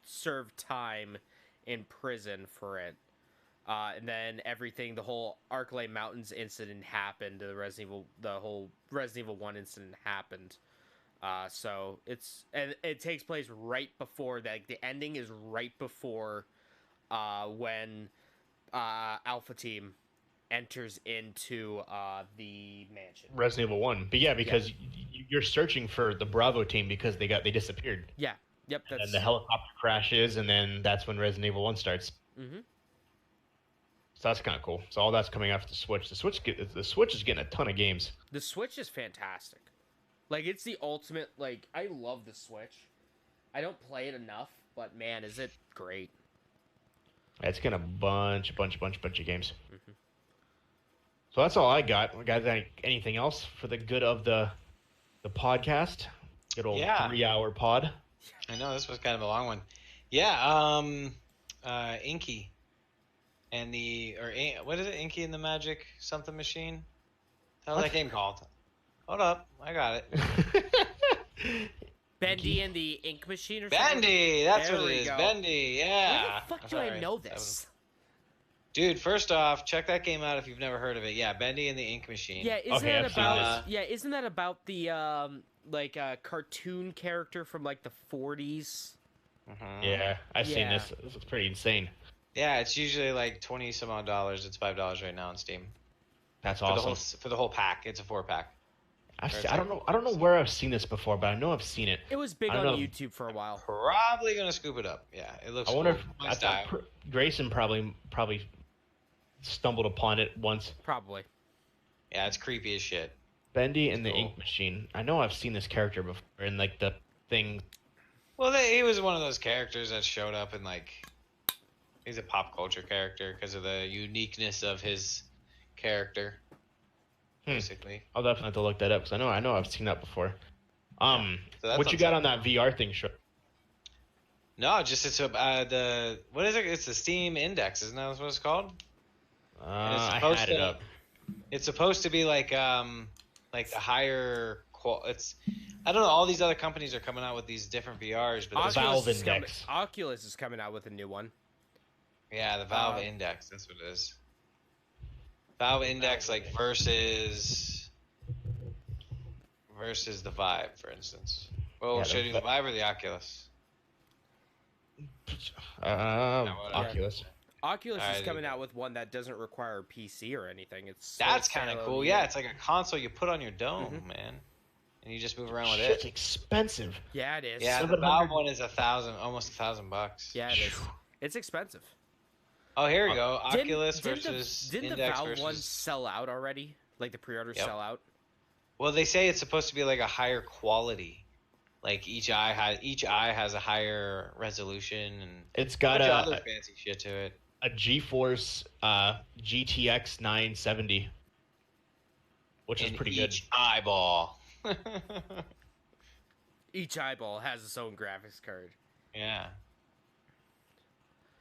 serve time in prison for it. And then the whole Arclay Mountains incident happened. The whole Resident Evil 1 incident happened. So it takes place right before that. The ending is right before when Alpha Team enters into the mansion. Resident Evil 1. But yeah, because you're searching for the Bravo team because they disappeared. Yeah. Yep. That's. And the helicopter crashes, and then that's when Resident Evil 1 starts. Mhm. So that's kind of cool. So all that's coming out for the Switch. The Switch is getting a ton of games. The Switch is fantastic. Like, it's the ultimate. Like, I love the Switch. I don't play it enough, but man, is it great. It's getting a bunch of games. Mhm. So that's all I got. Guys, anything else for the good of the podcast? Good old 3-hour pod. I know this was kind of a long one. Yeah. Inky, and what is it? Inky and the Magic something machine. How's that game called? Hold up, I got it. Bendy and the Ink Machine or something? Bendy, that's There what it we is. go. Bendy, yeah. Where the fuck do I know this? Dude, first off, check that game out if you've never heard of it. Yeah, Bendy and the Ink Machine. Yeah, isn't Okay, that I've seen about? this. Yeah, isn't that about the cartoon character from like the 40s? Mhm. Yeah, I've seen Yeah. this. This is pretty insane. Yeah, it's usually like $20 some odd. It's $5 right now on Steam That's for awesome. the whole pack. It's a 4-pack. I don't know. I don't know where I've seen this before, but I know I've seen it. It was big I on don't know. YouTube for a while. Probably gonna scoop it up. Yeah, it looks. I wonder cool. if My style. Grayson probably stumbled upon it once. Probably. Yeah, it's creepy as shit. Bendy and the Cool. Ink Machine. I know I've seen this character before in like the thing. Well, he was one of those characters that showed up in like. He's a pop culture character because of the uniqueness of his character. Basically. I'll definitely have to look that up because I know I've seen that before. So that's What you got on that VR thing? Sure. No, just it's what is it? It's the Steam Index, isn't that what it's called? I supposed had it to- up. It's supposed to be like the higher it's I don't know. All these other companies are coming out with these different VRs, but Oculus- Valve is Index. Oculus is coming out with a new one. yeah, the Valve Index. That's what it is. Valve Index, like versus the Vive, for instance. Well, Yeah, should I do the Vive or the Oculus? whatever. Oculus. Oculus is Alright, coming out with one that doesn't require a PC or anything. It's That's it's kind of standalone cool. unit. Yeah, it's like a console you put on your dome, Mhm. man, and you just move around with Shit's it. expensive. Yeah, it is. Yeah, the 700. Valve one is almost $1,000. Yeah, it is. It's expensive. Oh, here we go. Didn't- Oculus didn't versus the, didn't Index the Valve one versus. sell out already? Like the pre-orders Yep. sell out? Well, they say it's supposed to be like a higher quality. Like each eye has a higher resolution and It's a got bunch of other a fancy shit to it. GeForce GTX 970, which is In pretty each eyeball. Each eyeball has its own graphics card. Yeah.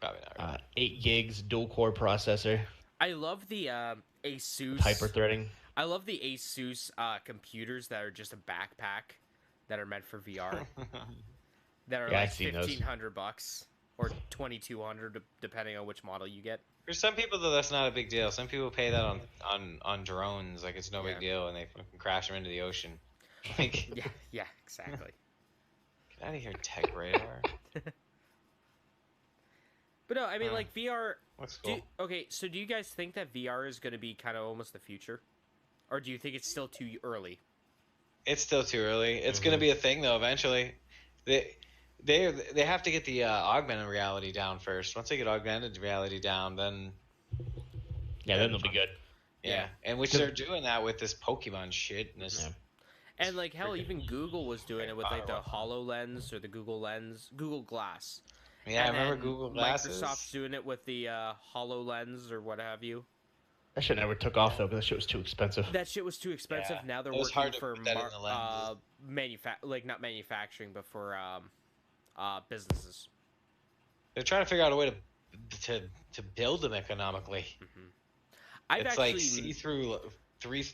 Probably not. good. Right. 8 gigs, dual core processor, I love the Asus. hyperthreading. I love the Asus computers that are just a backpack that are meant for VR. That are Yeah, like I've seen those. $1,500 or $2,200 depending on which model you get. For some people, though, that's not a big deal. Some people pay that on drones, like it's no Yeah. big deal, and they fucking crash them into the ocean. Like, Yeah, exactly. get out of here, Tech Radar. But no, I mean, like VR. Looks cool. Okay, so do you guys think that VR is going to be kind of almost the future, or do you think it's still too early? It's still too early. It's Mm-hmm. gonna be a thing though. Eventually, they have to get the augmented reality down first. Once they get augmented reality down, then Yeah, then they'll be good. yeah, and which they're doing that with this Pokemon shit and this. Yeah. And like hell, even Google was doing it with like the HoloLens or the Google Glass. Yeah, I And remember then Google Glasses. Microsoft's doing it with the HoloLens or what have you. That shit never took off though because that shit was too expensive. That shit was too expensive. Yeah, Now they're it was working hard to for put that in the lenses. not manufacturing, but for businesses. They're trying to figure out a way to build them economically. I've It's actually, like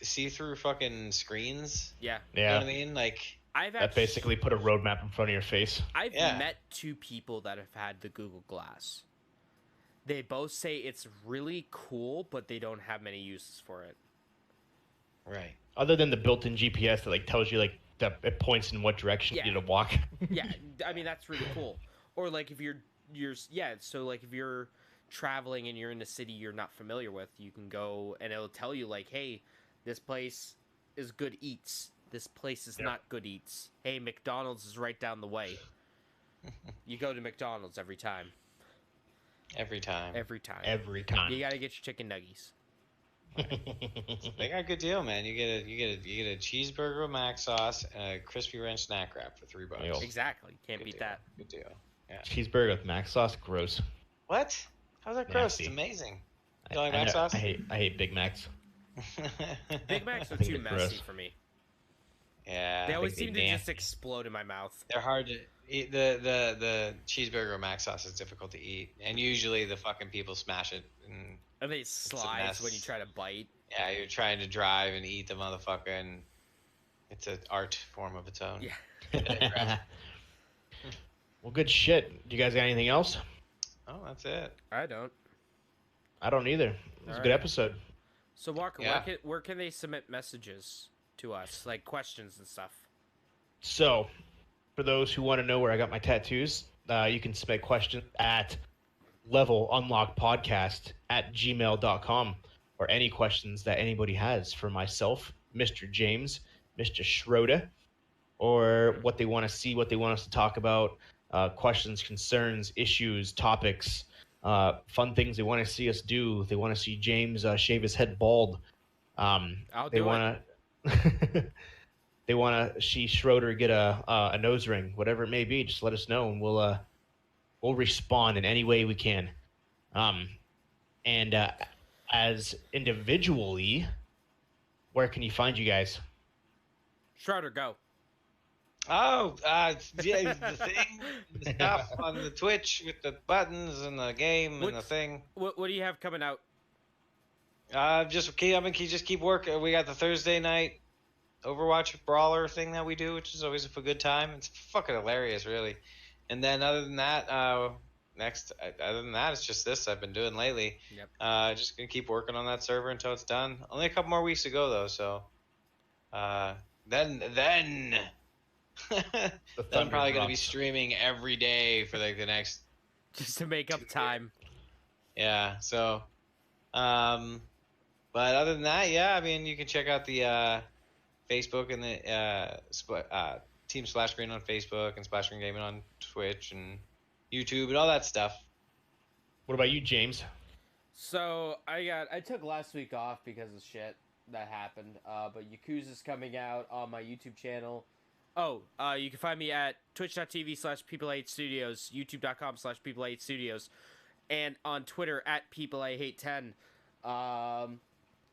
see-through fucking screens. yeah, You know Yeah, what I mean? Like, I've that actually, basically put a roadmap in front of your face. I've Yeah. met 2 people that have had the Google Glass. They both say it's really cool, but they don't have many uses for it. right. Other than the built-in GPS that like tells you like that it points in what direction Yeah. you need to walk. Yeah, I mean that's really cool. Or like if you're so like if you're traveling and you're in a city you're not familiar with, you can go and it'll tell you like, hey, this place is good eats. This place is Yeah. not good eats. Hey, McDonald's is right down the way. You go to McDonald's every time. Every time. Every time. Every time. You gotta get your chicken nuggies. They got a good deal, man. You get a cheeseburger with mac sauce and a crispy ranch snack wrap for $3. Yo. Exactly. Can't Good beat deal. that. Good deal. Cheeseburger with mac sauce, gross. What? How's that gross? Nasty. It's amazing. I, You like I mac know- sauce? I hate Big Macs. Big Macs are I think too they're messy gross. for me. Yeah. They always think seem they to nasty. just explode in my mouth. They're hard to eat. The cheeseburger with mac sauce is difficult to eat, and usually the fucking people smash it. And And they slides when you mess. try to bite. yeah, you're trying to drive and eat the motherfucker, and it's an art form of its own. Yeah. Well, good shit. Do you guys got anything else? Oh, that's it. I don't. I don't either. It was a good Alright. episode. So Walker, Yeah. where can they submit messages to us, like questions and stuff? So, for those who want to know where I got my tattoos, you can submit questions at levelunlockpodcast@gmail.com or any questions that anybody has for myself, Mr. James, Mr. Schroeder, or what they want to see, what they want us to talk about, questions, concerns, issues, topics, fun things they want to see us do. They want to see James shave his head bald. I'll They do want to. They want to see Schroeder get a nose ring, whatever it may be. Just let us know, and we'll respond in any way we can. And as individually, where can you find you guys? Schroeder, go. Oh, yeah, the thing, the stuff on the Twitch with the buttons and the game and the thing. What do you have coming out? Just keep working. We got the Thursday night Overwatch brawler thing that we do, which is always a good time. It's fucking hilarious, really. And then other than that, it's just this I've been doing lately. Yep. Just gonna keep working on that server until it's done. Only a couple more weeks to go though, so then then I'm probably gonna be streaming every day for like the next Just to make up time. yeah. So, but other than that, yeah, I mean, you can check out the Facebook and the Team Splash Screen on Facebook and Splash Screen Gaming on Twitch and YouTube and all that stuff. What about you, James? So I took last week off because of shit that happened. But Yakuza's coming out on my YouTube channel. Oh, you can find me at twitch.tv/people8studios, youtube.com/people8studios, and on Twitter at people8hate10.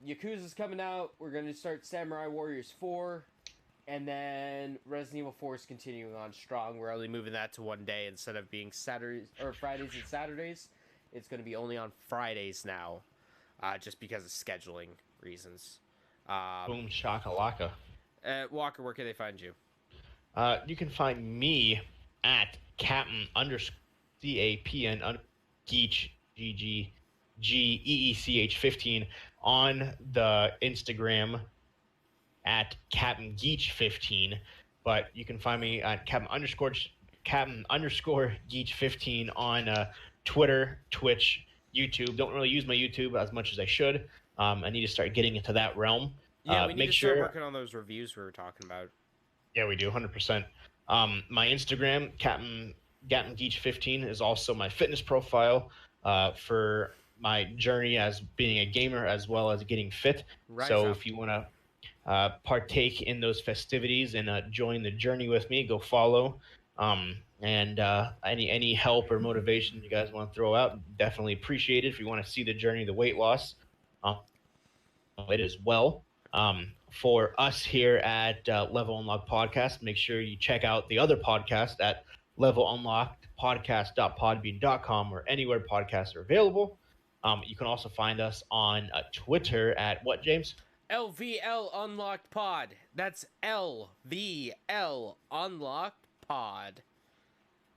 Yakuza's coming out. We're going to start Samurai Warriors 4. And then Resident Evil 4 is continuing on strong. We're only moving that to one day instead of being Saturdays or Fridays and Saturdays. It's going to be only on Fridays now, just because of scheduling reasons. Boom shakalaka. Walker, where can they find you? You can find me at Captain CAPN Geech GGGEECH 15 on the Instagram at Captain Geech 15, but you can find me at Captain Geech 15 on Twitter, Twitch, YouTube. Don't really use my YouTube as much as I should. I need to start getting into that realm. Yeah, we need to start working on those reviews we were talking about. Yeah, we do, 100%. My Instagram, Captain Geech 15, is also my fitness profile for my journey as being a gamer as well as getting fit. So if you want to partake in those festivities and join the journey with me, go follow. And any help or motivation you guys want to throw out, definitely appreciate it. If you want to see the journey, the weight loss, it as well. For us here at Level Unlocked Podcast, make sure you check out the other podcast at levelunlockedpodcast.podbean.com or anywhere podcasts are available. You can also find us on Twitter at what, James? LVL Unlocked Pod. That's LVL Unlocked Pod.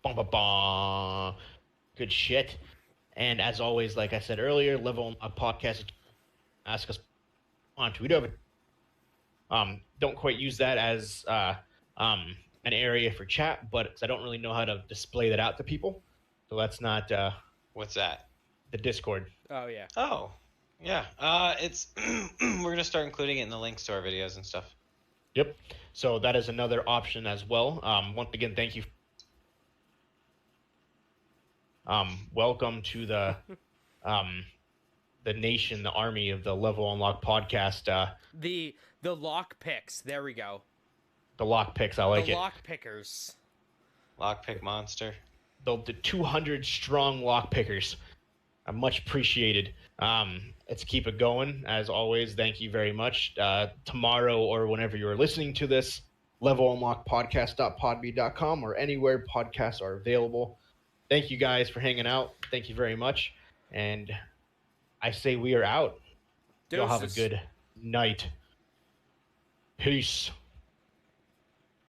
Bum, bum, bum. Good shit. And as always, like I said earlier, Level Unlocked Podcast. Ask us on Twitter. Don't quite use that as an area for chat, but I don't really know how to display that out to people. So that's not. What's that? The Discord. Oh yeah. Oh. Yeah, it's we're gonna start including it in the links to our videos and stuff. Yep. So that is another option as well. Once again, thank you. Welcome to the nation, the army of the Level Unlocked Podcast. The lock picks. There we go. The lock picks. I like the it. Lock pickers. Lockpick monster. The 200 strong lock pickers. Much appreciated. Let's keep it going. As always, thank you very much. Tomorrow or whenever you're listening to this, levelunlockedpodcast.podbean.com or anywhere podcasts are available. Thank you guys for hanging out. Thank you very much. And I say we are out. Y'all have a good night. Peace.